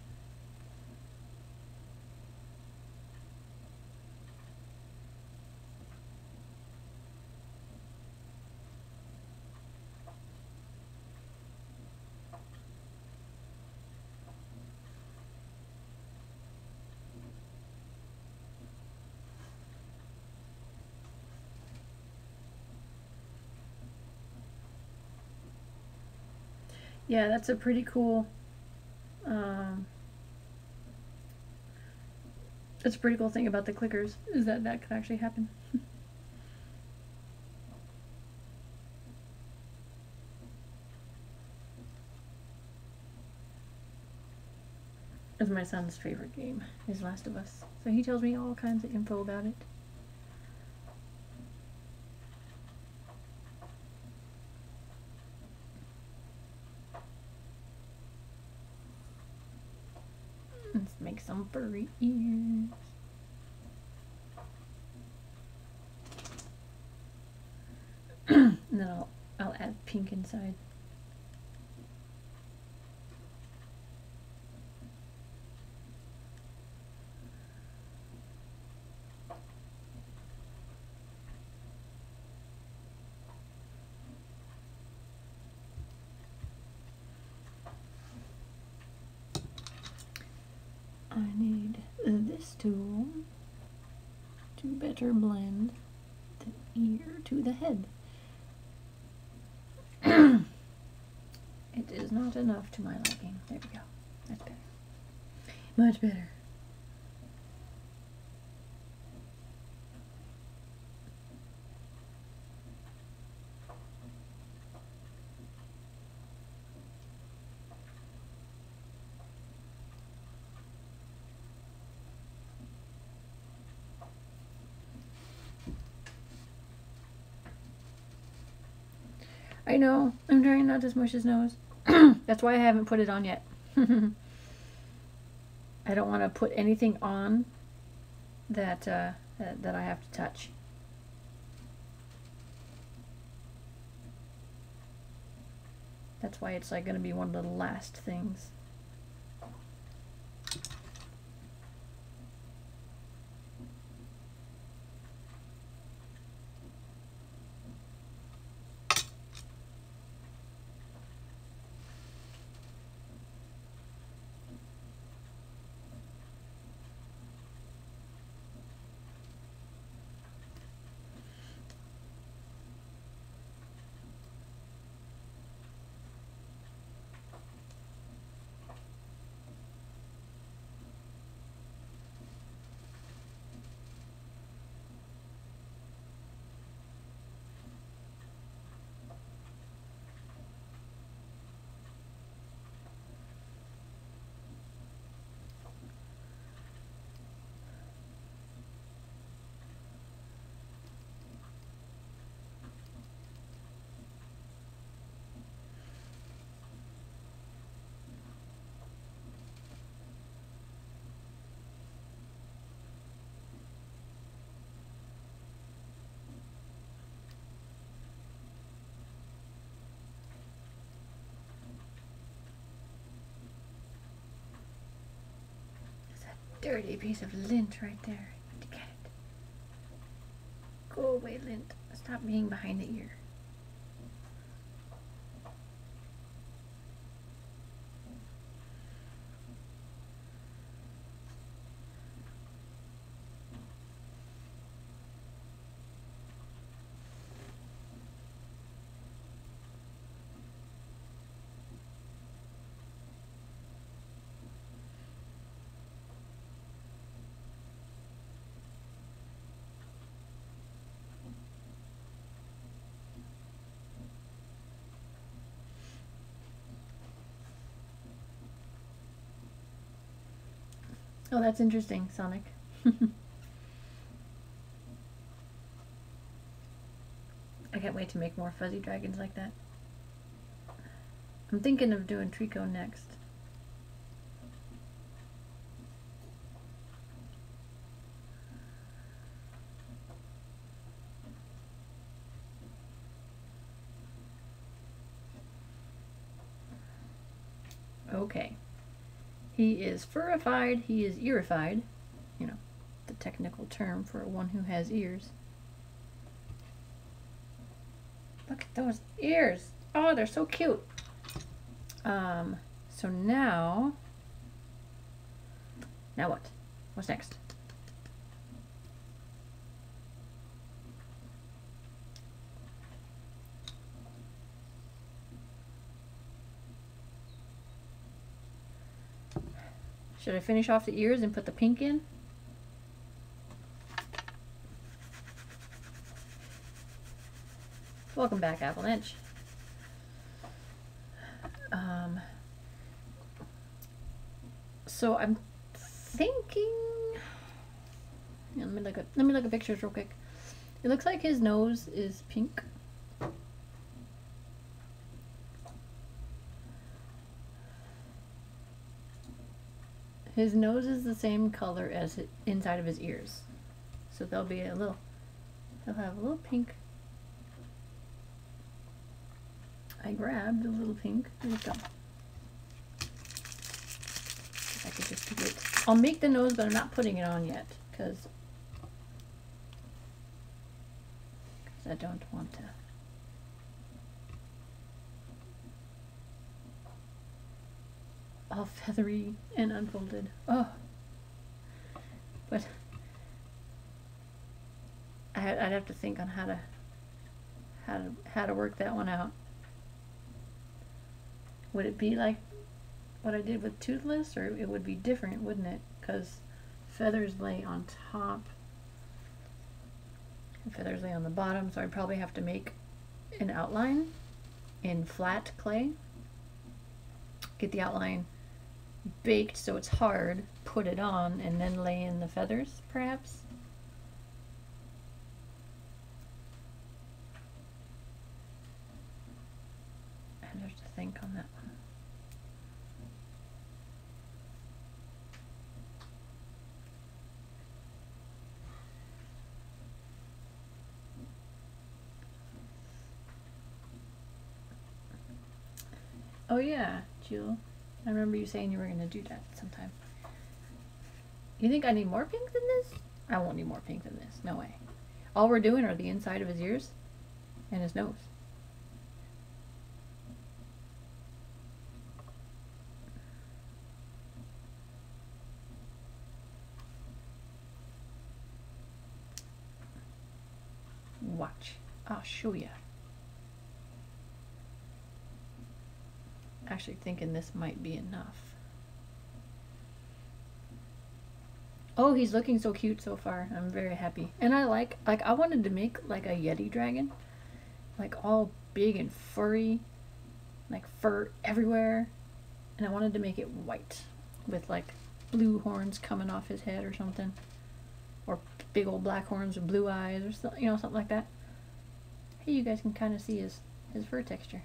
Yeah, that's a pretty cool, that's a pretty cool thing about the clickers, is that that could actually happen. It's my son's favorite game, is Last of Us. So he tells me all kinds of info about it. Let's make some furry ears. And then I'll add pink inside. I need this tool to better blend the ear to the head. It is not enough to my liking. There we go. That's better. Much better. I know, I'm trying not to smush his nose. That's why I haven't put it on yet. I don't want to put anything on that that I have to touch. That's why it's like going to be one of the last things. Dirty piece of lint right there. To get it. Go away, lint. Stop being behind the ear. Oh, that's interesting, Sonic. I can't wait to make more fuzzy dragons like that. I'm thinking of doing Trico next. Okay. He is furified, he is earified, you know, the technical term for one who has ears. Look at those ears. Oh, they're so cute. So now what? What's next? Should I finish off the ears and put the pink in? Welcome back, Avalanche. So I'm thinking. Yeah, let me look at pictures real quick. It looks like his nose is pink. His nose is the same color as the inside of his ears, so there'll be a little. He'll have a little pink. I grabbed a little pink. Here we go. I could just do it. I'll make the nose, but I'm not putting it on yet because I don't want to. All feathery and unfolded. Oh, but I'd have to think on how to work that one out. Would it be like what I did with Toothless, or it would be different, wouldn't it? Because feathers lay on top and feathers lay on the bottom, so I'd probably have to make an outline in flat clay. Get the outline baked so it's hard, put it on, and then lay in the feathers, perhaps. I'd have to think on that one. Oh yeah, Jill. I remember you saying you were going to do that sometime. You think I need more pink than this? I won't need more pink than this. No way. All we're doing are the inside of his ears and his nose. Watch. I'll show you. Actually thinking this might be enough. Oh, he's looking so cute so far. I'm very happy. And I like I wanted to make like a Yeti dragon. Like all big and furry. Like fur everywhere. And I wanted to make it white. With like blue horns coming off his head or something. Or big old black horns with blue eyes or something, you know, something like that. Hey, you guys can kind of see his fur texture.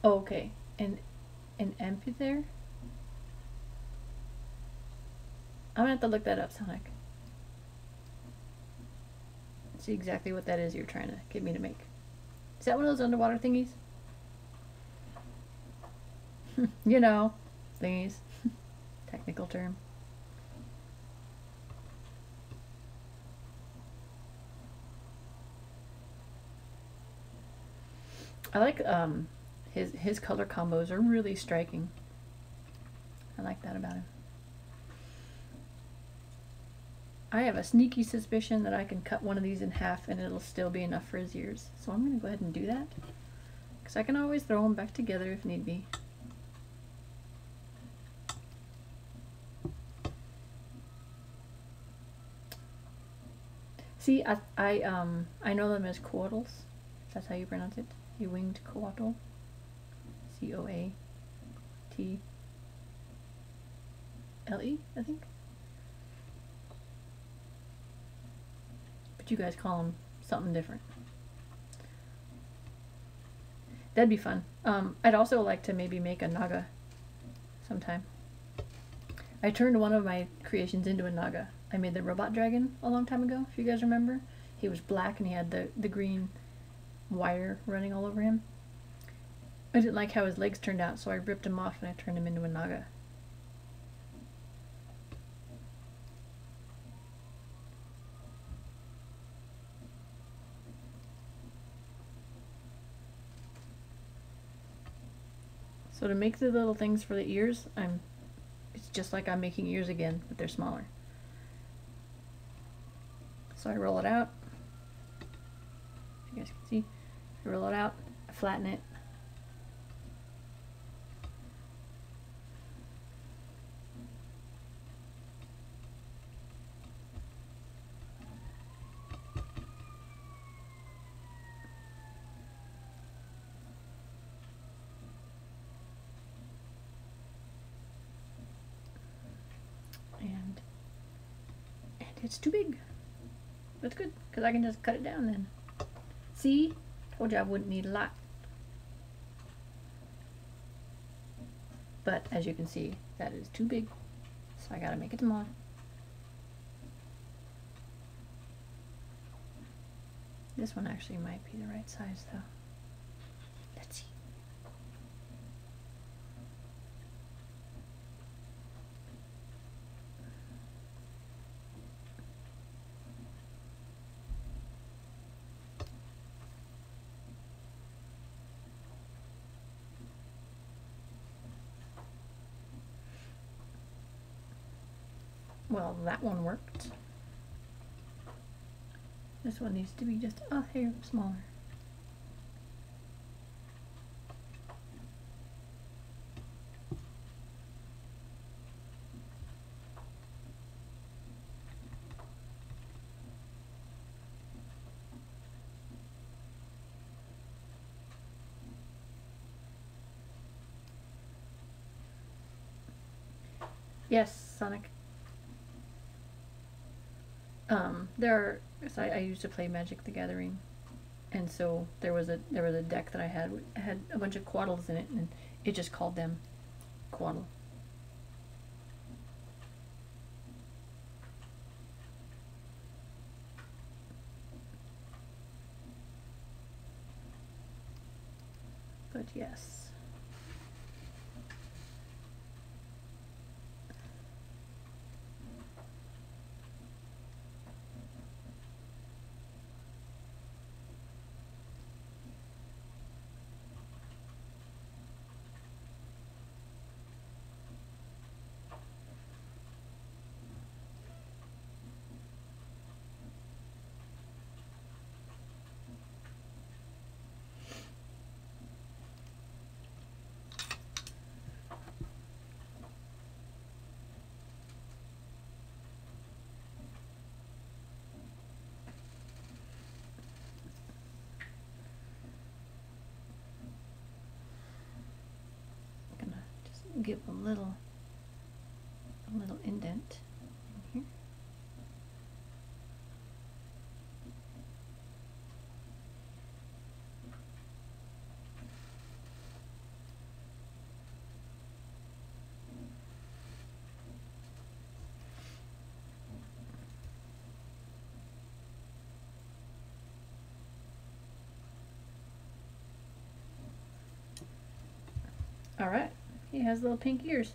Oh, okay, and an amphitheater? I'm gonna have to look that up, Sonic. See exactly what that is you're trying to get me to make. Is that one of those underwater thingies? You know, thingies. Technical term. I like his color combos are really striking. I like that about him. I have a sneaky suspicion that I can cut one of these in half and it'll still be enough for his ears. So I'm going to go ahead and do that. Because I can always throw them back together if need be. See, I know them as coatls. That's how you pronounce it. A winged coatl. C-O-A-T-L-E, I think. But you guys call them something different. That'd be fun. I'd also like to maybe make a naga sometime. I turned one of my creations into a naga. I made the robot dragon a long time ago, if you guys remember. He was black and he had the green wire running all over him. I didn't like how his legs turned out, so I ripped him off and I turned him into a naga. So to make the little things for the ears, it's just like I'm making ears again, but they're smaller. So I roll it out. You guys can see. I roll it out, I flatten it. And it's too big. That's good, because I can just cut it down then. See? Told you I wouldn't need a lot. But as you can see, that is too big. So I gotta make it smaller. This one actually might be the right size though. Let's see. Well, that one worked. This one needs to be just a hair smaller. Yes, Sonic. I used to play Magic the Gathering, and so there was a deck that I had a bunch of quaddles in it, and it just called them quaddle. But yes. Give a little indent in here. All right. He has little pink ears.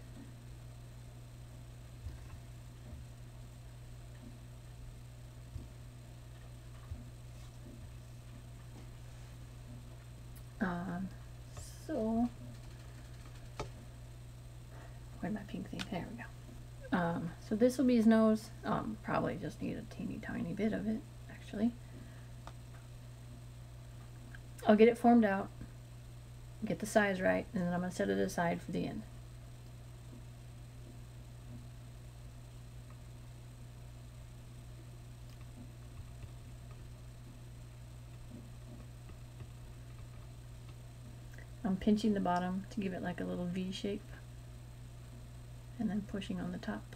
So where'd my pink thing? There we go. So this will be his nose. Probably just need a teeny tiny bit of it, actually. I'll get it formed out, get the size right, and then I'm going to set it aside for the end. I'm pinching the bottom to give it like a little V shape, and then pushing on the top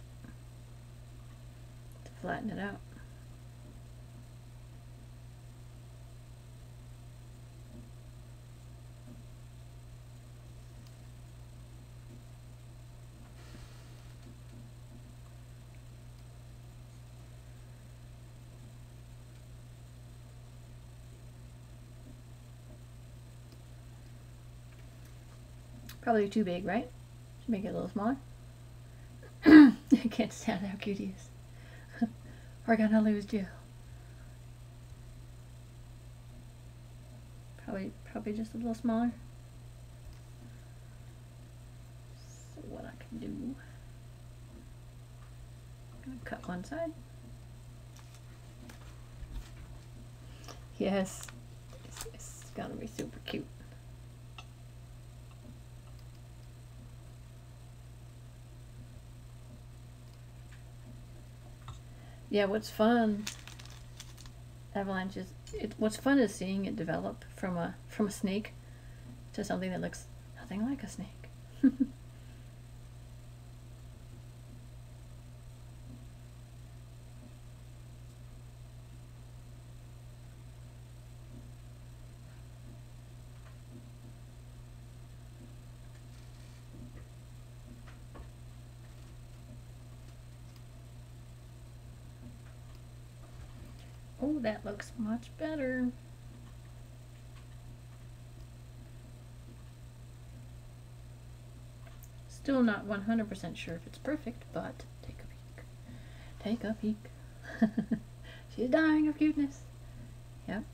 to flatten it out. Probably too big, right? Should make it a little smaller. I can't stand how cute he is. We're gonna lose Jill. Probably just a little smaller. what I can do. I'm gonna cut one side. Yes, it's gonna be super cute. Yeah, what's fun, Avalanche, is what's fun is seeing it develop from a snake to something that looks nothing like a snake. Oh, that looks much better. Still not 100% sure if it's perfect, but take a peek. Take a peek. She's dying of cuteness. Yep.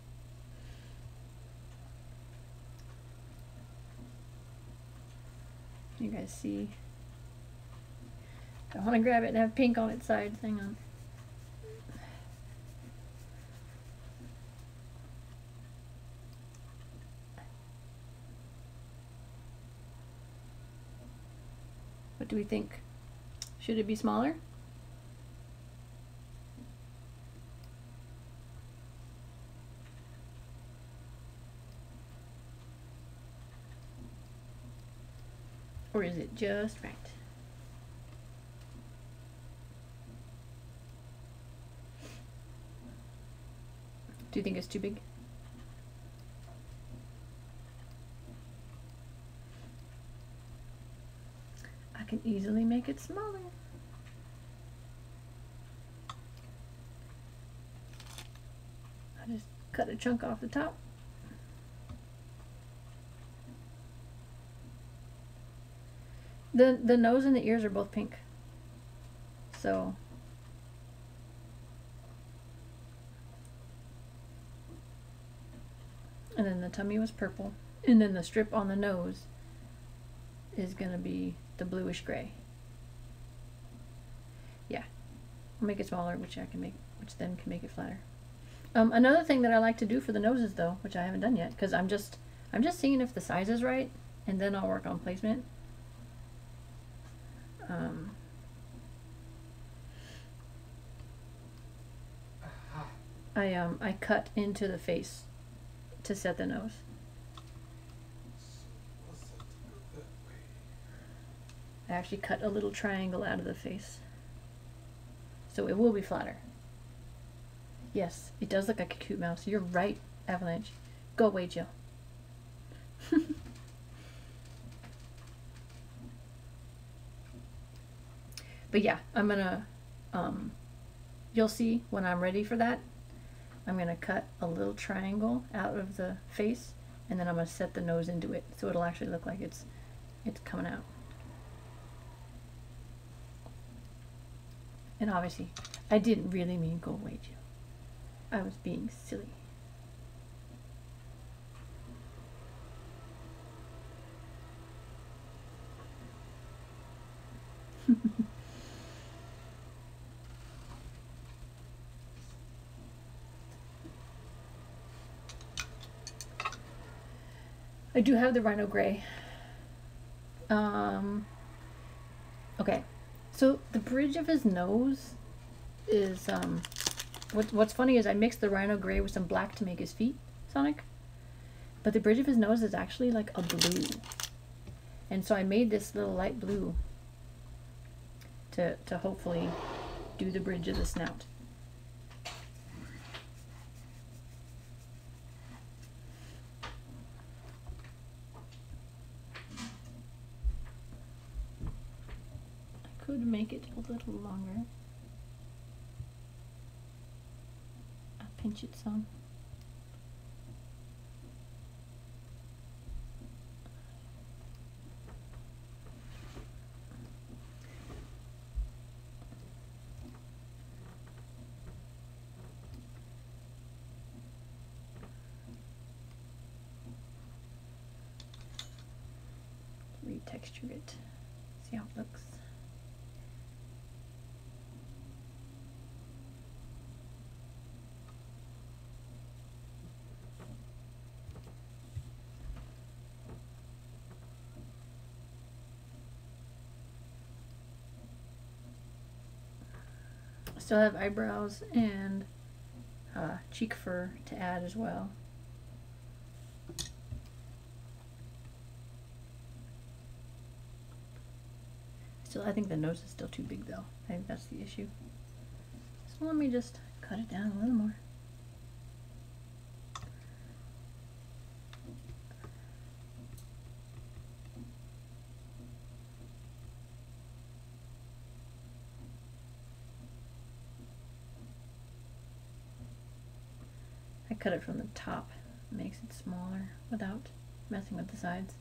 You guys see? I want to grab it and have pink on its sides. Hang on. What do we think? Should it be smaller? Or is it just right? Do you think it's too big? I can easily make it smaller. I just cut a chunk off the top. The nose and the ears are both pink. So and then the tummy was purple. And then the strip on the nose is gonna be the bluish gray. Yeah. I'll make it smaller, which then can make it flatter. Another thing that I like to do for the noses though, which I haven't done yet, because I'm just seeing if the size is right, and then I'll work on placement. I cut into the face to set the nose. I actually cut a little triangle out of the face, so it will be flatter. Yes, it does look like a cute mouse. You're right, Avalanche. Go away, Jill. But yeah, I'm gonna, you'll see when I'm ready for that, I'm gonna cut a little triangle out of the face, and then I'm gonna set the nose into it, so it'll actually look like it's coming out. And obviously, I didn't really mean go away, Jill. I was being silly. I do have the rhino gray. Okay, so the bridge of his nose is what's funny is I mixed the rhino gray with some black to make his feet Sonic, but the bridge of his nose is actually like a blue, and so I made this little light blue to hopefully do the bridge of the snout. Could make it a little longer. I'll pinch it some. Retexture it. See See how it looks. I still have eyebrows and cheek fur to add as well. I think the nose is still too big though. I think that's the issue. So let me just cut it down a little more. I cut it from the top. It makes it smaller without messing with the sides.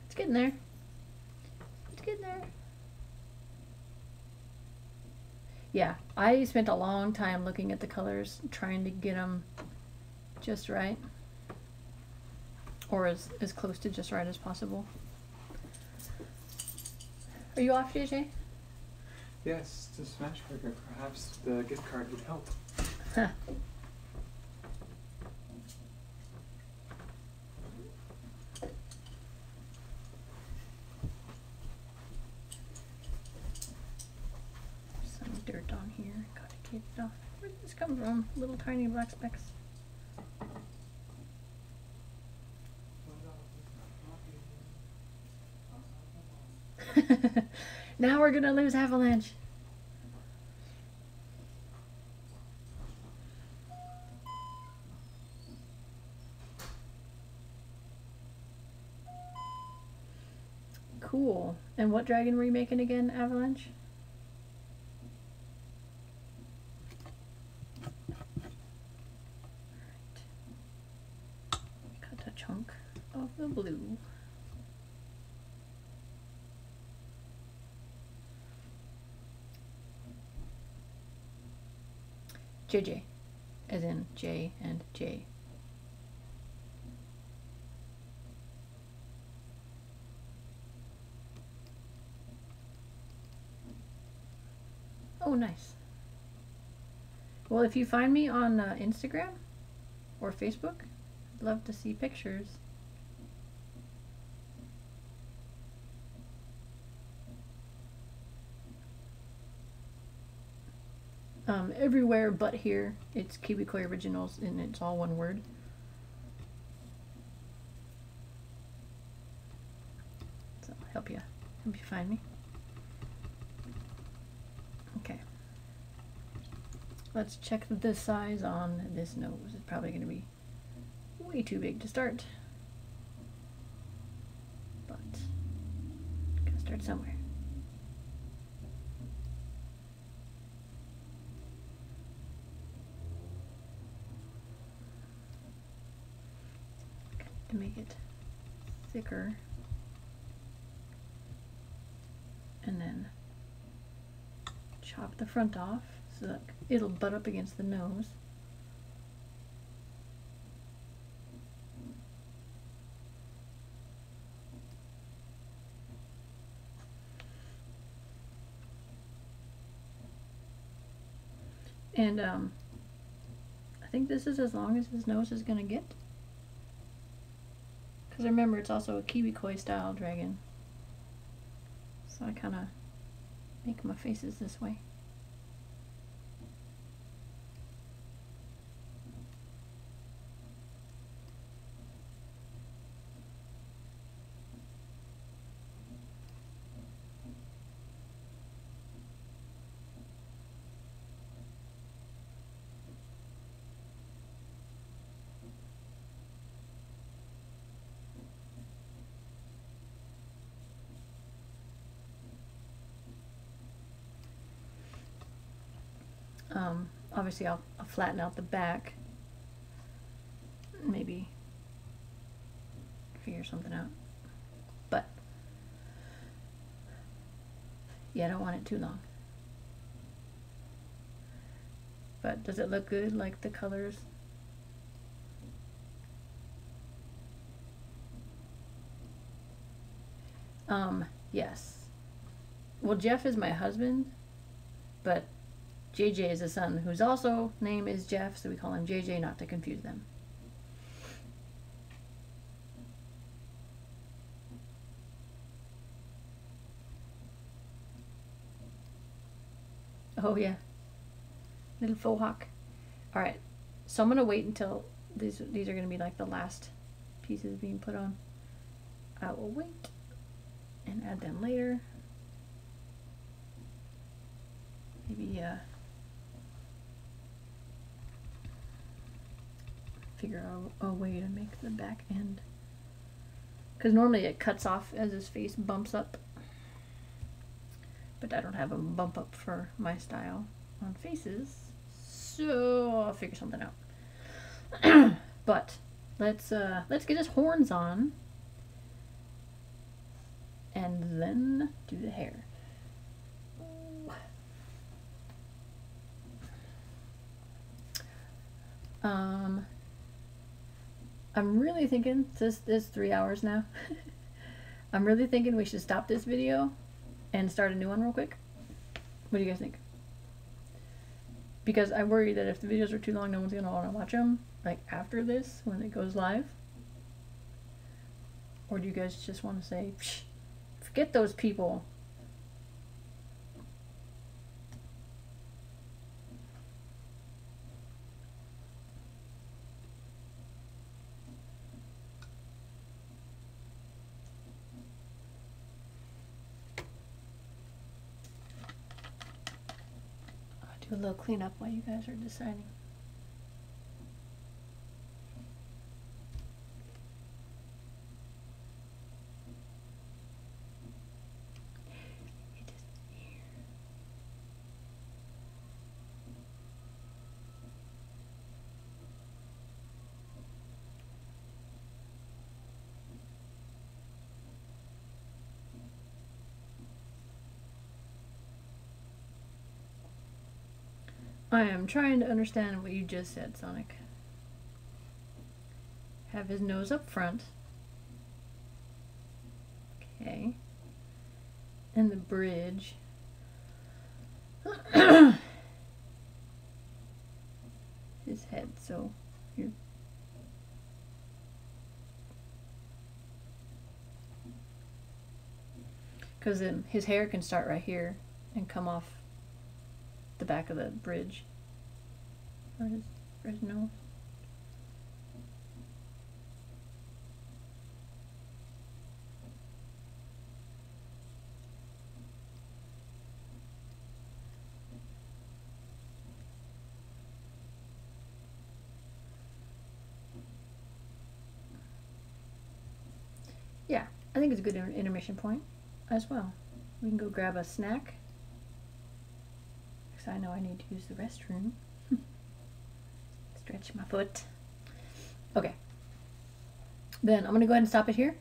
It's getting there. It's getting there. Yeah, I spent a long time looking at the colors, trying to get them just right. Or as close to just right as possible. Are you off, JJ? Yes, to Smashburger. Perhaps the gift card would help. Huh. Some dirt on here. Gotta get it off. Where did this come from? Little tiny black specks. Now we're gonna lose Avalanche. Cool. And what dragon were you making again, Avalanche? Alright. Cut a chunk of the blue. JJ, as in J and J. Oh, nice. Well, if you find me on Instagram or Facebook, I'd love to see pictures. Everywhere but here, it's KiwikoiOriginals, and it's all one word. So help you find me. Okay. Let's check the size on this nose. It's probably going to be way too big to start, but gotta start somewhere. To make it thicker, and then chop the front off so that it'll butt up against the nose. And I think this is as long as his nose is gonna get. Because remember, it's also a Kiwikoi style dragon. So I kind of make my faces this way. Obviously I'll flatten out the back, maybe figure something out, but yeah, I don't want it too long. but does it look good, like the colors? Yes. Well, Jeff is my husband, but JJ is a son whose also name is Jeff, so we call him JJ not to confuse them. Oh yeah, little faux hawk. All right, so I'm gonna wait until these are gonna be like the last pieces being put on. I will wait and add them later. Maybe figure out a way to make the back end, because normally it cuts off as his face bumps up, but I don't have a bump up for my style on faces, so I'll figure something out. But let's get his horns on and then do the hair. I'm really thinking, this is 3 hours now. I'm really thinking we should stop this video and start a new one real quick. What do you guys think? Because I worry that if the videos are too long, no one's gonna want to watch them, like after this, when it goes live. Or do you guys just want to say, psh, forget those people? A little cleanup while you guys are deciding. It is here. I am trying to understand what you just said, Sonic. Have his nose up front. Okay. And the bridge. His head, so here. Because then his hair can start right here and come off the back of the bridge for his nose. Yeah, I think it's a good intermission point as well. We can go grab a snack. I know I need to use the restroom. Stretch my foot. Okay. Then I'm gonna go ahead and stop it here,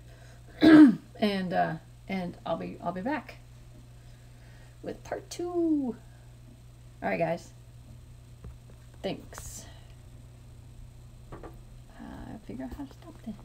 and I'll be back with part 2. All right, guys. Thanks. Figure out how to stop this.